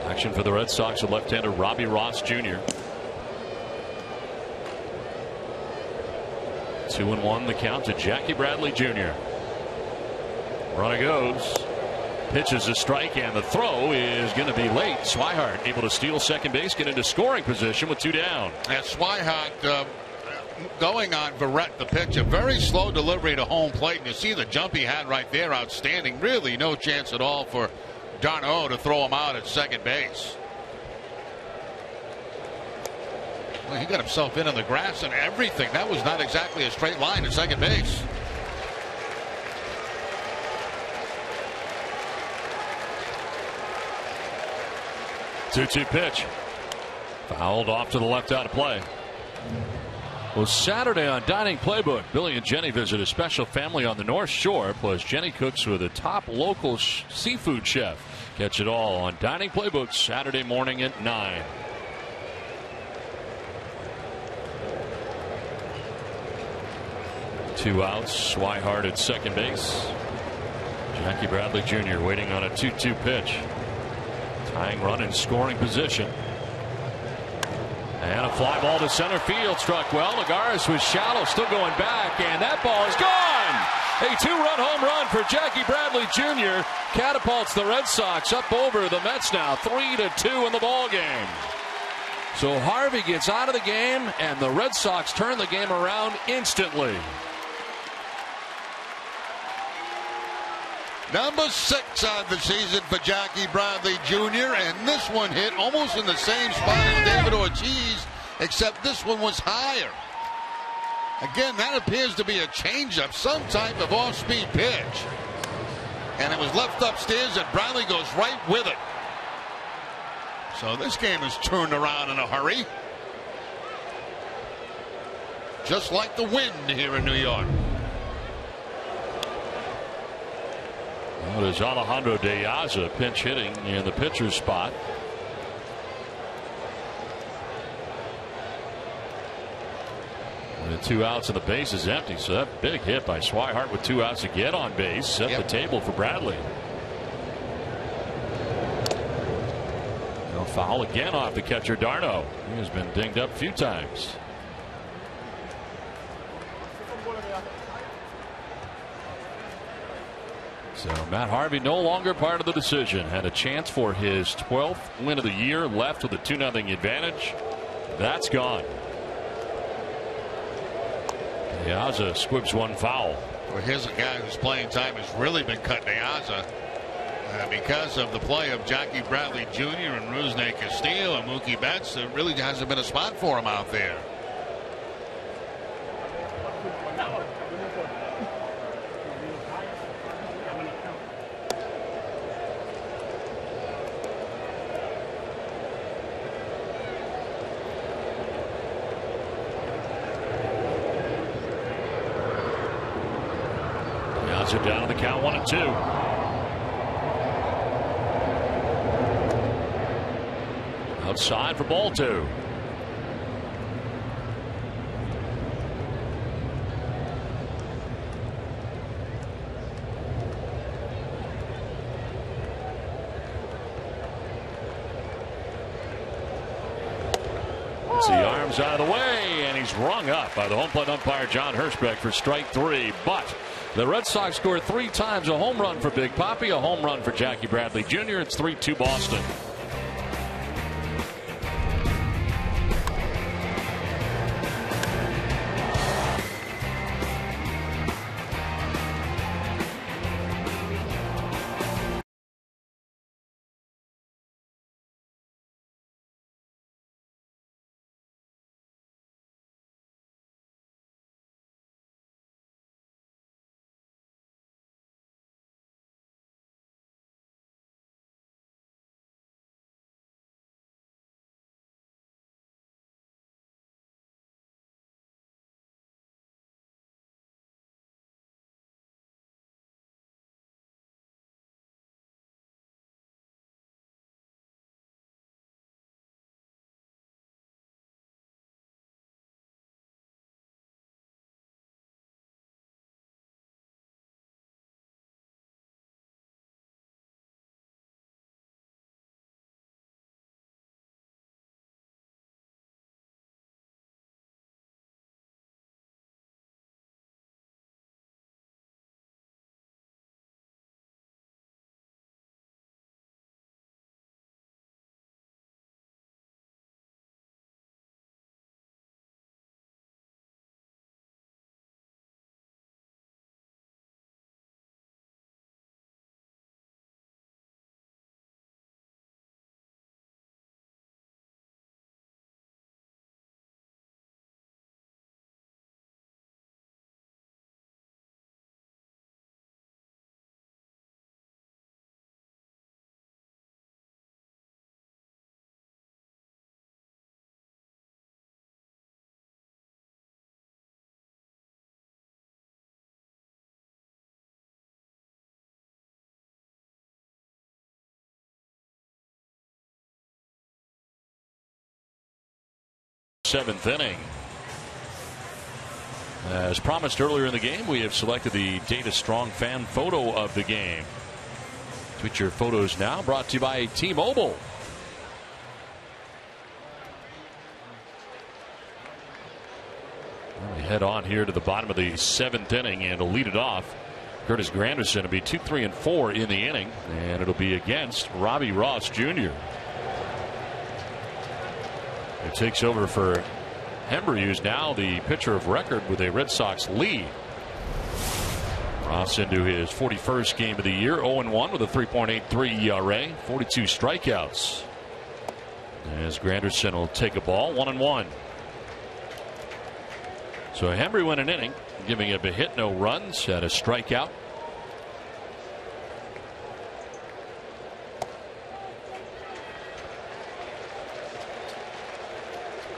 Action for the Red Sox with left-hander Robbie Ross Jr. 2-1 the count to Jackie Bradley Jr. Runner goes. Pitches a strike, and the throw is going to be late. Swihart able to steal second base, get into scoring position with 2 down. And Swihart going on Verrett, the pitch. A very slow delivery to home plate. And you see the jump he had right there. Outstanding. Really no chance at all for Darno to throw him out at second base. Well, he got himself in on the grass and everything. That was not exactly a straight line at second base. Two-two pitch. Fouled off to the left out of play. Well, Saturday on Dining Playbook, Billy and Jenny visit a special family on the North Shore, plus Jenny cooks with a top local seafood chef. Catch it all on Dining Playbook Saturday morning at 9. Two outs. Swihart at second base. Jackie Bradley Jr. waiting on a 2-2 pitch. Tying run in scoring position. And a fly ball to center field, struck well. Lagares was shallow, still going back, and that ball is gone. A 2-run home run for Jackie Bradley Jr. catapults the Red Sox up over the Mets now, 3-2 in the ball game. So Harvey gets out of the game, and the Red Sox turn the game around instantly. Number 6 on the season for Jackie Bradley Jr. And this one hit almost in the same spot as David Ortiz, except this one was higher. Again, that appears to be a changeup, some type of off-speed pitch. And it was left upstairs, and Bradley goes right with it. So this game is turned around in a hurry. Just like the wind here in New York. Well, there's Alejandro De Aza pinch hitting in the pitcher's spot. And the 2 outs and the base is empty, so that big hit by Swihart with 2 outs to get on base set the table for Bradley. No foul again off the catcher Darno. He has been dinged up a few times. So Matt Harvey no longer part of the decision. Had a chance for his 12th win of the year, left with a 2-0 advantage. That's gone. De Aza squibs one foul. Well, here's a guy whose playing time has really been cut. De Aza, because of the play of Jackie Bradley Jr. and Rusney Castillo and Mookie Betts, there really hasn't been a spot for him out there. It down to the count, 1-2. Outside for ball 2. The arms out of the way, and he's rung up by the home plate umpire John Hirschbeck for strike 3. But the Red Sox scored 3 times: a home run for Big Papi, a home run for Jackie Bradley Jr. It's 3-2 Boston. Seventh inning. As promised earlier in the game, we have selected the Data Strong fan photo of the game. Tweet your photos now, brought to you by T-Mobile. We head on here to the bottom of the 7th inning, and to lead it off, Curtis Granderson will be 2, 3, and 4 in the inning, and it'll be against Robbie Ross Jr. It takes over for Hembree, who's now the pitcher of record with a Red Sox lead. Ross into his 41st game of the year, 0-1 with a 3.83 ERA, 42 strikeouts. As Granderson will take a ball, 1-1. So Hembree went an inning, giving up a hit, no runs, had a strikeout.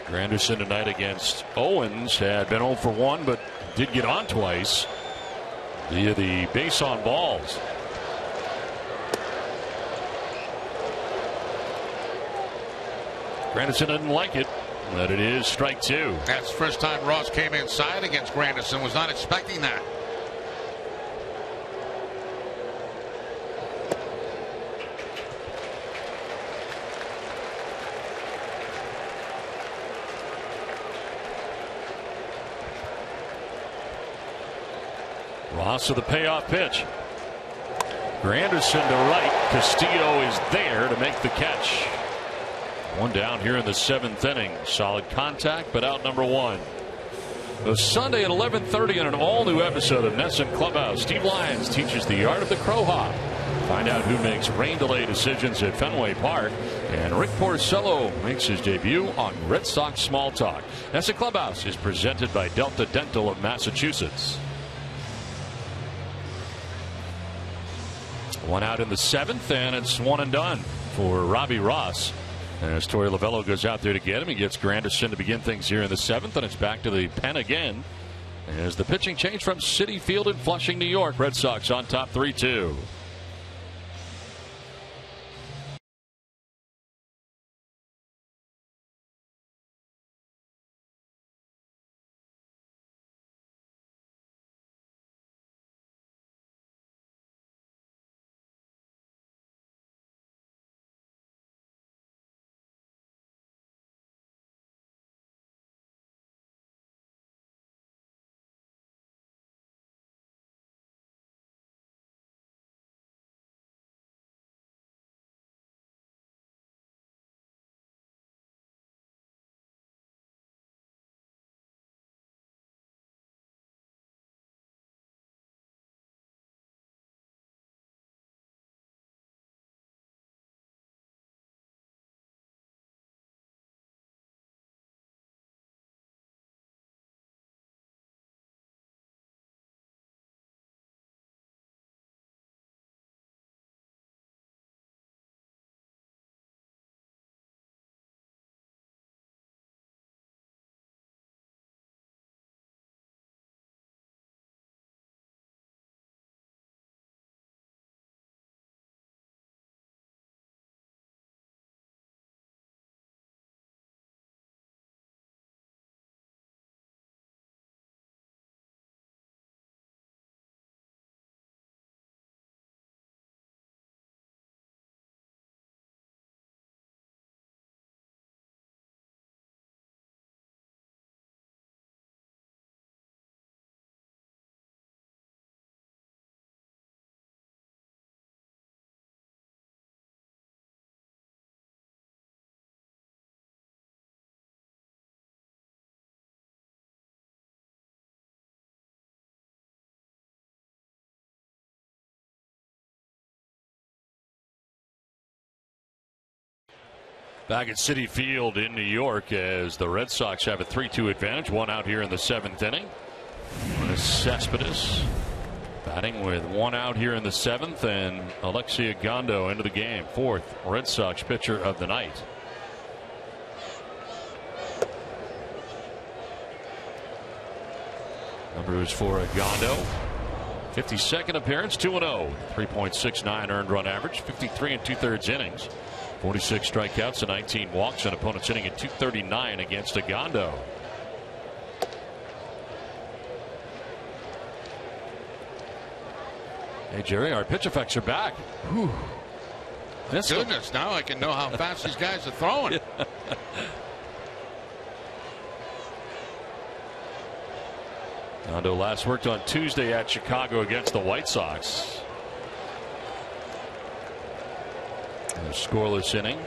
Granderson tonight against Owens had been 0 for 1, but did get on twice via the base on balls. Granderson didn't like it, but it is strike 2. That's the first time Ross came inside against Granderson. Was not expecting that. Ross with the payoff pitch. Granderson to right. Castillo is there to make the catch. One down here in the 7th inning. Solid contact, but out number 1. The Sunday at 11:30 on an all-new episode of NESN Clubhouse. Steve Lyons teaches the art of the crow hop. Find out who makes rain delay decisions at Fenway Park. And Rick Porcello makes his debut on Red Sox Small Talk. NESN Clubhouse is presented by Delta Dental of Massachusetts. One out in the 7th, and it's 1 and done for Robbie Ross. As Torey Lovello goes out there to get him, he gets Granderson to begin things here in the 7th, and it's back to the pen again as the pitching change from Citi Field in Flushing, New York. Red Sox on top 3-2. Back at Citi Field in New York as the Red Sox have a 3-2 advantage. One out here in the 7th inning. Cespedes batting with one out here in the 7th, and Alexia Gondo into the game. 4th Red Sox pitcher of the night. Numbers for Gondo. 52nd appearance, 2-0. 3.69 earned run average, 53 2/3 innings. 46 strikeouts and 19 walks, and opponents hitting at .239 against Gondo. Hey Jerry, our pitch effects are back. Whew. Goodness, now I can know how fast these guys are throwing. Gondo last worked on Tuesday at Chicago against the White Sox. A scoreless inning.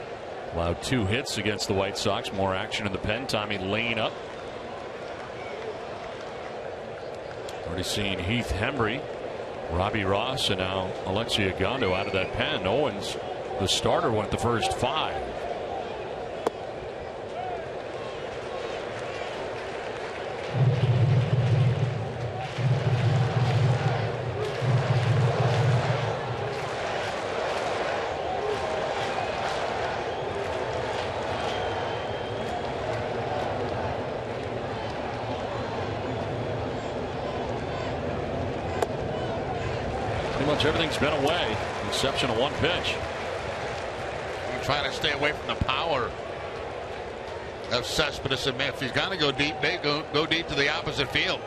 Allowed 2 hits against the White Sox. More action in the pen. Tommy Lane up. Already seen Heath Hembry, Robbie Ross, and now Alexia Gondo out of that pen. Owens, the starter, went the first 5. Everything's been away, exception of one pitch. I'm trying to stay away from the power of Cespedes, and if he's got to go deep, they go deep to the opposite field.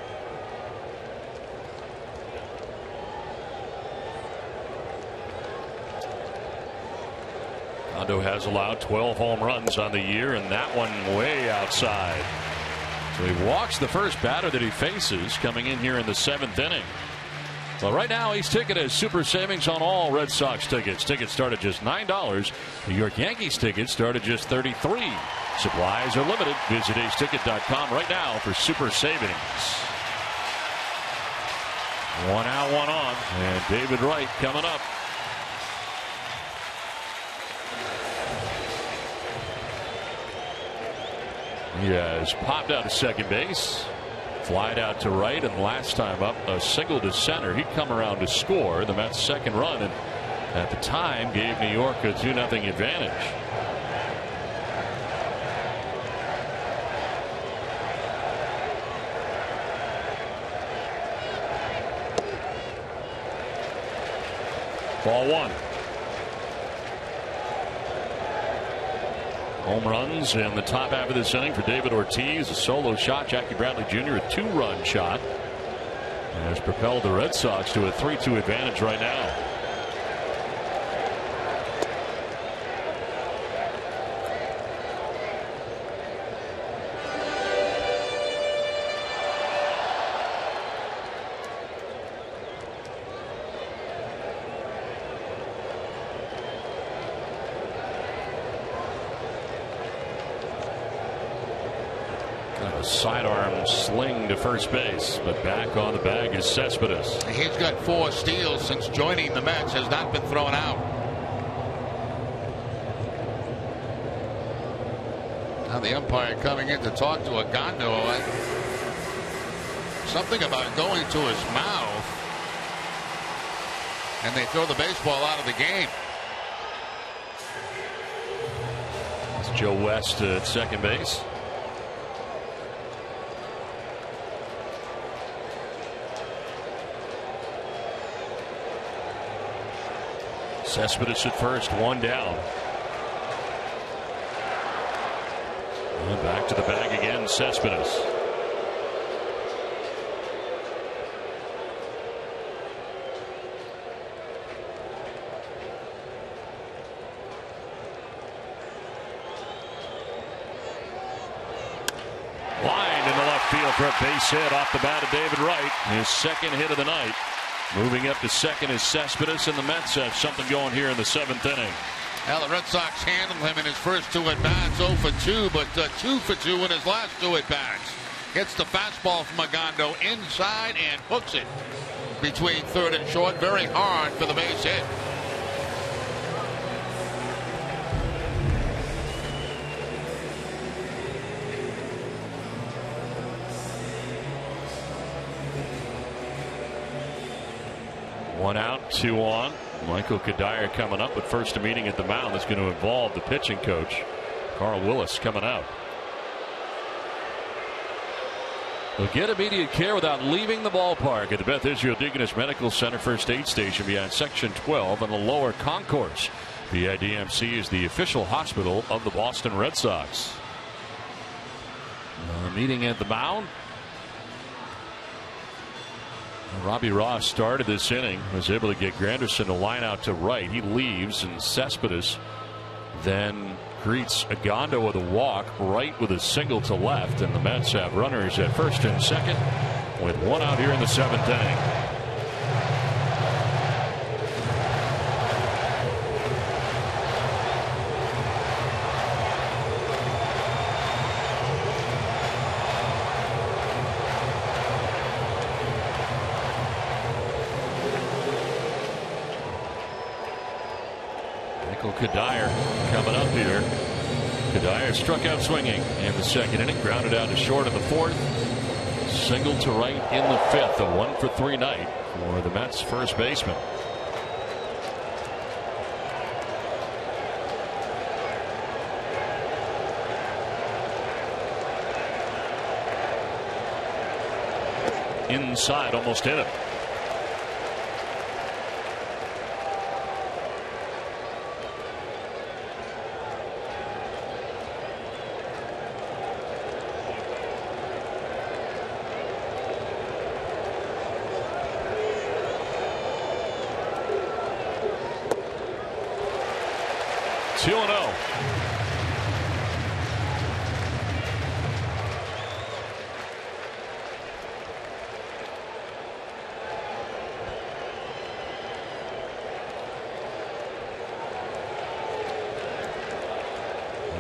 Gondo has allowed 12 home runs on the year, and that one way outside. So he walks the first batter that he faces coming in here in the 7th inning. Well, right now, Ace Ticket has super savings on all Red Sox tickets. Tickets start at just $9. New York Yankees tickets start at just $33. Supplies are limited. Visit aceticket.com right now for super savings. 1 out, 1 on, and David Wright coming up. He has popped out to second base. Flied out to right, and last time up, a single to center. He'd come around to score the Mets' second run, and at the time gave New York a 2-0 advantage. Ball 1. Home runs in the top half of this inning for David Ortiz. A solo shot. Jackie Bradley Jr. a 2-run shot. And has propelled the Red Sox to a 3-2 advantage right now. Sidearm sling to first base, but back on the bag is Cespedes. He's got 4 steals since joining the Mets, has not been thrown out. Now the umpire coming in to talk to Gondo. Something about going to his mouth, and they throw the baseball out of the game. It's Joe West at second base. Cespedes at first, 1 down. And back to the bag again, Cespedes. Lined in the left field for a base hit off the bat of David Wright. His second hit of the night. Moving up to second is Cespedes, and the Mets have something going here in the 7th inning. Well, the Red Sox handled him in his first 2 at-bats, 0 for 2, but 2 for 2 in his last 2 at-bats. Gets the fastball from Gondo inside and hooks it between third and short. Very hard for the base hit. One out, 2 on. Michael Kadire coming up, but first a meeting at the mound that's going to involve the pitching coach, Carl Willis, coming up. They'll get immediate care without leaving the ballpark at the Beth Israel Deaconess Medical Center First Aid Station beyond Section 12 on the lower concourse. BIDMC is the official hospital of the Boston Red Sox. Meeting at the mound. Robbie Ross started this inning, was able to get Granderson to line out to right. He leaves, and Cespedes then greets Agondo with a walk, right with a single to left, and the Mets have runners at first and second with 1 out here in the 7th inning. Kadire coming up here. Kadire struck out swinging in the 2nd inning, grounded out to short in the 4th. Single to right in the 5th. A 1-for-3 night for the Mets first baseman. Inside, almost hit him.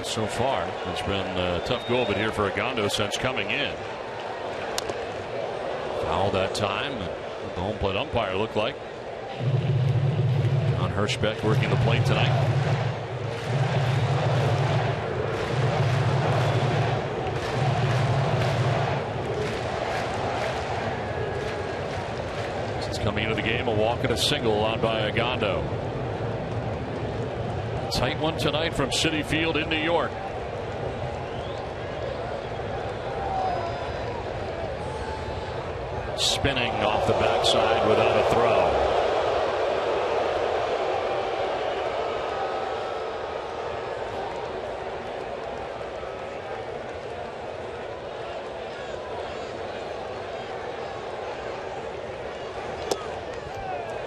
So far, it's been a tough go of it here for Agondo since coming in. Foul that time. The home plate umpire looked like. John Hirschbeck working the plate tonight. Since coming into the game, a walk and a single allowed by Agondo. Tight one tonight from Citi Field in New York. Spinning off the backside without a throw.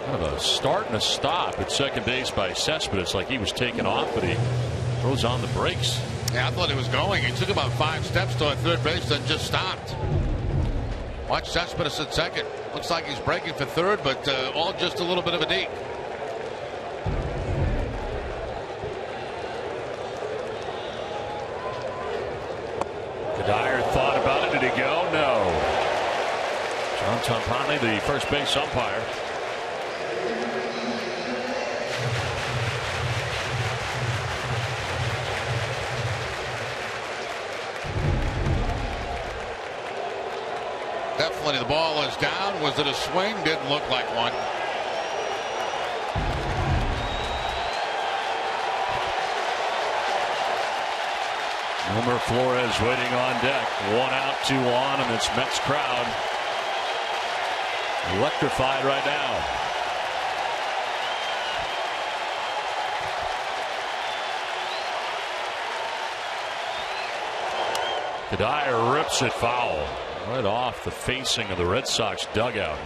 Kind of a start and a stop at second base by Cespedes, like he was taken off, but he throws on the brakes. Yeah, I thought he was going. He took about 5 steps toward third base, then just stopped. Watch Cespedes at second. Looks like he's breaking for third, but all just a little bit of a deke. Kadire thought about it. Did he go? No. John Tompani, the first base umpire. Definitely the ball is down. Was it a swing? Didn't look like one. Wilmer Flores waiting on deck. 1 out, 2 on, and this Mets crowd electrified right now. Kadire rips it foul. Right off the facing of the Red Sox dugout.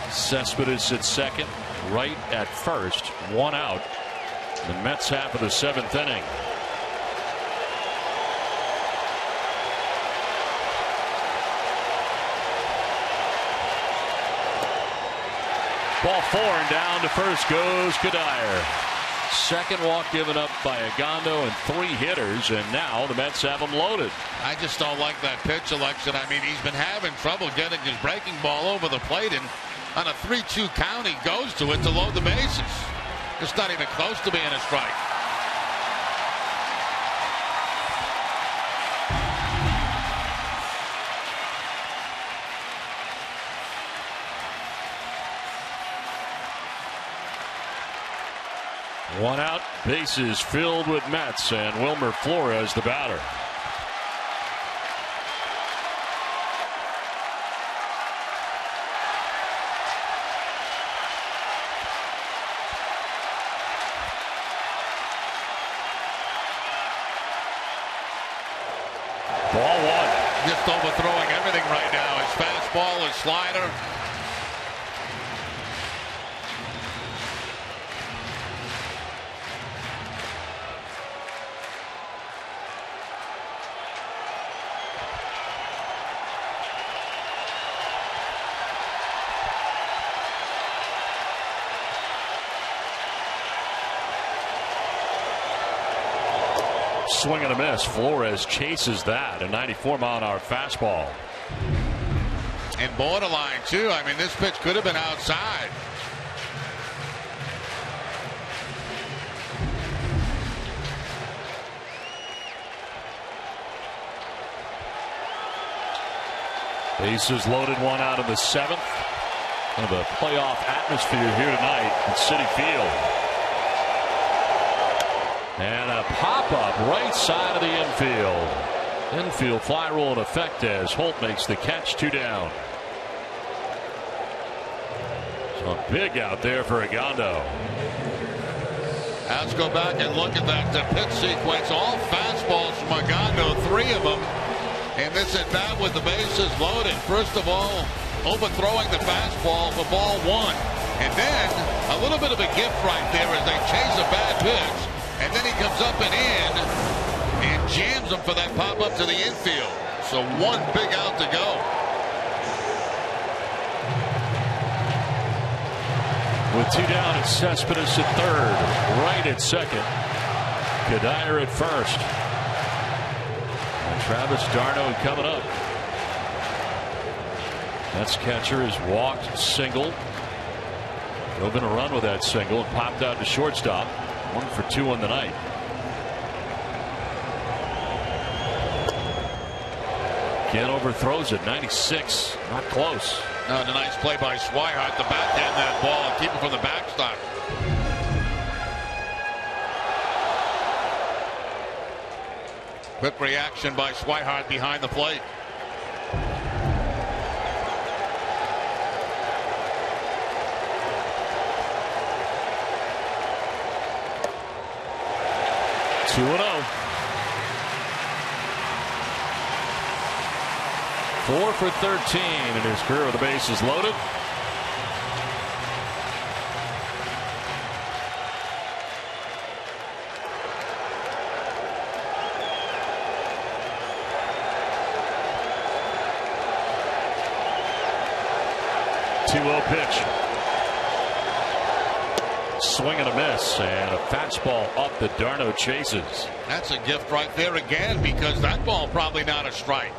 Cespedes at second, right at first, 1 out. The Mets half of the 7th inning. Ball 4 and down to first goes Kadire. Second walk given up by Agondo and 3 hitters, and now the Mets have him loaded. I just don't like that pitch selection. I mean, he's been having trouble getting his breaking ball over the plate, and on a 3-2 count, he goes to it to load the bases. It's not even close to being a strike. One out, bases filled with Mets, and Wilmer Flores the batter. Ball one. Just overthrowing everything right now. His fastball, his slider. Swing and a miss. Flores chases that. A 94-mile-an-hour fastball. And borderline, too. I mean, this pitch could have been outside. Bases loaded, one out in the seventh. Kind of a playoff atmosphere here tonight at Citi Field. And a pop-up right side of the infield. Infield fly rule in effect as Holt makes the catch, 2 down. So a big out there for Agondo. Let's go back and look at that pitch sequence. All fastballs from Agondo, 3 of them. And this at bat with the bases loaded. First of all, overthrowing the fastball for ball 1. And then a little bit of a gift right there as they chase a bad pitch. And then he comes up and in and jams them for that pop up to the infield. So one big out to go. With 2 down, it's Cespedes at third, right at second, Kadire at first, and Travis d'Arnaud coming up. That's catcher is walked, single, drove in a run with that single and popped out to shortstop. 1 for 2 on the night. Again overthrows it. 96. Not close. No, a nice play by Swihart to backhand that ball and keep it from the backstop. Quick reaction by Swihart behind the plate. Two and 0. 4 for 13 in his career with the bases loaded. Pitch. Swing and a miss, and a fastball up that d'Arnaud chases. That's a gift right there again, because that ball probably not a strike.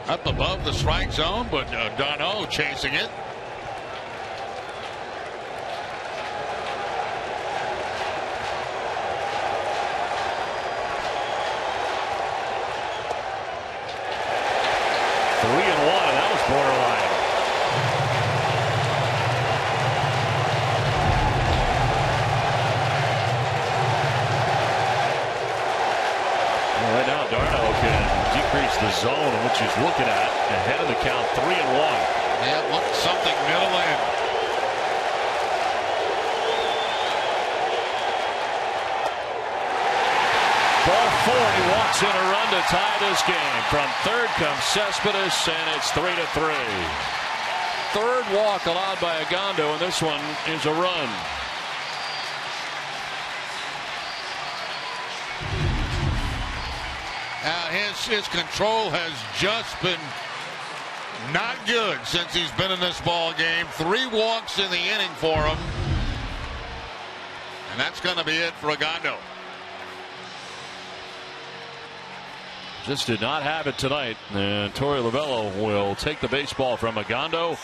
Up above the strike zone, but d'Arnaud chasing it. Borderline. Well, right now, d'Arnaud can decrease the zone in which he's looking at. Ahead of the count, 3-1. Yeah, look, something middle in. Ball 4. He walks in a run to tie this game. From third comes Cespedes, and it's 3-3. Third walk allowed by Agondo, and this one is a run. His control has just been not good since he's been in this ball game. 3 walks in the inning for him, and that's going to be it for Agondo. Just did not have it tonight. And Torey Lovullo will take the baseball from Agondo.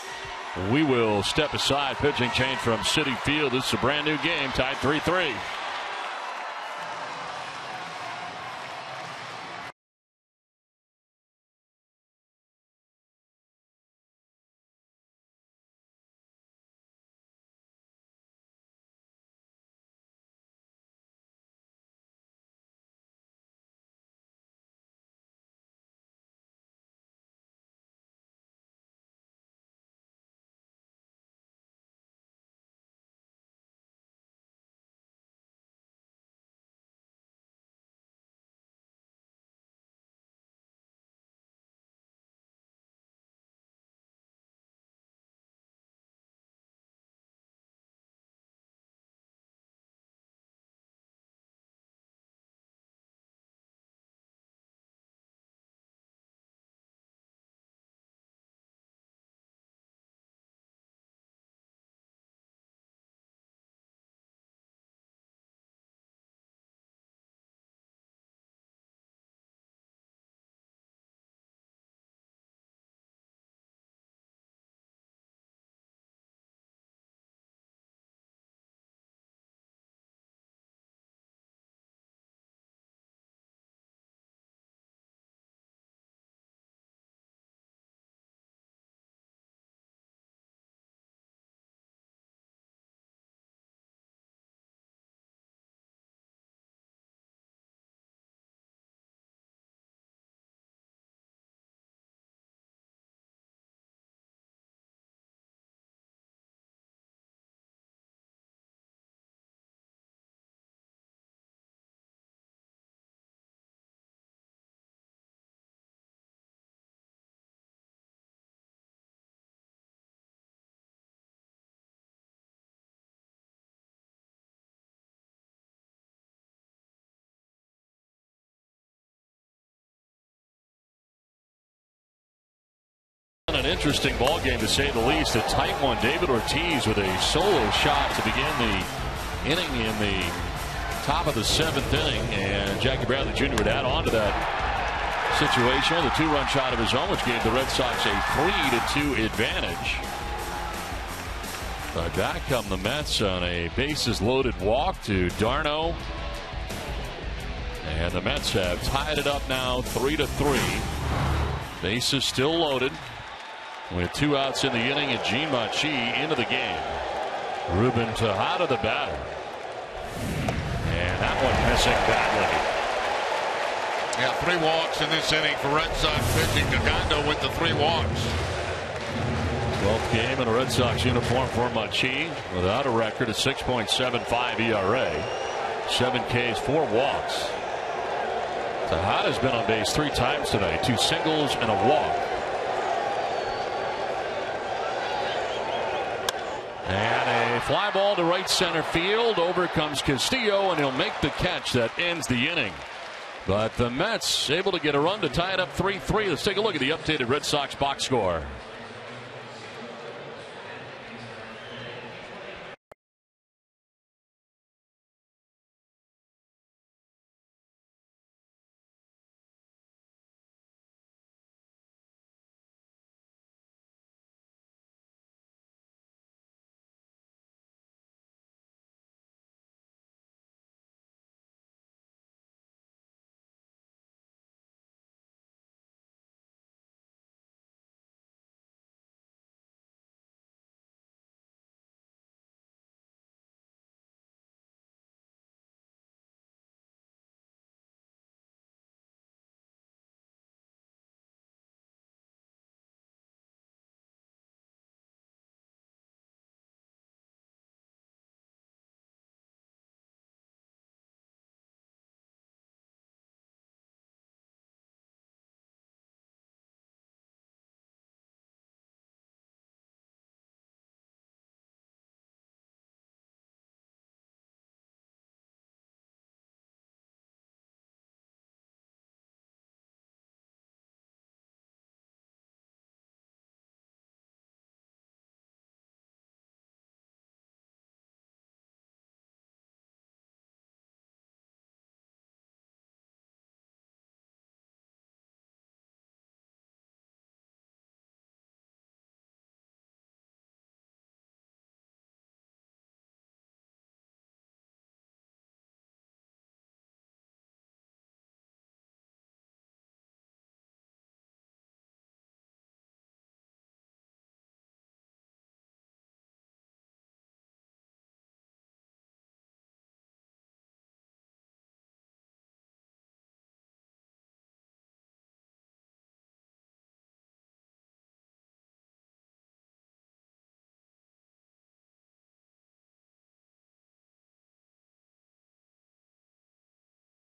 We will step aside. Pitching change from Citi Field. This is a brand new game, tied 3-3. an interesting ball game to say the least. A tight one. David Ortiz with a solo shot to begin the inning in the top of the 7th inning, and Jackie Bradley Jr. would add on to that situation with a 2-run shot of his own, which gave the Red Sox a 3-2 advantage. But back come the Mets on a bases-loaded walk to Darno. And the Mets have tied it up now 3-3. Bases still loaded with 2 outs in the inning, and Gene Machi into the game. Ruben Tejada the batter. And that one missing badly. Yeah, 3 walks in this inning for Red Sox pitching. Gagando with the 3 walks. 12th game in a Red Sox uniform for Machi, without a record of 6.75 ERA. 7 Ks, 4 walks. Tejada's been on base 3 times today, 2 singles and a walk. And a fly ball to right center field. Over comes Castillo, and he'll make the catch that ends the inning. But the Mets able to get a run to tie it up 3-3. Let's take a look at the updated Red Sox box score.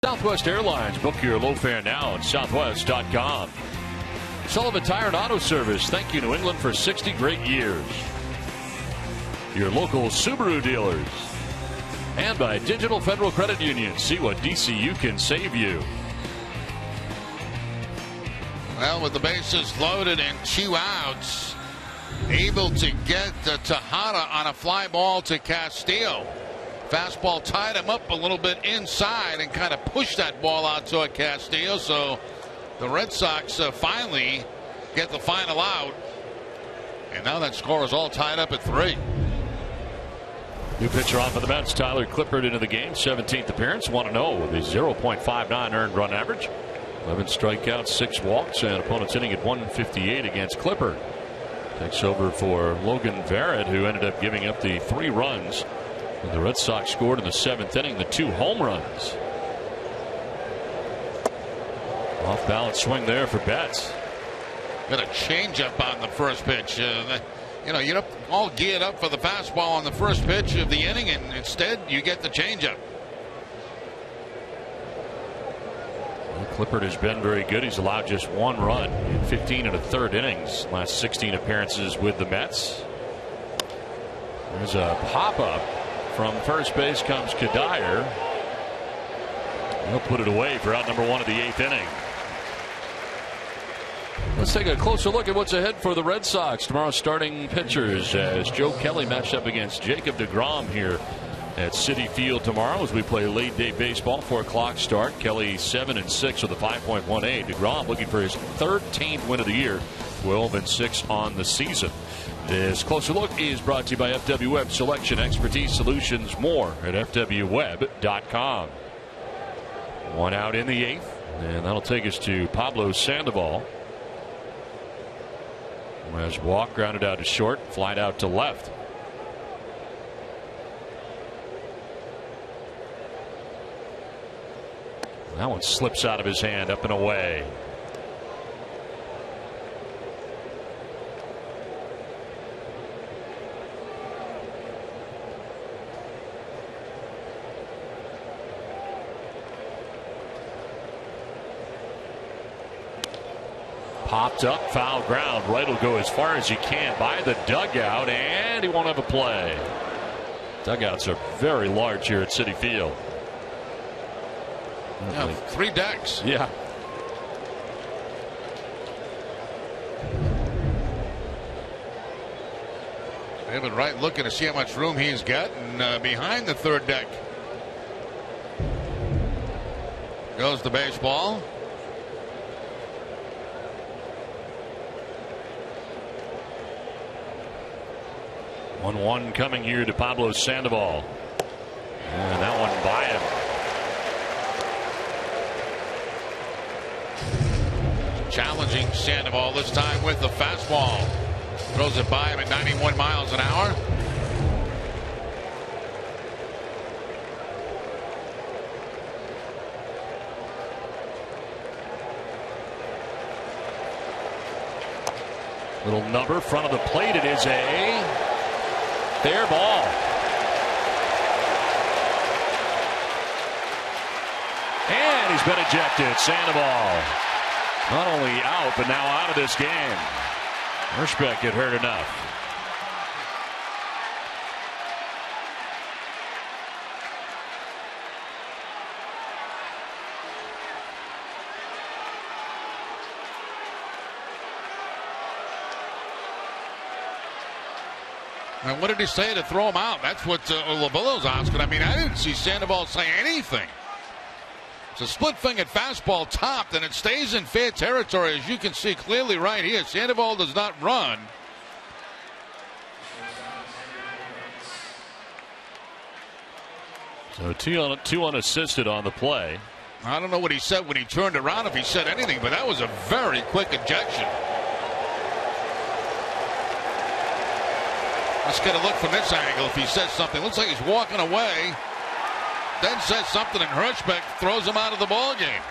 Southwest Airlines. Book your low fare now at southwest.com. Sullivan Tire and Auto Service. Thank you, New England, for 60 great years. Your local Subaru dealers. And by Digital Federal Credit Union. See what DCU can save you. Well, with the bases loaded and 2 outs, able to get Tejada on a fly ball to Castillo. Fastball tied him up a little bit inside and kind of pushed that ball out to Castillo. So the Red Sox finally get the final out. And now that score is all tied up at 3. New pitcher on for the Mets, Tyler Clippard into the game. 17th appearance, 1-0 with a 0.59 earned run average. 11 strikeouts, 6 walks, and opponent's inning at 158 against Clippard. Takes over for Logan Verrett, who ended up giving up the 3 runs. And the Red Sox scored in the 7th inning, the 2 home runs. Off balance swing there for Betts. Got a changeup on the first pitch. You know, all geared up for the fastball on the first pitch of the inning, and instead you get the changeup. Well, Clippard has been very good. He's allowed just 1 run in 15 1/3 innings. Last 16 appearances with the Mets. There's a pop-up. From first base comes Kadire. He'll put it away for out number 1 of the 8th inning. Let's take a closer look at what's ahead for the Red Sox. Tomorrow's starting pitchers as Joe Kelly matched up against Jacob deGrom here at Citi Field tomorrow as we play late day baseball. 4 o'clock start. Kelly 7-6 with a 5.18. deGrom looking for his 13th win of the year. 12-6 on the season. This closer look is brought to you by FW Web Selection, Expertise, Solutions, more at FWWeb.com. 1 out in the 8th, and that'll take us to Pablo Sandoval. As walk grounded out to short, flied out to left. That one slips out of his hand, up and away. Popped up, foul ground. Right will go as far as he can by the dugout, and he won't have a play. Dugouts are very large here at Citi Field. Yeah, 3 decks. Yeah. David Wright looking to see how much room he's got, and behind the 3rd deck goes the baseball. 1-1 coming here to Pablo Sandoval. And that one by him. Challenging Sandoval this time with the fastball. Throws it by him at 91 miles an hour. Little number front of the plate. It is a fair ball. And he's been ejected. Sandoval not only out, but now out of this game. Hirschbeck had hurt enough. And what did he say to throw him out? That's what Lavillo's asking. I mean, I didn't see Sandoval say anything. It's a split-fingered fastball topped, and it stays in fair territory, as you can see clearly right here. Sandoval does not run. So two unassisted on the play. I don't know what he said when he turned around, if he said anything, but that was a very quick ejection. Let's get a look from this angle if he says something. Looks like he's walking away. Then says something, and Hirschbeck throws him out of the ball game.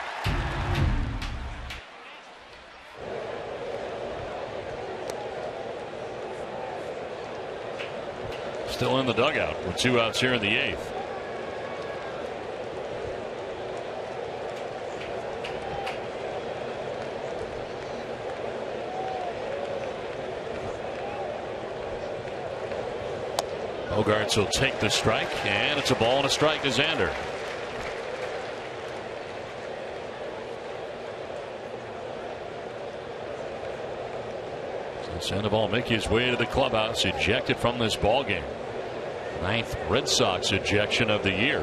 Still in the dugout with 2 outs here in the 8th. Bogarts will take the strike, and it's a ball and a strike to Xander. So Sandoval making his way to the clubhouse, ejected from this ball game. 9th Red Sox ejection of the year.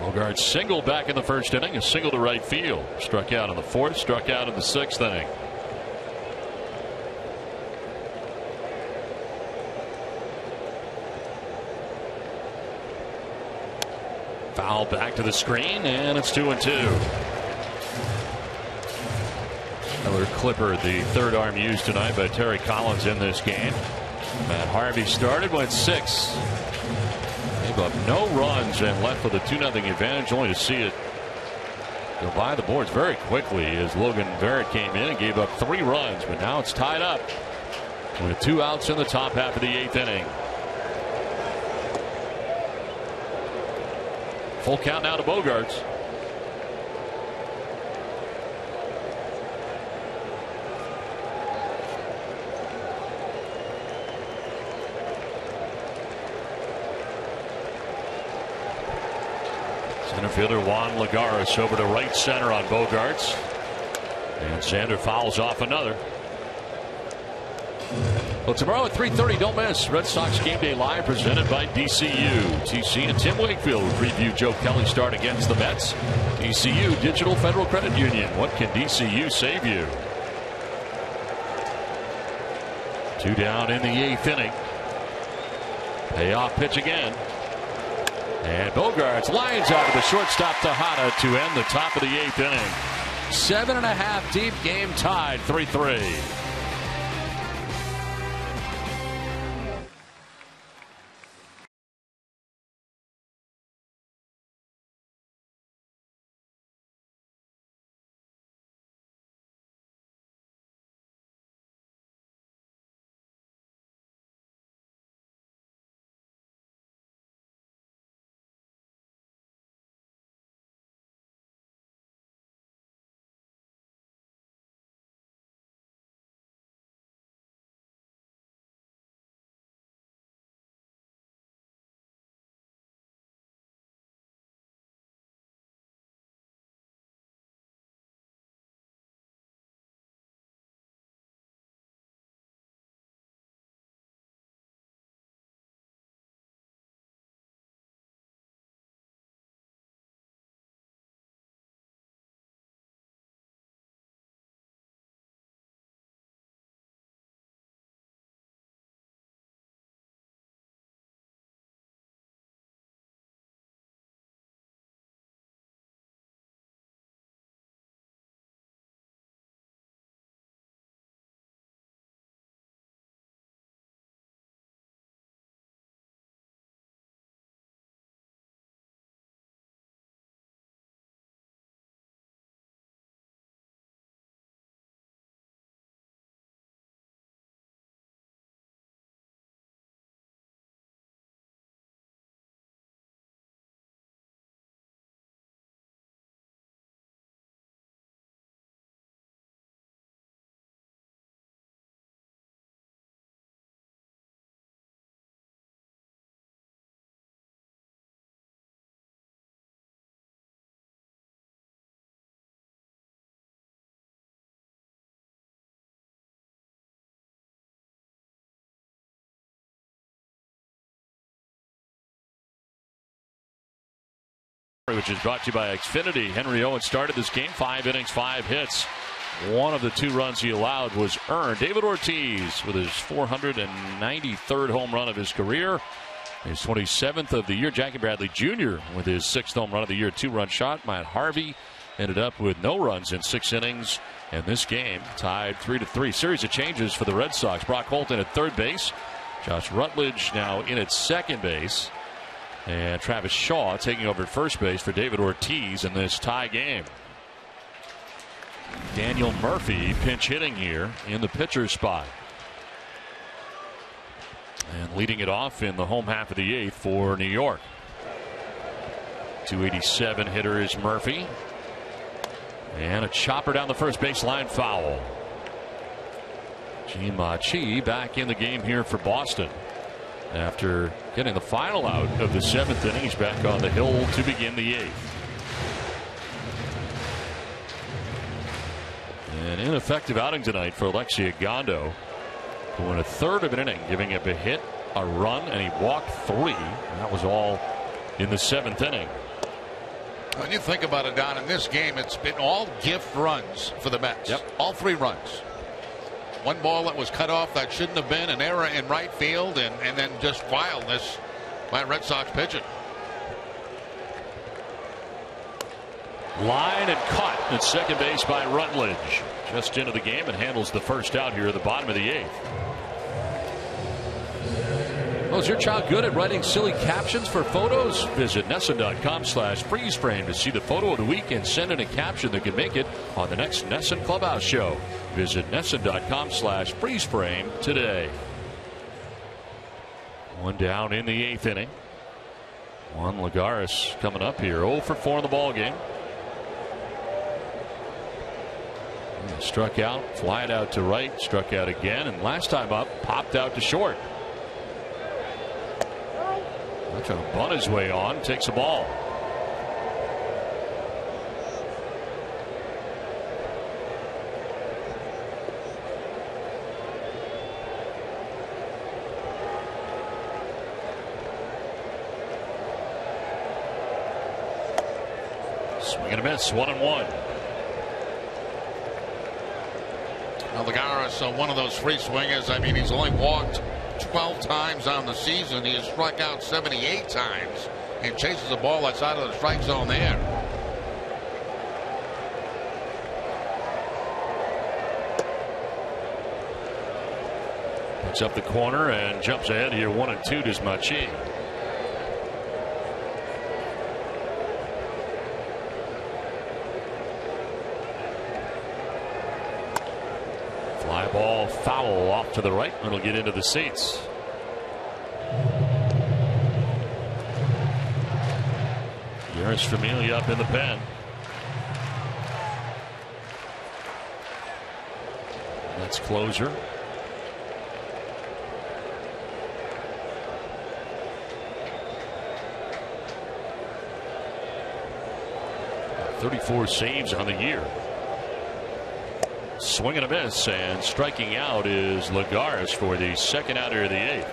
Bogarts single back in the 1st inning, a single to right field. Struck out in the 4th, struck out in the 6th inning. Foul back to the screen, and it's 2-2. Another clipper, the 3rd arm used tonight by Terry Collins in this game. Matt Harvey started, went 6. Gave up no runs and left with a 2-0 advantage, only to see it go by the boards very quickly as Logan Verrett came in and gave up 3 runs. But now it's tied up with 2 outs in the top half of the 8th inning. Full count now to Bogarts. Center fielder Juan Lagares over to right center on Bogaerts. And Xander fouls off another. Well, tomorrow at 3:30, don't miss Red Sox Game Day Live presented by DCU. TC and Tim Wakefield preview Joe Kelly's start against the Mets. DCU, Digital Federal Credit Union. What can DCU save you? 2 down in the 8th inning. Payoff pitch again. And Bogaerts lines out to the shortstop Tejada to end the top of the 8th inning. 7.5 deep, game tied 3-3. Which is brought to you by Xfinity. Henry Owens started this game 5 innings, 5 hits. One of the 2 runs he allowed was earned. David Ortiz with his 493rd home run of his career. His 27th of the year. Jackie Bradley Jr. with his 6th home run of the year. 2-run shot. Matt Harvey ended up with no runs in 6 innings. And this game tied 3-3. Series of changes for the Red Sox. Brock Holton at third base. Josh Rutledge now in at second base. And Travis Shaw taking over at first base for David Ortiz in this tie game. Daniel Murphy pinch hitting here in the pitcher's spot. And leading it off in the home half of the 8th for New York. 287 hitter is Murphy. And a chopper down the first baseline, foul. Gene Machi back in the game here for Boston. After getting the final out of the 7th inning, he's back on the hill to begin the 8th. An ineffective outing tonight for Alexi Agondo, who in a third of an inning, giving up a hit, a run, and he walked 3. And that was all in the 7th inning. When you think about it, Don, in this game, it's been all gift runs for the Mets. Yep. All 3 runs. One ball that was cut off that shouldn't have been, an error in right field, and then just wildness by Red Sox pitching. Line and caught at second base by Rutledge. Just into the game and handles the first out here at the bottom of the 8th. Well, is your child good at writing silly captions for photos? Visit NESN.com/freeze-frame to see the photo of the week and send in a caption that could make it on the next NESN Clubhouse show. Visit NESN.com/freeze-frame today. 1 down in the 8th inning. Juan Lagares coming up here. 0 for 4 in the ball game. Struck out, fly it out to right, struck out again, and last time up, popped out to short. Trying to bunt his way on, takes a ball. Swing and a miss. 1-1. Now, Lagares, one of those free swingers. I mean, he's only walked 12 times on the season. He has struck out 78 times and chases the ball outside of the strike zone there. Puts up the corner and jumps ahead here. 1-2 to Machi. Fly ball foul off to the right. It'll get into the seats. Here's Familia up in the pen. That's closer. .34 saves on the year. Swing and a miss, and striking out is Lagares for the second outer of the eighth.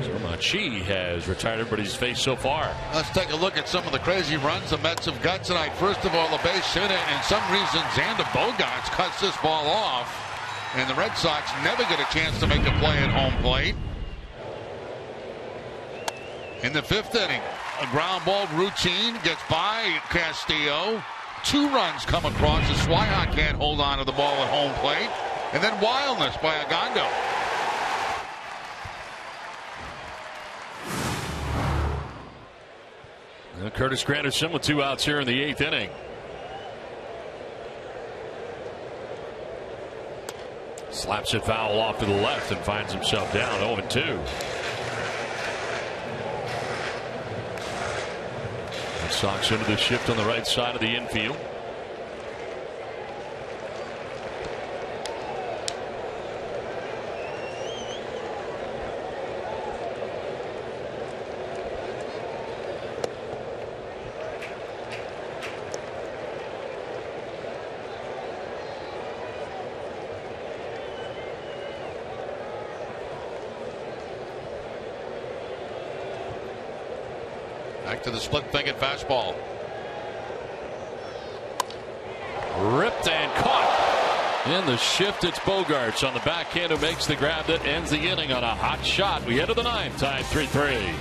So Machi has retired everybody's face so far. Let's take a look at some of the crazy runs the Mets have got tonight. First of all, the base hit, and some reason Xander Bogaerts cuts this ball off, and the Red Sox never get a chance to make a play at home plate. In the fifth inning, a ground ball routine gets by Castillo. 2 runs come across as Swihart can't hold on to the ball at home plate. And then wildness by Agondo. And Curtis Granderson with 2 outs here in the 8th inning. Slaps it foul off to the left and finds himself down 0-2. Sox into the shift on the right side of the infield. Back to the split-fingered fastball. Ripped and caught. In the shift, it's Bogaerts on the backhand who makes the grab that ends the inning on a hot shot. We head to the 9th, tied 3-3.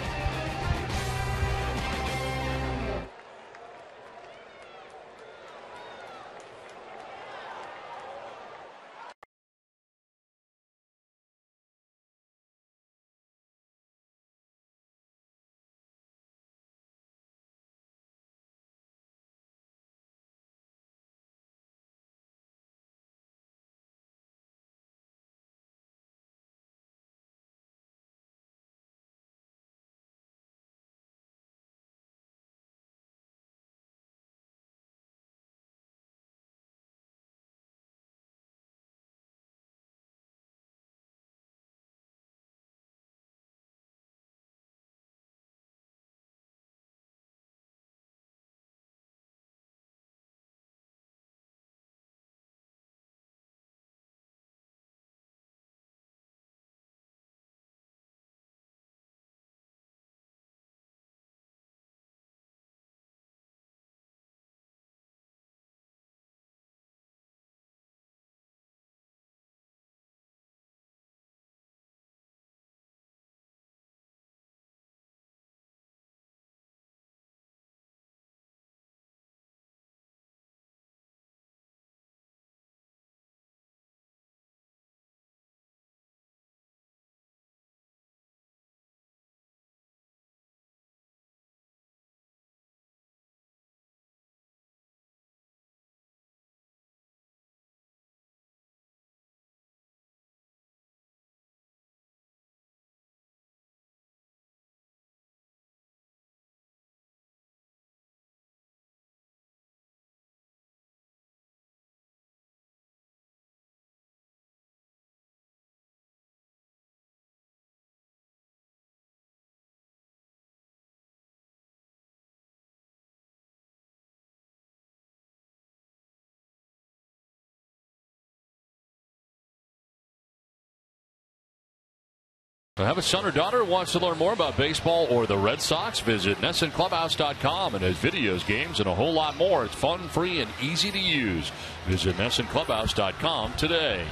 Have a son or daughter who wants to learn more about baseball or the Red Sox? Visit NESSONClubhouse.com and has videos, games, and a whole lot more. It's fun, free, and easy to use. Visit NESSONClubhouse.com today.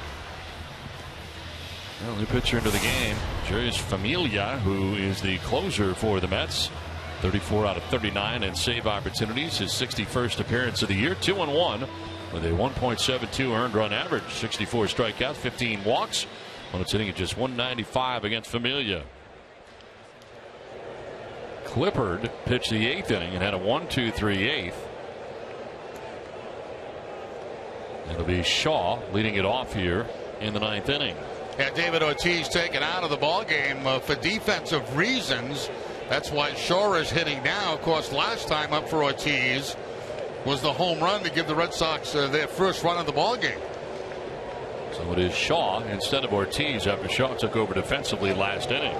Well, new pitcher into the game, Jeurys Familia, who is the closer for the Mets. 34 out of 39 in save opportunities. His 61st appearance of the year. 2-1 with a 1.72 earned run average. 64 strikeouts, 15 walks. When it's hitting at just 195 against Familia. Clippard pitched the 8th inning and had a 1-2-3 8th. It'll be Shaw leading it off here in the 9th inning. Yeah, David Ortiz taken out of the ballgame for defensive reasons. That's why Shaw is hitting now. Of course, last time up for Ortiz was the home run to give the Red Sox their first run of the ballgame. So it is Shaw instead of Ortiz after Shaw took over defensively last inning.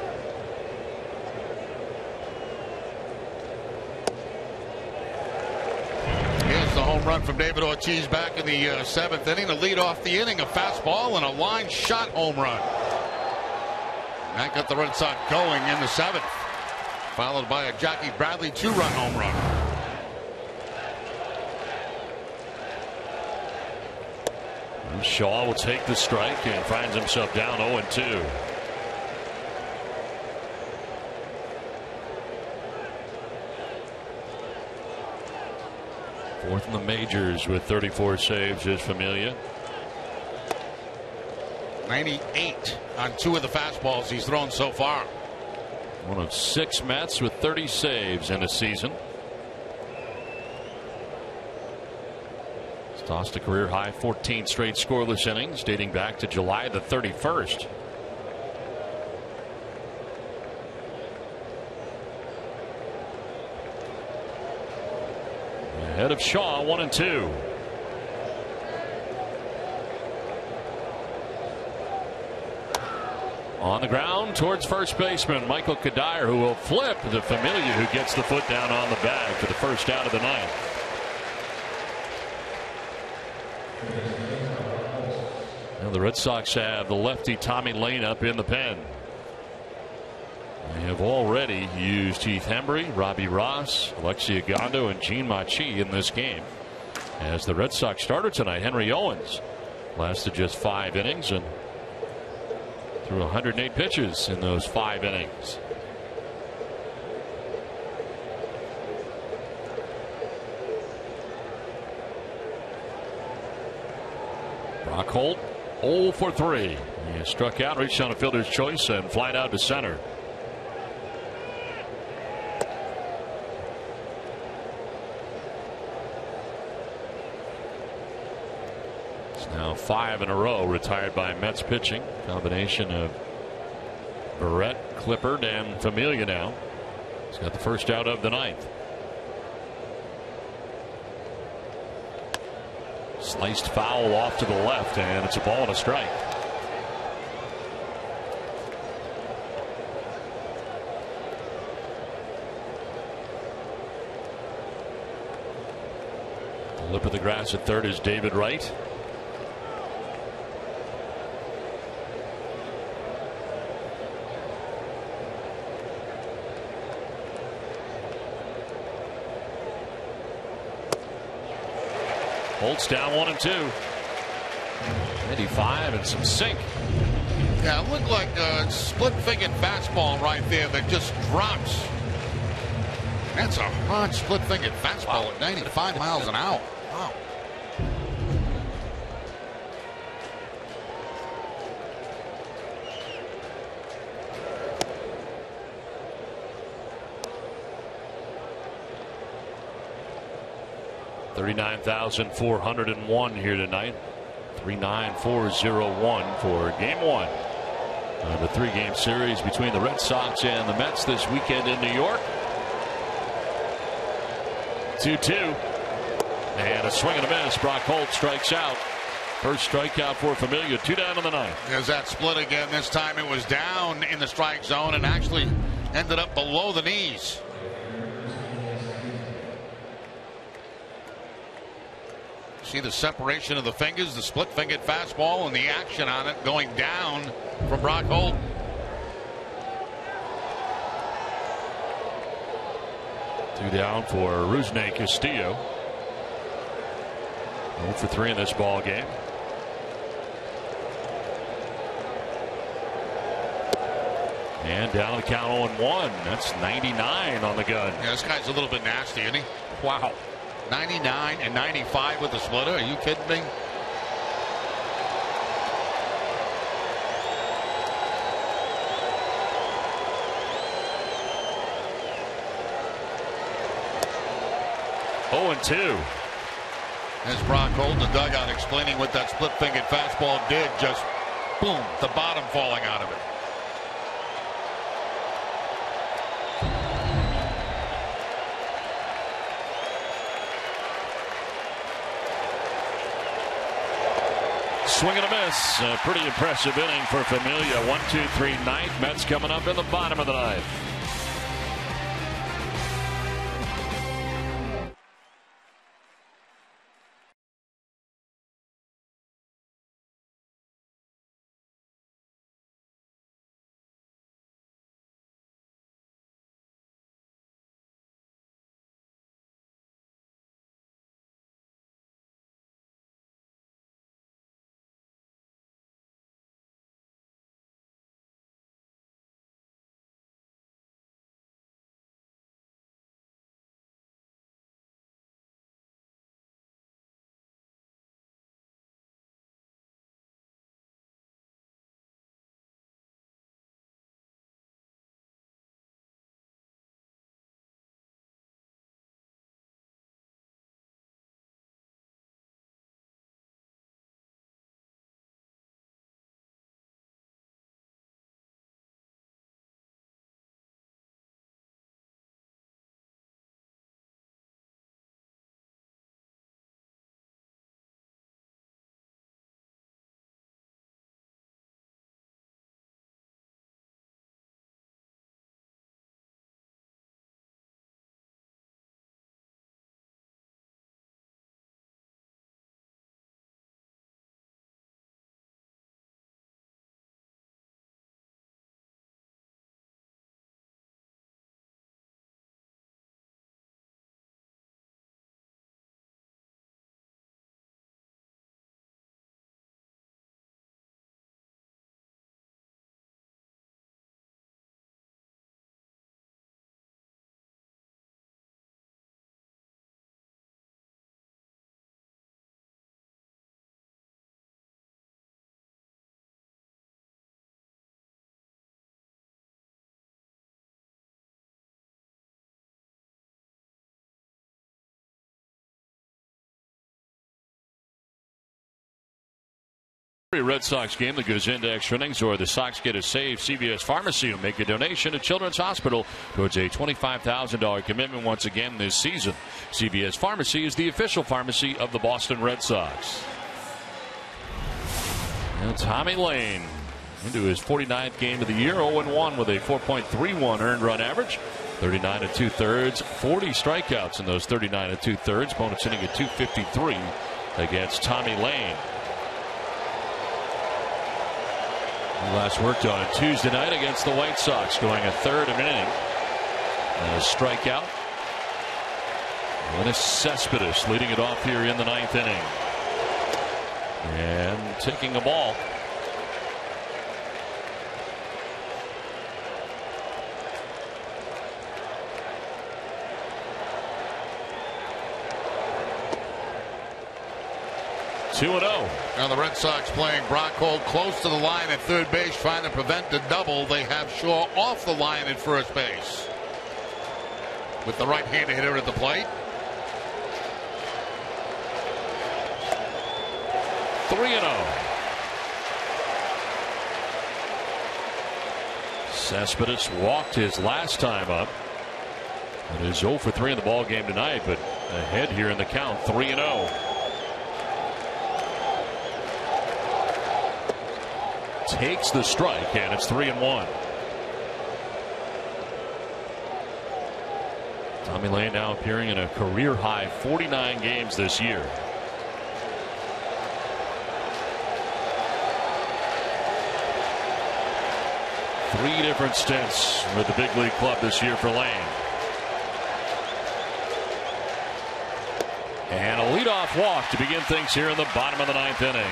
Here's the home run from David Ortiz back in the 7th inning to lead off the inning. A fastball and a line shot home run. And that got the Red Sox going in the 7th. Followed by a Jackie Bradley 2-run home run. Shaw will take the strike and finds himself down 0-2. Fourth in the majors with 34 saves is Familia. 98 on 2 of the fastballs he's thrown so far. One of 6 Mets with 30 saves in a season. Tossed a career high 14 straight scoreless innings dating back to July the 31st. Ahead of Shaw, 1-2. On the ground towards first baseman Michael Kadire, who will flip to Familia, who gets the foot down on the bag for the first out of the 9th. Now the Red Sox have the lefty Tommy Lane up in the pen. They have already used Heath Hembree, Robbie Ross, Alexi Ogando, and Gene Machi in this game. As the Red Sox starter tonight, Henry Owens lasted just 5 innings and threw 108 pitches in those 5 innings. Brock Holt 0 for 3. He struck out, reached on a fielder's choice, and flied out to center. It's now 5 in a row retired by Mets pitching. Combination of Barrett, Clippard, and Familia now. He's got the first out of the 9th. Sliced foul off to the left, and it's a ball and a strike. The lip of the grass at third is David Wright. Holt's down 1-2. 85 and some sink. Yeah, it looked like a split-fingered fastball right there that just drops. That's a hard split-fingered fastball at 95 miles an hour. Wow. $39,401 here tonight. 39401 for game 1 of the 3-game series between the Red Sox and the Mets this weekend in New York. 2-2 and a swing and a miss. Brock Holt strikes out. First strikeout for Familia. 2 down in the 9th. There's that split again. This time it was down in the strike zone and actually ended up below the knees. See the separation of the fingers, the split-fingered fastball, and the action on it going down from Brock Holt. Two down for Rusney Castillo. 0 for 3 in this ball game. And down the count 0-1. That's 99 on the gun. Yeah, this guy's a little bit nasty, isn't he? Wow. 99 and 95 with the splitter. Are you kidding me? Oh, 2. As Brock Holt in the dugout explaining what that split-fingered fastball did, just boom, the bottom falling out of it. Swing and a miss. A pretty impressive inning for Familia. 1-2-3 ninth. Mets coming up in the bottom of the ninth. Red Sox game that goes into extra innings, or the Sox get a save. CVS Pharmacy will make a donation to Children's Hospital towards a $25,000 commitment once again this season. CVS Pharmacy is the official pharmacy of the Boston Red Sox. And Tommy Lane into his 49th game of the year, 0-1 with a 4.31 earned run average, 39 2/3, 40 strikeouts in those 39 2/3. Bonus inning at 253 against Tommy Lane. Last worked on Tuesday night against the White Sox, going a third of an inning. And a strikeout. Linus Cespedes leading it off here in the ninth inning. And taking a ball. Now the Red Sox playing Brock Holt close to the line at third base, trying to prevent the double. They have Shaw off the line at first base with the right-handed hitter at the plate. 3-0. Cespedes walked his last time up. It is 0 for 3 in the ball game tonight, but ahead here in the count, 3-0. Takes the strike, and it's 3-1. Tommy Lane now appearing in a career high 49 games this year. Three different stints with the big league club this year for Lane. And a leadoff walk to begin things here in the bottom of the 9th inning.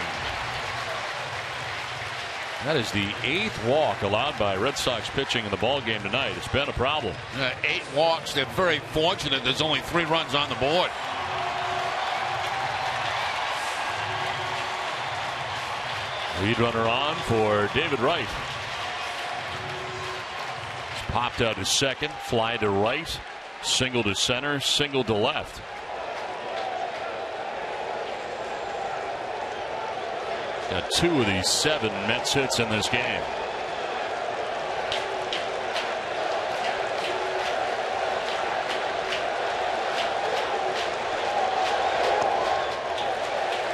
That is the 8th walk allowed by Red Sox pitching in the ball game tonight. It's been a problem. 8 walks. They're very fortunate. There's only 3 runs on the board. Lead runner on for David Wright. He's popped out to second, fly to right, single to center, single to left. Got 2 of these 7 Mets hits in this game.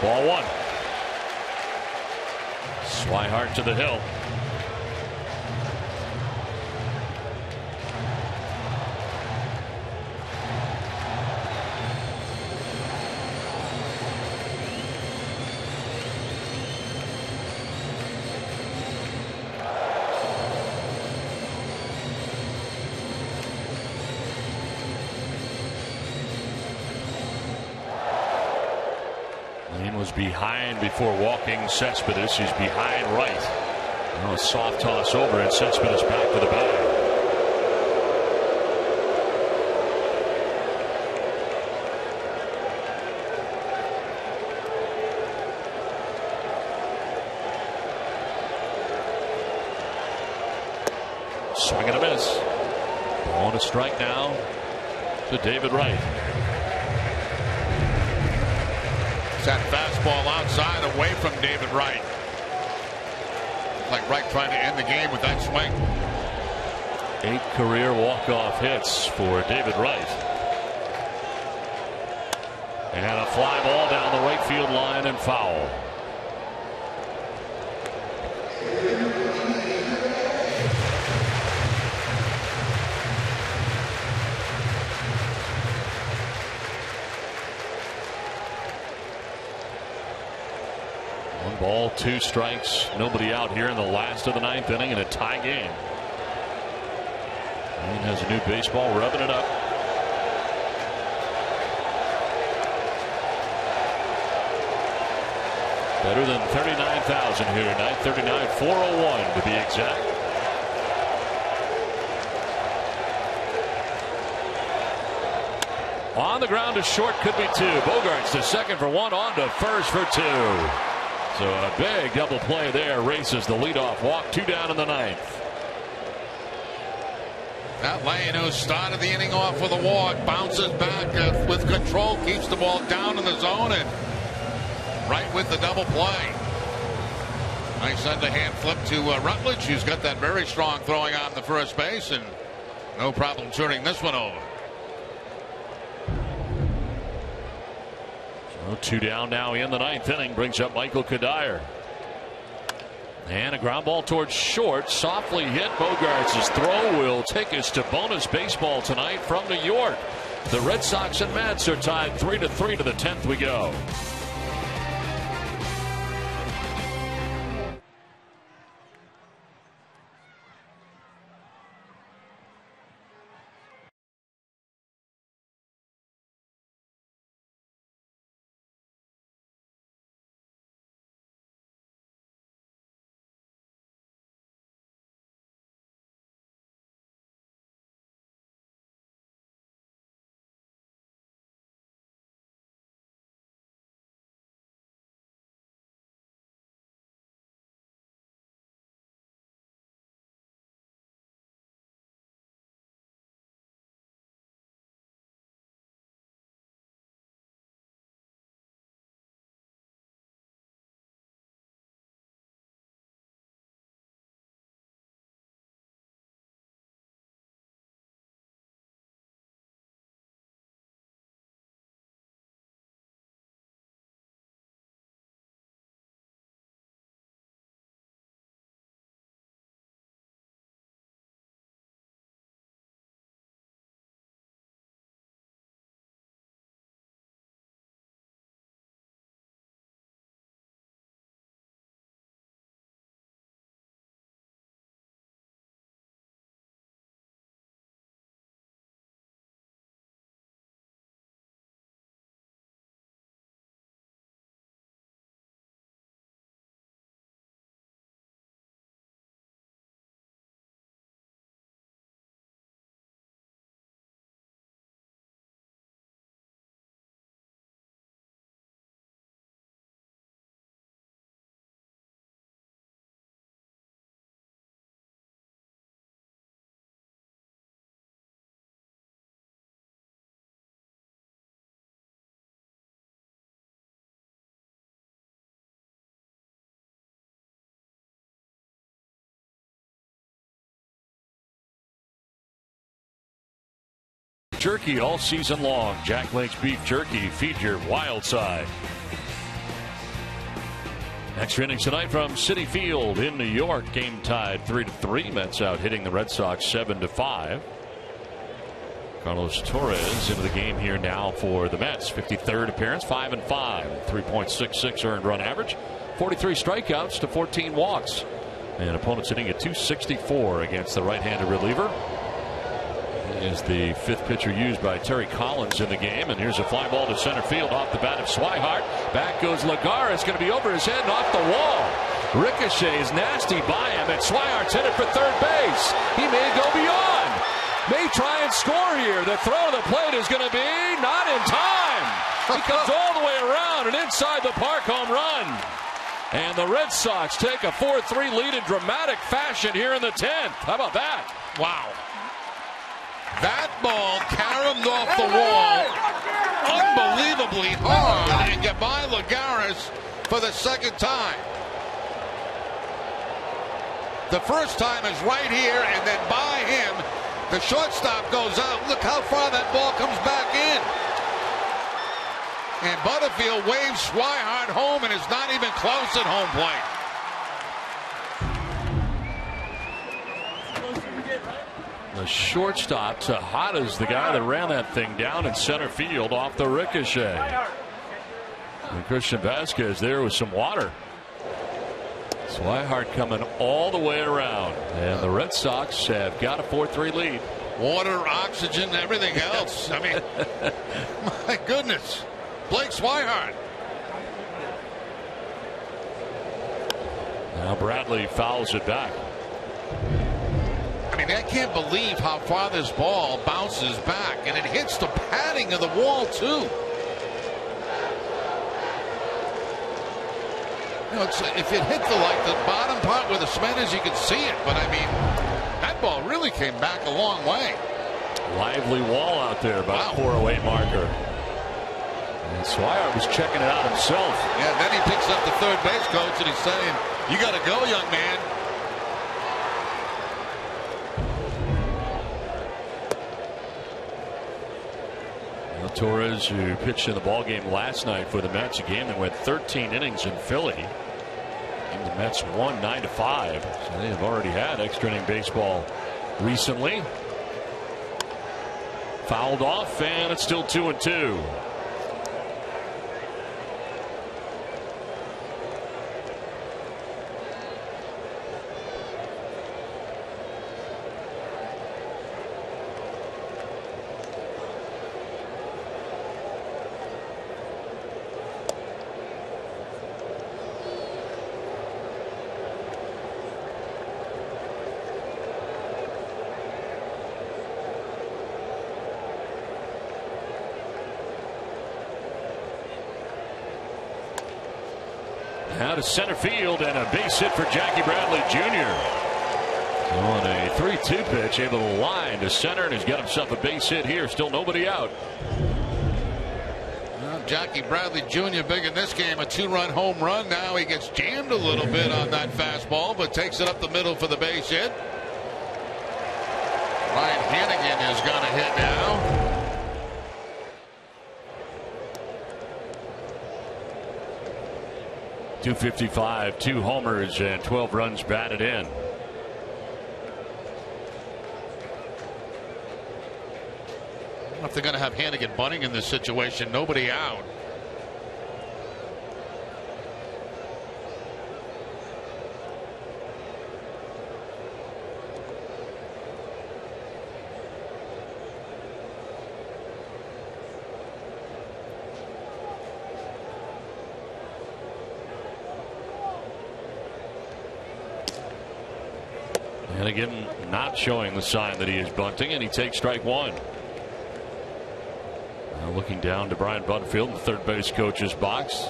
Ball 1. Swihart to the hill. Lane was behind before walking Cespedes. He's behind right. Now a soft toss over and Cespedes back to the bag. Swing and a miss. On a strike now to David Wright. That fastball outside away from David Wright. Like Wright trying to end the game with that swing. 8 career walk-off hits for David Wright. And a fly ball down the right field line and foul. Ball, 2 strikes, nobody out here in the last of the 9th inning in a tie game. Lane has a new baseball, rubbing it up. Better than 39,000 here tonight. 39,401 to be exact. On the ground to short, could be 2. Bogarts to second for 1, on to first for 2. So a big double play there, races the leadoff walk. 2 down in the 9th. That Lane, who started the inning off with a walk, bounces back with control, keeps the ball down in the zone, and right with the double play. Nice underhand flip to Rutledge, who's got that very strong throwing on the first base, and no problem turning this one over. So 2 down now in the 9th inning, brings up Michael Kadire. And a ground ball towards short, softly hit. Bogarts' throw will take us to bonus baseball tonight from New York. The Red Sox and Mets are tied 3-3 to the 10th we go. jerky all season long. Jack Link's beef jerky. Feed your wild side. Extra innings tonight from Citi Field in New York. Game tied 3-3. Mets out hitting the Red Sox 7-5. Carlos Torres into the game here now for the Mets. 53rd appearance, 5-5, 3.66 earned run average, 43 strikeouts to 14 walks. And opponents hitting at 264 against the right-handed reliever. He is the fifth pitcher used by Terry Collins in the game. And here's a fly ball to center field off the bat of Swihart. Back goes Lagar. It's going to be over his head and off the wall. Ricochets nasty by him, and Swihart's headed for third base. He may go beyond. May try and score here. The throw to the plate is going to be not in time. He comes all the way around and inside the park home run. And the Red Sox take a 4-3 lead in dramatic fashion here in the 10th. How about that? Wow. That ball caromed off the wall unbelievably hard and get by Lagares for the second time. The first time is right here and then by him. The shortstop goes out. Look how far that ball comes back in. And Butterfield waves Swihart home and is not even close at home plate. The shortstop, Tejada's the guy that ran that thing down in center field off the ricochet. And Christian Vasquez there with some water. Swihart coming all the way around. And the Red Sox have got a 4-3 lead. Water, oxygen, everything else. I mean, my goodness. Blake Swihart. Now Bradley fouls it back. I mean, I can't believe how far this ball bounces back. And it hits the padding of the wall, too. You know, if it hit the bottom part where the cement is, you can see it. But I mean, that ball really came back a long way. Lively wall out there, about 408 marker. And Swihart was checking it out himself. Yeah, then he picks up the third base coach and he's saying, "You got to go, young man." Torres, who pitched in the ballgame last night for the Mets, a game that went 13 innings in Philly. And the Mets won 9-5. So they have already had extra inning baseball recently. Fouled off, and it's still 2-2. Out to center field and a base hit for Jackie Bradley Jr. On a 3-2 pitch, able to line to center, and he's got himself a base hit here. Still nobody out. Well, Jackie Bradley Jr. big in this game, a 2-run home run. Now he gets jammed a little bit on that fastball, but takes it up the middle for the base hit. Ryan Hannigan is going to hit now. .255, 2 homers and 12 runs batted in. If they're going to have Hannigan bunting in this situation, nobody out. And again, not showing the sign that he is bunting, and he takes strike one. Now looking down to Brian Butterfield in the third base coach's box.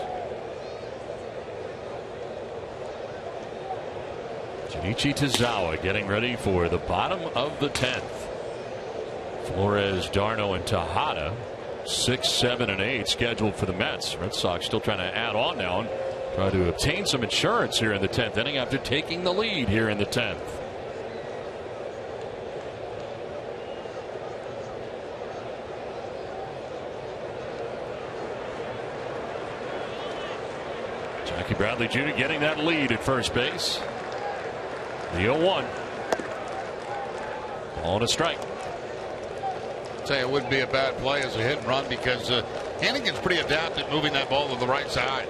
Junichi Tazawa getting ready for the bottom of the 10th. Flores, Darno, and Tejada 6, 7, and 8 scheduled for the Mets. Red Sox still trying to add on now and try to obtain some insurance here in the 10th inning after taking the lead here in the 10th. Jackie Bradley Jr. getting that lead at first base. The 0-1. On a strike. I'd say it wouldn't be a bad play as a hit and run because Hannigan's pretty adept at moving that ball to the right side.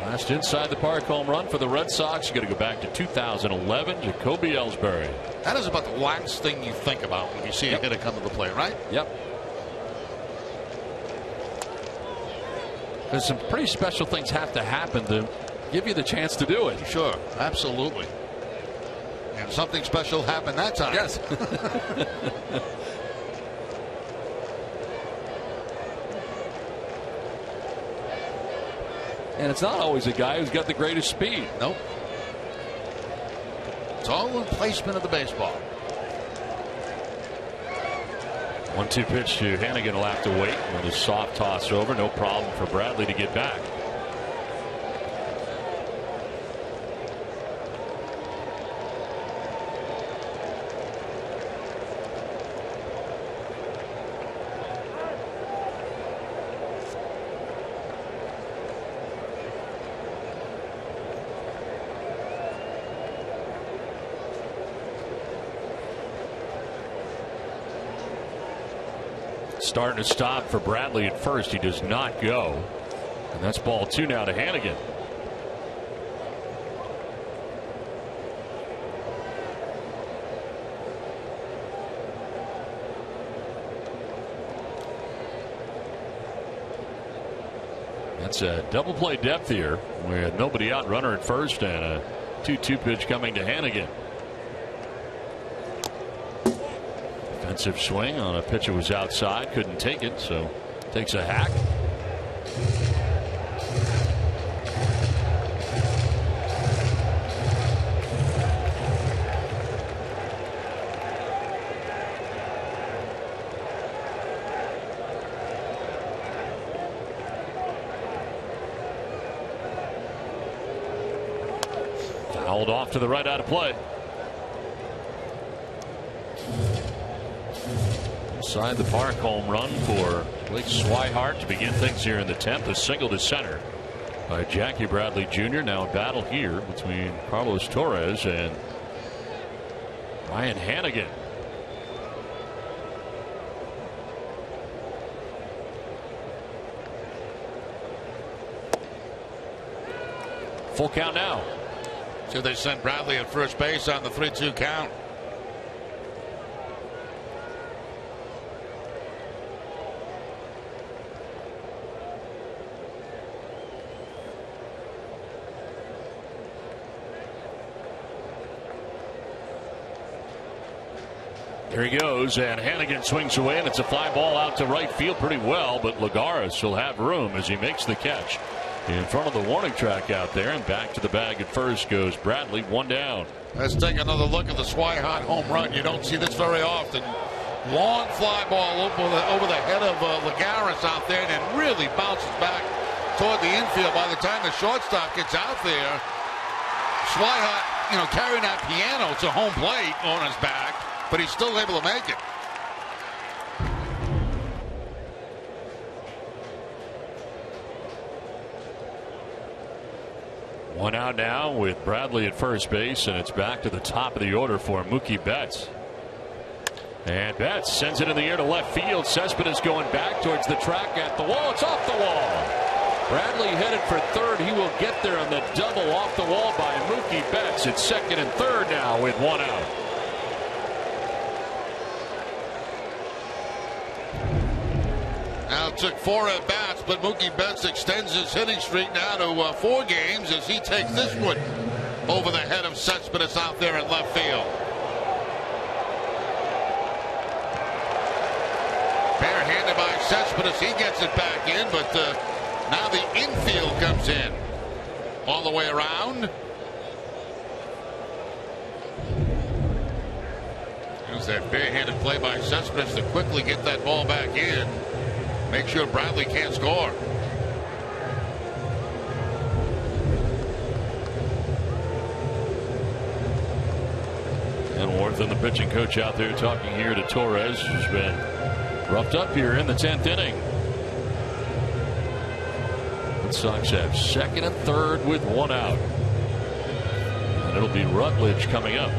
Last inside the park home run for the Red Sox. You got to go back to 2011. Jacoby Ellsbury. That is about the last thing you think about when you see a hitter come to the plate, right? Yep. Because some pretty special things have to happen to give you the chance to do it. Sure, absolutely. And something special happened that time. Yes. And it's not always a guy who's got the greatest speed. Nope. It's all in placement of the baseball. 1-2 pitch to Hannigan will have to wait with a soft toss over. No problem for Bradley to get back. Starting to stop for Bradley at first. He does not go. And that's ball 2 now to Hannigan. That's a double play depth here with nobody out, runner at first, and a 2-2 pitch coming to Hannigan. Defensive swing on a pitch that was outside, couldn't take it, so takes a hack. Fouled off to the right, out of play. Inside the park home run for Blake Swihart to begin things here in the 10th. A single to center by Jackie Bradley Jr. Now a battle here between Carlos Torres and Ryan Hannigan. Full count now. So they sent Bradley at first base on the 3-2 count. Here he goes, and Hannigan swings away, and it's a fly ball out to right field pretty well, but Lagares will have room as he makes the catch in front of the warning track out there, and back to the bag at first goes Bradley, 1 down. Let's take another look at the Swihart home run. You don't see this very often. Long fly ball over the head of Lagares out there, and it really bounces back toward the infield. By the time the shortstop gets out there, Swihart, carrying that piano to home plate on his back, but he's still able to make it. One out now with Bradley at first base, and it's back to the top of the order for Mookie Betts. And Betts sends it in the air to left field. Cespedes going back towards the track at the wall. It's off the wall. Bradley headed for third. He will get there on the double off the wall by Mookie Betts. It's second and third now with 1 out. Now it took 4 at bats, but Mookie Betts extends his hitting streak now to 4 games as he takes this one over the head of Cespedes out there in left field. Barehanded by Cespedes, he gets it back in, but now the infield comes in all the way around. There's that barehanded play by Cespedes to quickly get that ball back in. Make sure Bradley can't score. And Worth and the pitching coach out there talking here to Torres, who's been roughed up here in the 10th inning. Red Sox have second and third with one out. And it'll be Rutledge coming up.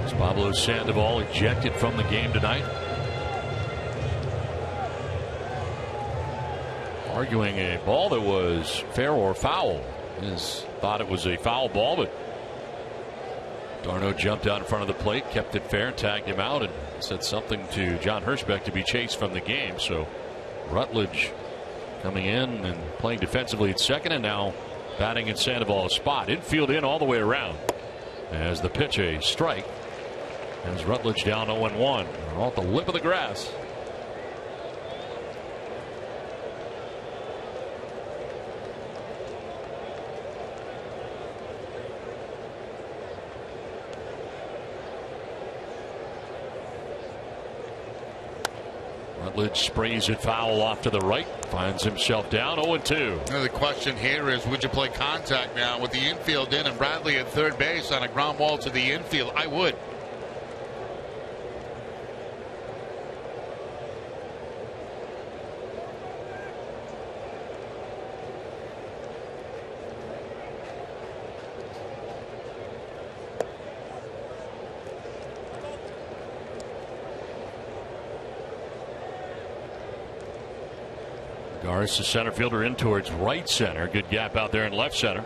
As Pablo Sandoval ejected from the game tonight. Arguing a ball that was fair or foul. Thought it was a foul ball, but Darno jumped out in front of the plate, kept it fair, tagged him out, and said something to John Hirschbeck to be chased from the game. So Rutledge coming in and playing defensively at second, and now batting in Sandoval's spot. Infield in all the way around. As the pitch, a strike. As Rutledge down 0-1. All at the lip of the grass. Rutledge sprays it foul off to the right. Finds himself down 0-2. The question here is, would you play contact now with the infield in and Bradley at third base on a ground ball to the infield? I would. Garza, the center fielder, in towards right center. Good gap out there in left center.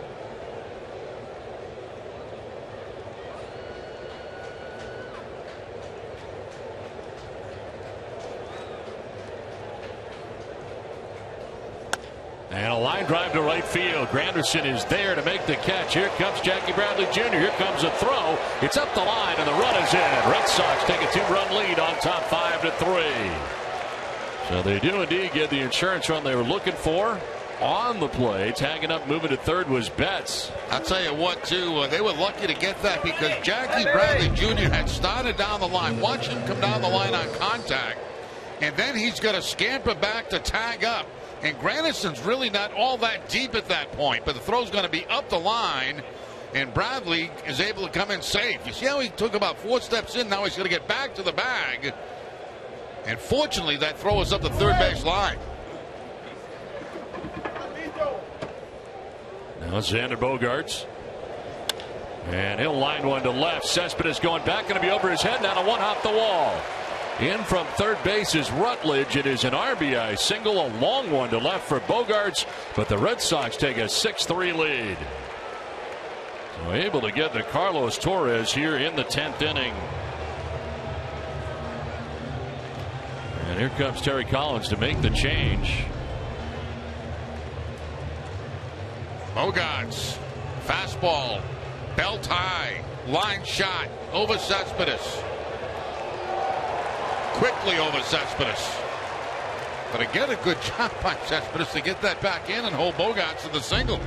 And a line drive to right field. Granderson is there to make the catch. Here comes Jackie Bradley Jr. Here comes a throw. It's up the line and the run is in. Red Sox take a 2-run lead on top 5-3. So they do indeed get the insurance run they were looking for on the play. Tagging up, moving to third was Betts. I'll tell you what, too, they were lucky to get that because Jackie Bradley Jr. had started down the line. Watch him come down the line on contact, and then he's got to scamper back to tag up. And Granderson's really not all that deep at that point, but the throw's going to be up the line, and Bradley is able to come in safe. You see how he took about 4 steps in? Now he's going to get back to the bag. And fortunately, that throw is up the third base line. Now Xander Bogaerts. And he'll line one to left. Cespedes going back, going to be over his head. Now to one hop the wall. In from third base is Rutledge. It is an RBI single, a long one to left for Bogaerts. But the Red Sox take a 6-3 lead. So able to get to Carlos Torres here in the 10th inning. And here comes Terry Collins to make the change. Bogaerts, fastball, belt high, line shot over Cespedes. Quickly over Cespedes. But again, a good job by Cespedes to get that back in and hold Bogaerts to the single.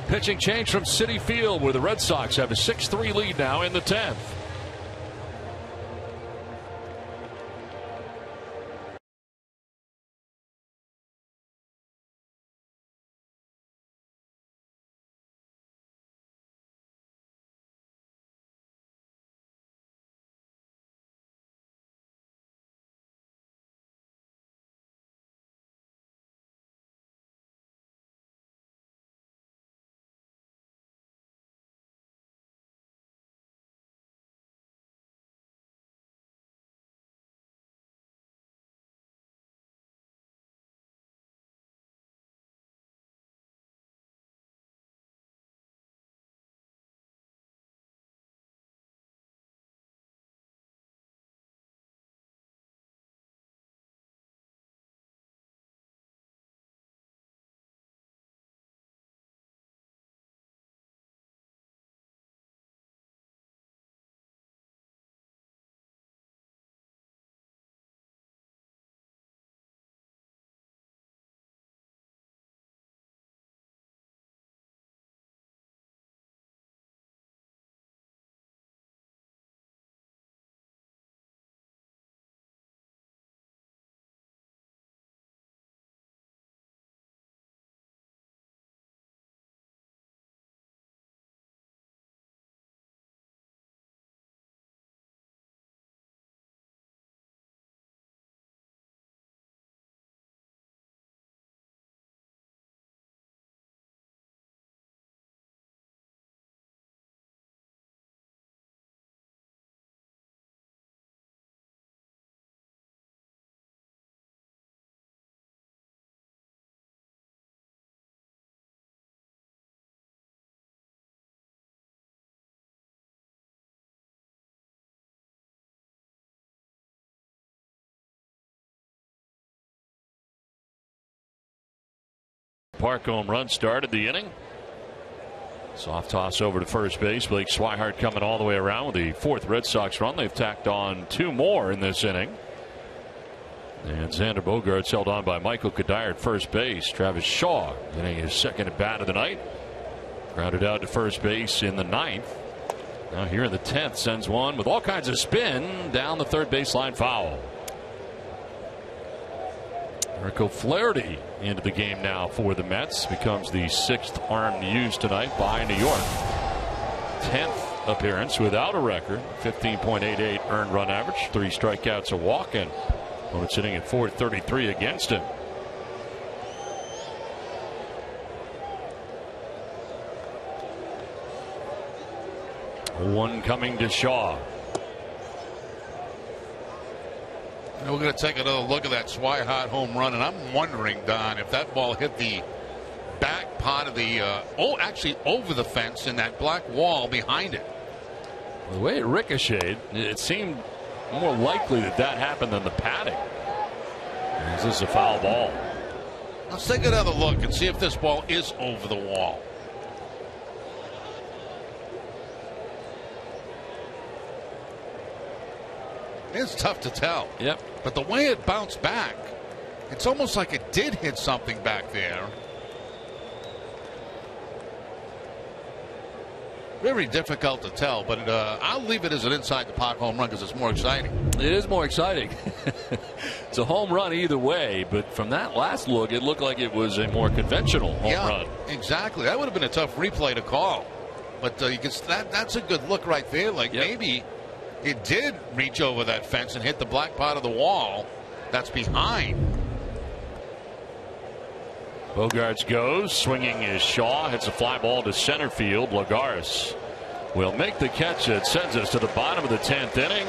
Pitching change from Citi Field, where the Red Sox have a 6-3 lead now in the 10th. Park home run started the inning. Soft toss over to first base. Blake Swihart coming all the way around with the fourth Red Sox run. They've tacked on 2 more in this inning. And Xander Bogaerts held on by Michael Kadire at first base. Travis Shaw getting his second at bat of the night. Grounded out to first base in the 9th. Now here in the 10th, sends one with all kinds of spin down the third baseline foul. Rico Flaherty into the game now for the Mets. Becomes the 6th arm used tonight by New York. 10th appearance without a record. 15.88 earned run average. 3 strikeouts, a walk, and opponent's hitting at .433 against him. One coming to Shaw. And we're going to take another look at that Swihart home run, and I'm wondering, Don, if that ball hit the back part of the actually over the fence in that black wall behind it. The way it ricocheted, it seemed more likely that happened than the padding. Is this a foul ball? Let's take another look and see if this ball is over the wall. It's tough to tell. Yep. But the way it bounced back, it's almost like it did hit something back there. Very difficult to tell, but I'll leave it as an inside the park home run because it's more exciting. It is more exciting. It's a home run either way, but from that last look, it looked like it was a more conventional home run. Exactly. That would have been a tough replay to call. But you can, that's a good look right there. Like maybe it did reach over that fence and hit the black part of the wall that's behind. Bogaerts goes, swinging is Shaw, hits a fly ball to center field. Lagares will make the catch that sends us to the bottom of the 10th inning.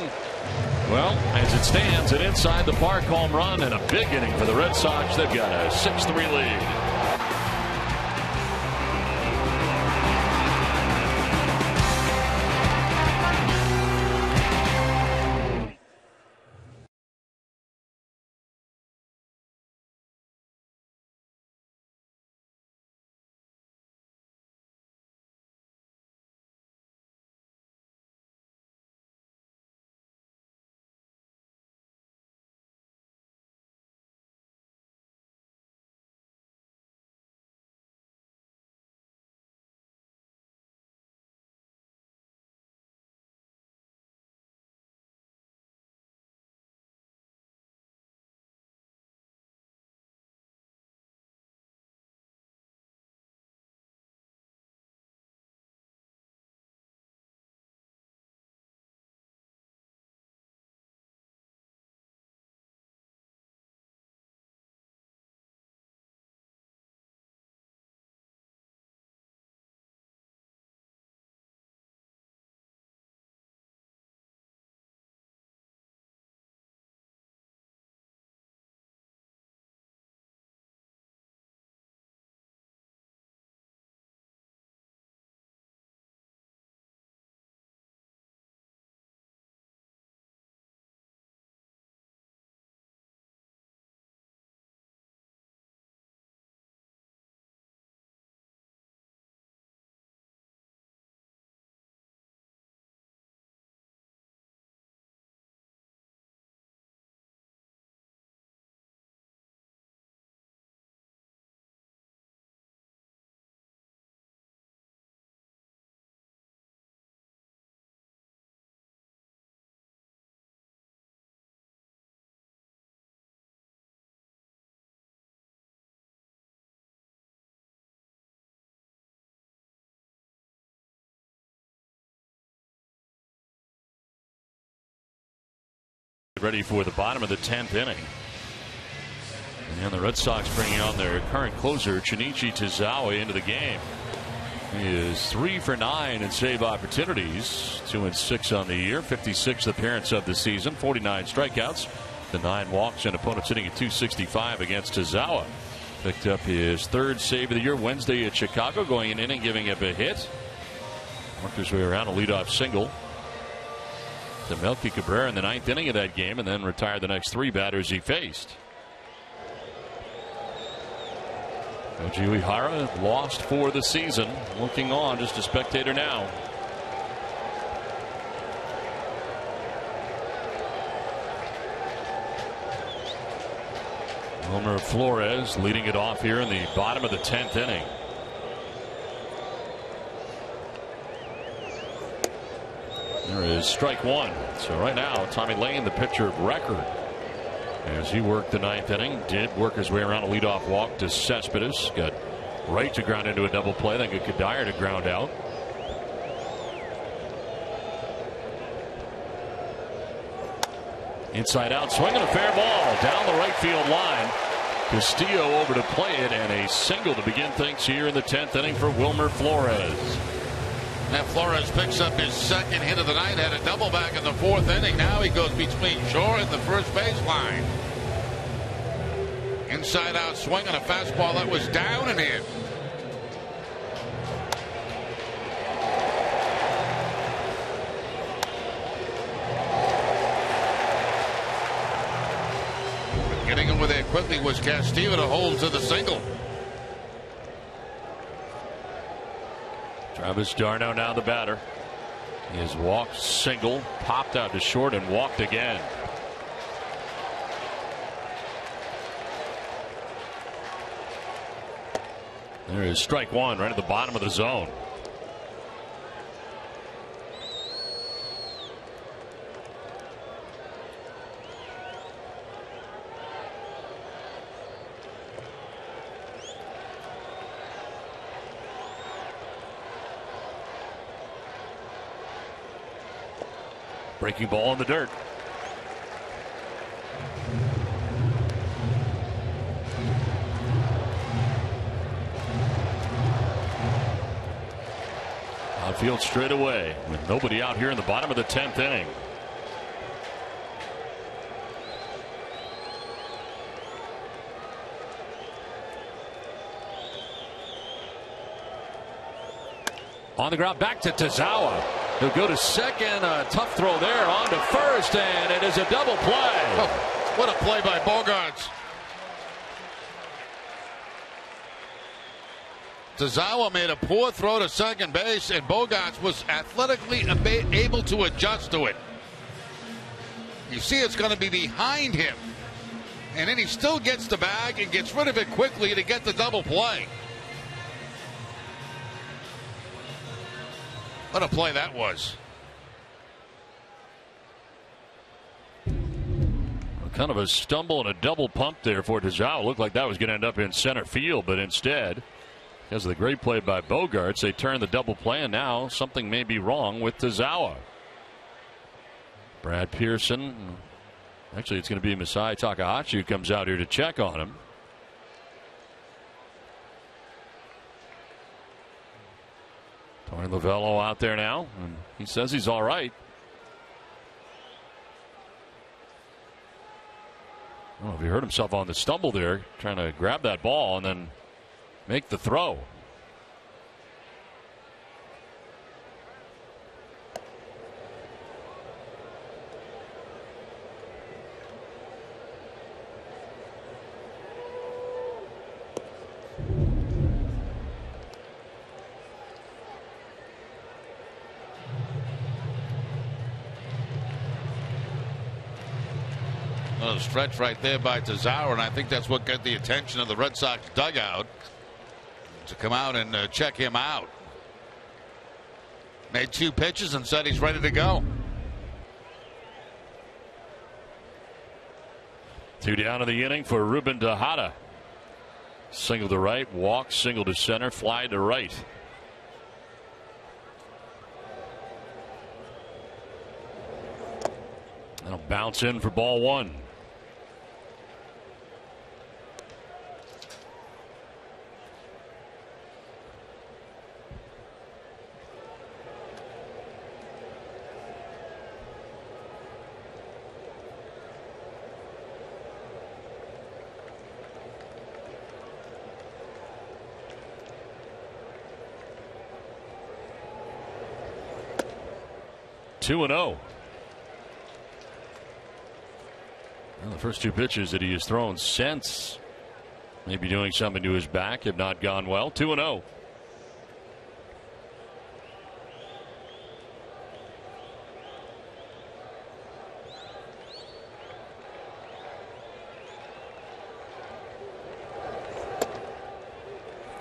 Well, as it stands, an inside the park home run and a big inning for the Red Sox. They've got a 6-3 lead. Ready for the bottom of the 10th inning. And the Red Sox bringing on their current closer, Shinichi Tozawa, into the game. He is 3 for 9 in save opportunities, 2-6 on the year, 56th appearance of the season, 49 strikeouts, the 9 walks, and opponents hitting at .265 against Tozawa. Picked up his 3rd save of the year Wednesday at Chicago, going an inning, giving up a hit. Worked his way around a leadoff single to Melky Cabrera in the 9th inning of that game, and then retired the next 3 batters he faced. Koji Uehara lost for the season. Looking on, just a spectator now. Wilmer Flores leading it off here in the bottom of the 10th inning. There is strike one. So right now, Tommy Lane, the pitcher of record, as he worked the 9th inning, did work his way around a leadoff walk to Cespedes. Got right to ground into a double play, then got Kadire to ground out. Inside out, swinging a fair ball down the right field line. Castillo over to play it, and a single to begin things here in the 10th inning for Wilmer Flores. And Flores picks up his second hit of the night, had a double back in the 4th inning. Now he goes between Shore and the first baseline. Inside out swing on a fastball that was down and in. Getting over there quickly was Castillo to hold to the single. Travis d'Arnaud now the batter. He has walked, single, popped out to short, and walked again. There is strike one right at the bottom of the zone. Breaking ball in the dirt. Outfield straight away with nobody out here in the bottom of the 10th inning. On the ground, back to Tazawa. He'll go to second. A tough throw there on to first, and it is a double play. Oh, what a play by Bogaerts. Tazawa made a poor throw to second base, and Bogaerts was athletically able to adjust to it. You see it's going to be behind him, and then he still gets the bag and gets rid of it quickly to get the double play. What a play that was. Kind of a stumble and a double pump there for Tazawa. Looked like that was going to end up in center field, but instead, because of the great play by Bogaerts, they turn the double play, and now something may be wrong with Tazawa. Brad Pearson, actually it's going to be Masai Takahashi who comes out here to check on him. Tony Lavello out there now, and he says he's all right. I don't know if he hurt himself on the stumble there, trying to grab that ball and then make the throw. A stretch right there by Tazawa, and I think that's what got the attention of the Red Sox dugout to come out and check him out. Made 2 pitches and said he's ready to go. 2 down in the inning for Ruben Tejada. Single to right, walk, single to center, fly to right. That'll bounce in for ball 1. Two and 0. Well, the first 2 pitches that he has thrown since Maybe doing something to his back, have not gone well. 2-0.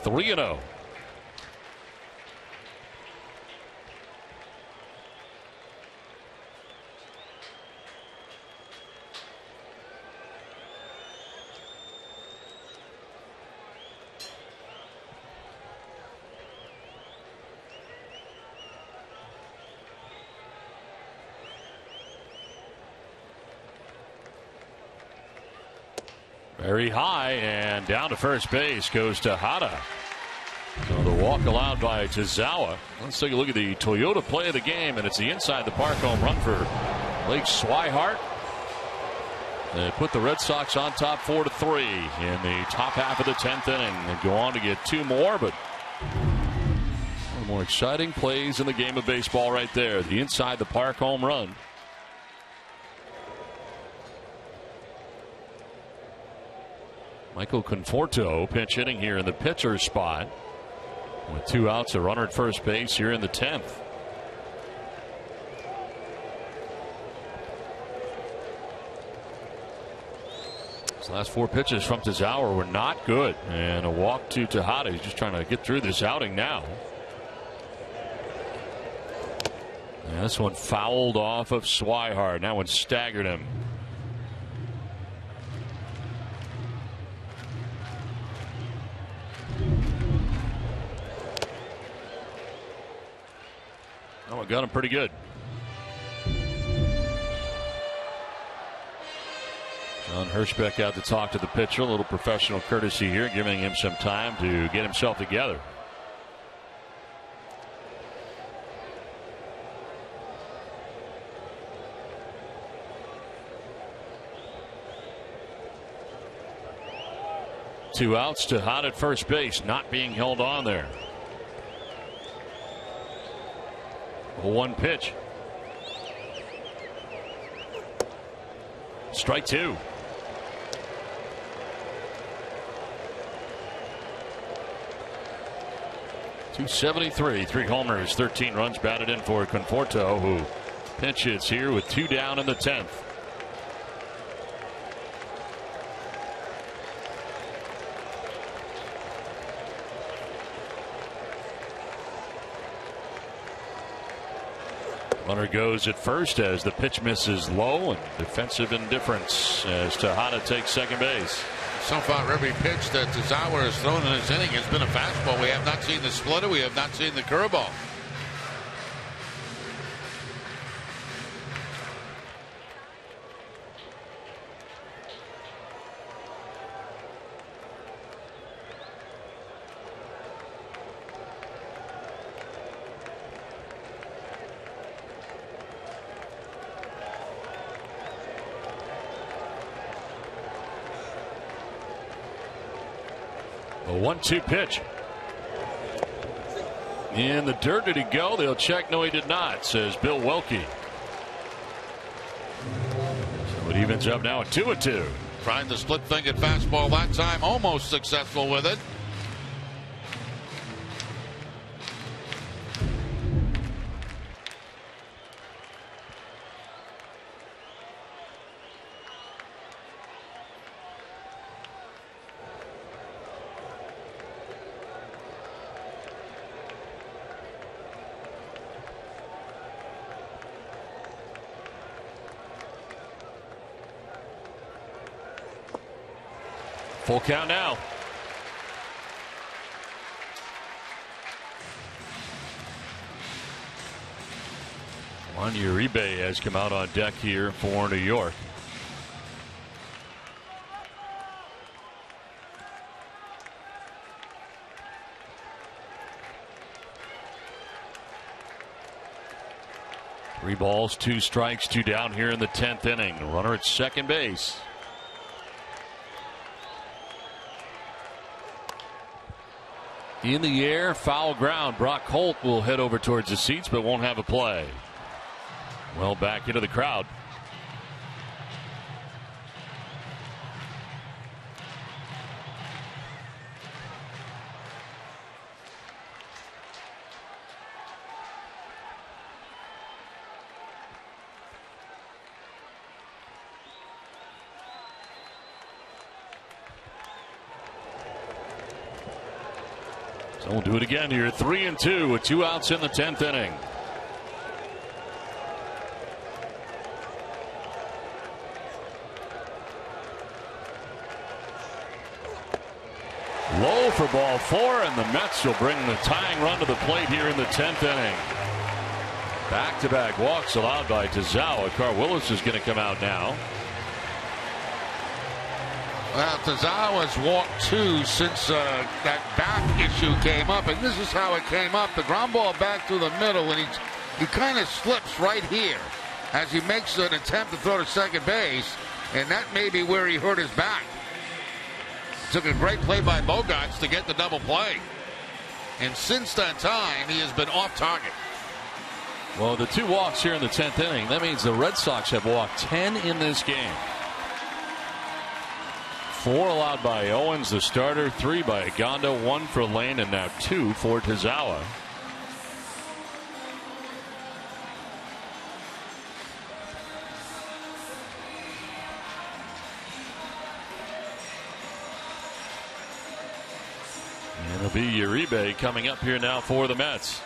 Three and 0. Very high, and down to first base goes Tejada. So the walk allowed by Tazawa. Let's take a look at the Toyota play of the game, and it's the inside the park home run for Blake Swihart. They put the Red Sox on top 4-3 in the top half of the 10th inning. They go on to get two more, but one of the more exciting plays in the game of baseball right there. The inside the park home run. Michael Conforto pinch hitting here in the pitcher's spot. With two outs, a runner at first base here in the 10th. His last four pitches from Tazawa were not good. And a walk to Tejada. He's just trying to get through this outing now. And this one fouled off of Swihart. That one staggered him. Oh, it got him pretty good. John Hirschbeck out to talk to the pitcher. A little professional courtesy here, giving him some time to get himself together. Two outs, Tejada at first base, not being held on there. One pitch. Strike two. .273, 3 homers, 13 runs batted in for Conforto, who pinch hits here with two down in the 10th. Runner goes at first as the pitch misses low, and defensive indifference as Tejada takes second base. So far, every pitch that Tazawa has thrown in this inning has been a fastball. We have not seen the splitter. We have not seen the curveball. A 1-2 pitch. In the dirt, did he go? They'll check. No, he did not, says Bill Welke. So it evens up now at 2-2. Trying the split-fingered fastball that time. Almost successful with it. Full count now. Juan Uribe has come out on deck here for New York. Three balls, two strikes, two down here in the 10th inning. Runner at second base. In the air, foul ground. Brock Holt will head over towards the seats, but won't have a play. Well, back into the crowd. So we'll do it again here. 3-2 with 2 outs in the 10th inning. Low for ball 4, and the Mets will bring the tying run to the plate here in the 10th inning. Back-to-back walks allowed by Tazawa. Carl Willis is going to come out now. Well, Tazawa's walked 2 since that back issue came up, and this is how it came up. The ground ball back through the middle, and he kind of slips right here as he makes an attempt to throw to second base, and that may be where he hurt his back. Took a great play by Bogarts to get the double play, and since that time, he has been off target. Well, the 2 walks here in the 10th inning, that means the Red Sox have walked 10 in this game. 4 allowed by Owens, the starter, 3 by Agondo, 1 for Lane, and now 2 for Tazawa. And it'll be Uribe coming up here now for the Mets.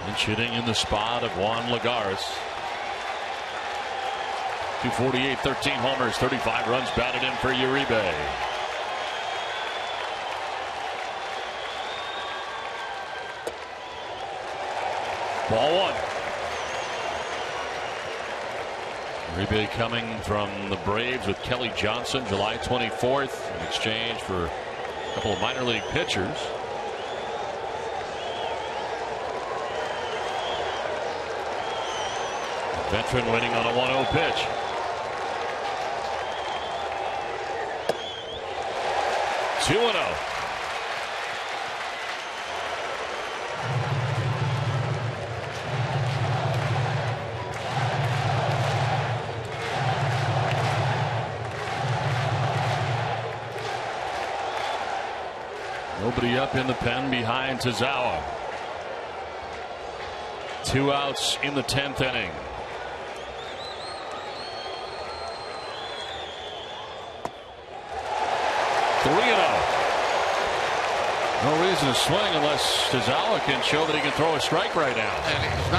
Pinch hitting in the spot of Juan Lagares. 248, 13 homers, 35 runs batted in for Uribe. Ball 1. Uribe coming from the Braves with Kelly Johnson July 24th in exchange for a couple of minor league pitchers. Veteran waiting on a 1-0 pitch. Two 2-0. Nobody up in the pen behind Tazawa. 2 outs in the 10th inning. No reason to swing unless Tazawa can show that he can throw a strike right now. And he's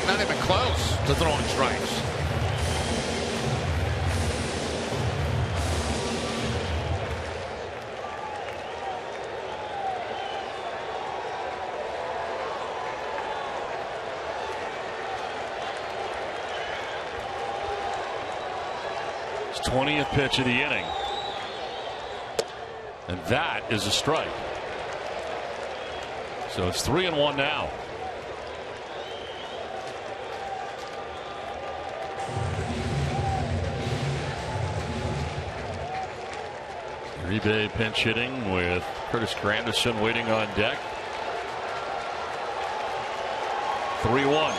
not even close to throwing strikes. It's 20th pitch of the inning. And that is a strike. So it's 3-1 now. Uribe pinch hitting with Curtis Granderson waiting on deck. 3-1.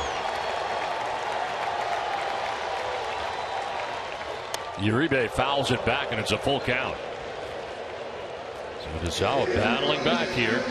Uribe fouls it back, and it's a full count. So Tazawa battling back here.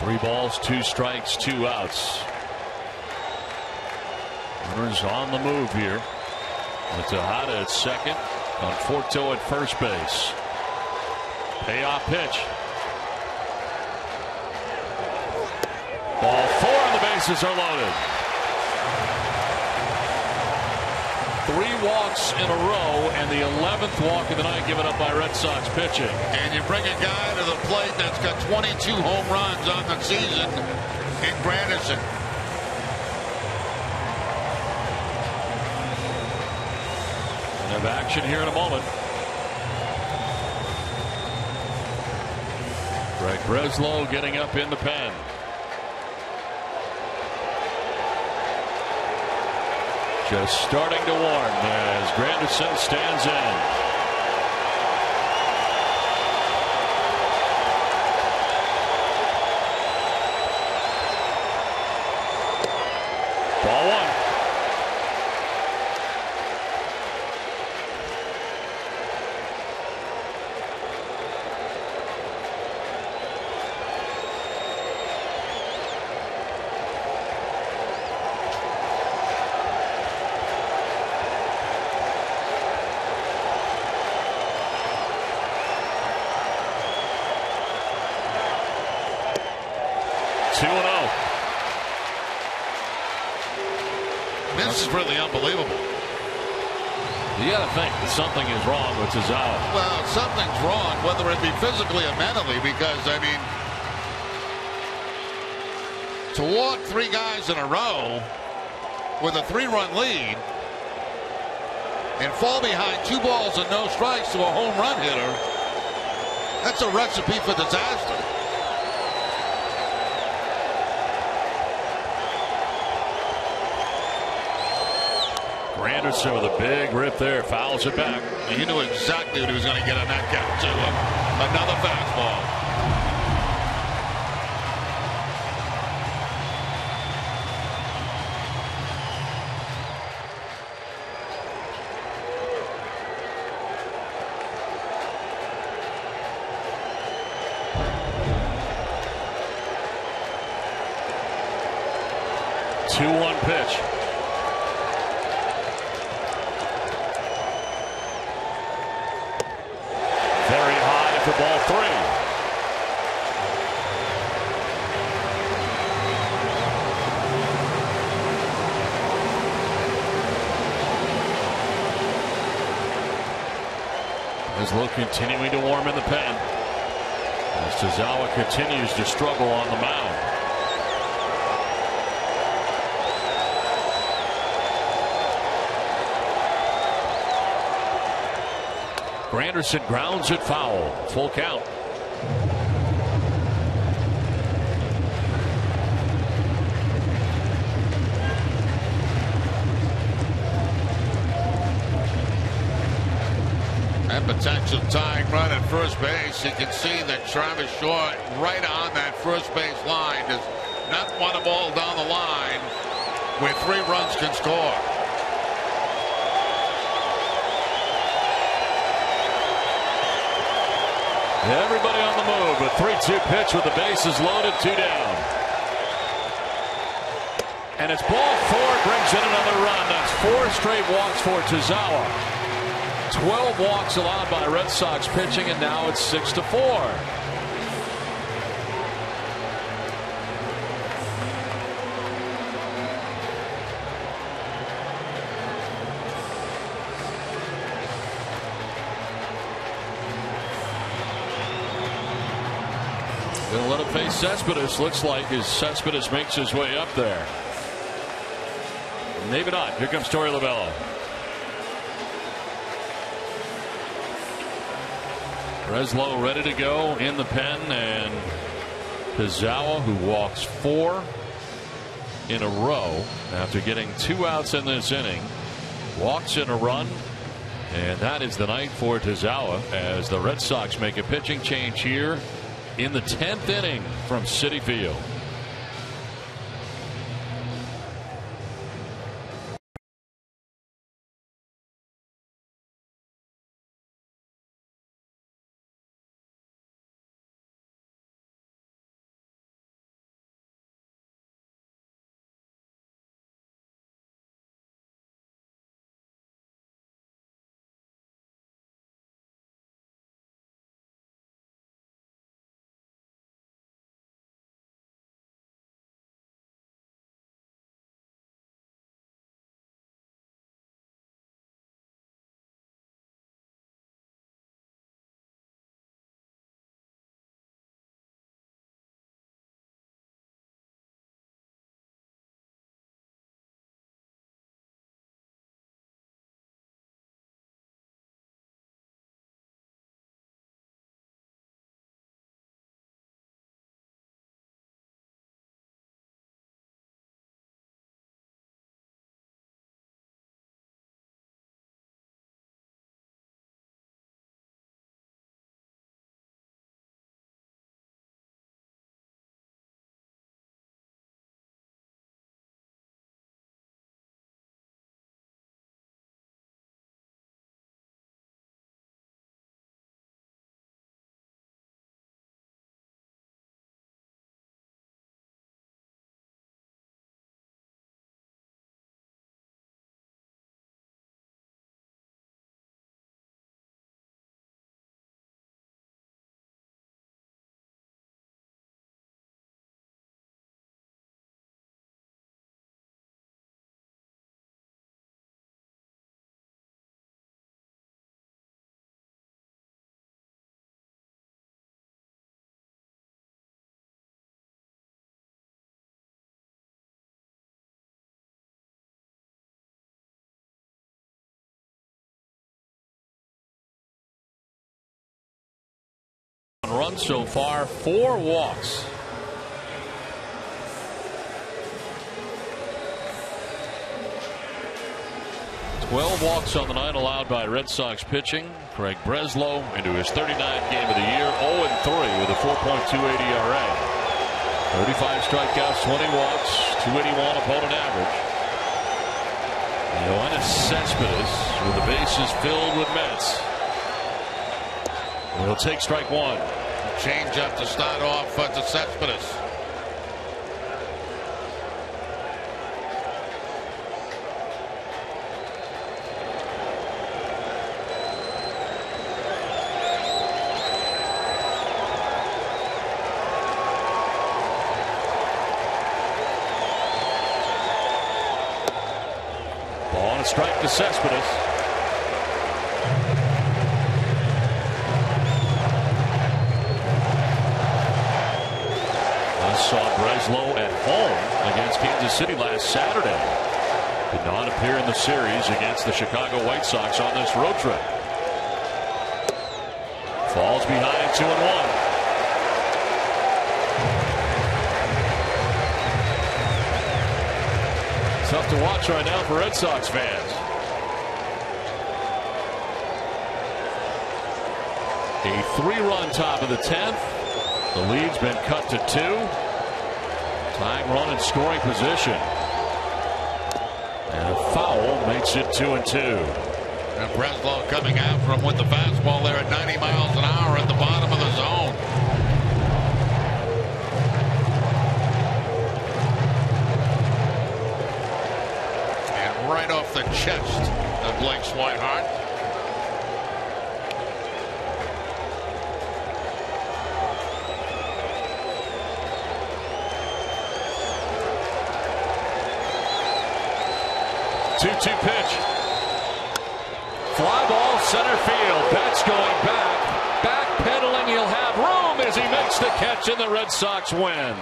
Three balls, 2 strikes, 2 outs. Runners on the move here. With Tejada at second, Conforto at first base. Payoff pitch. Ball 4, and the bases are loaded. 3 walks in a row, and the 11th walk of the night given up by Red Sox pitching. And you bring a guy to the plate that's got 22 home runs on the season in Granderson. We'll have action here in a moment. Greg Breslow getting up in the pen. Just starting to warm as Granderson stands in. Ball 1. This is really unbelievable. You got to think that something is wrong with Tazawa. Well, something's wrong, whether it be physically or mentally, because, I mean, to walk 3 guys in a row with a 3-run lead and fall behind 2 balls and no strikes to a home run hitter, that's a recipe for disaster. Anderson with a big rip there, fouls it back. He knew exactly what he was going to get on that count, too. Another fastball. Two-one pitch. Very high for ball 3. Laszlo continuing to warm in the pen as Tazawa continues to struggle on the mound. Granderson grounds it foul. Full count. And potential tying run at first base. You can see that Travis Shaw right on that first base line does not want a ball down the line where 3 runs can score. Everybody on the move. A 3-2 pitch with the bases loaded, 2 down. And it's ball 4, brings in another run. That's 4 straight walks for Tazawa. 12 walks allowed by Red Sox pitching, and now it's 6-4. Gonna let him face Cespedes. Looks like as Cespedes makes his way up there. Maybe not. Here comes Torey Lovullo. Breslow ready to go in the pen, and Tazawa, who walks 4 in a row after getting 2 outs in this inning, walks in a run, and that is the night for Tazawa as the Red Sox make a pitching change here in the 10th inning from Citi Field. runs so far, 4 walks. Twelve walks on the night allowed by Red Sox pitching. Craig Breslow into his 39th game of the year, 0-3 with a 4.28 ERA. 35 strikeouts, 20 walks, 281 opponent average. Yoenis Cespedes with the bases filled with Mets. We'll take strike one. Change up to start off to Cespedes. Strike to Cespedes. I saw Breslow at home against Kansas City last Saturday. Did not appear in the series against the Chicago White Sox on this road trip. Falls behind 2-1. Tough to watch right now for Red Sox fans. A 3-run top of the 10th. The lead's been cut to 2. Tying run in scoring position. And a foul makes it 2-2. And Breslow coming after him with the fastball there at 90 miles an hour at the bottom of the zone. Right off the chest of Blake Swihart. Two pitch. Fly ball center field. Betts going back. Backpedaling. He'll have room as he makes the catch and the Red Sox win.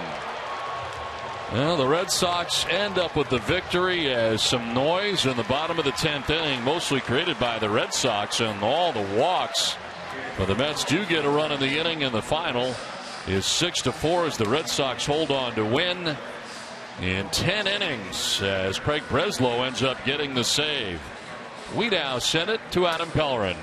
Well, the Red Sox end up with the victory as some noise in the bottom of the 10th inning, mostly created by the Red Sox and all the walks. But the Mets do get a run in the inning, and the final is 6-4 as the Red Sox hold on to win in 10 innings as Craig Breslow ends up getting the save. We now send it to Adam Pellerin.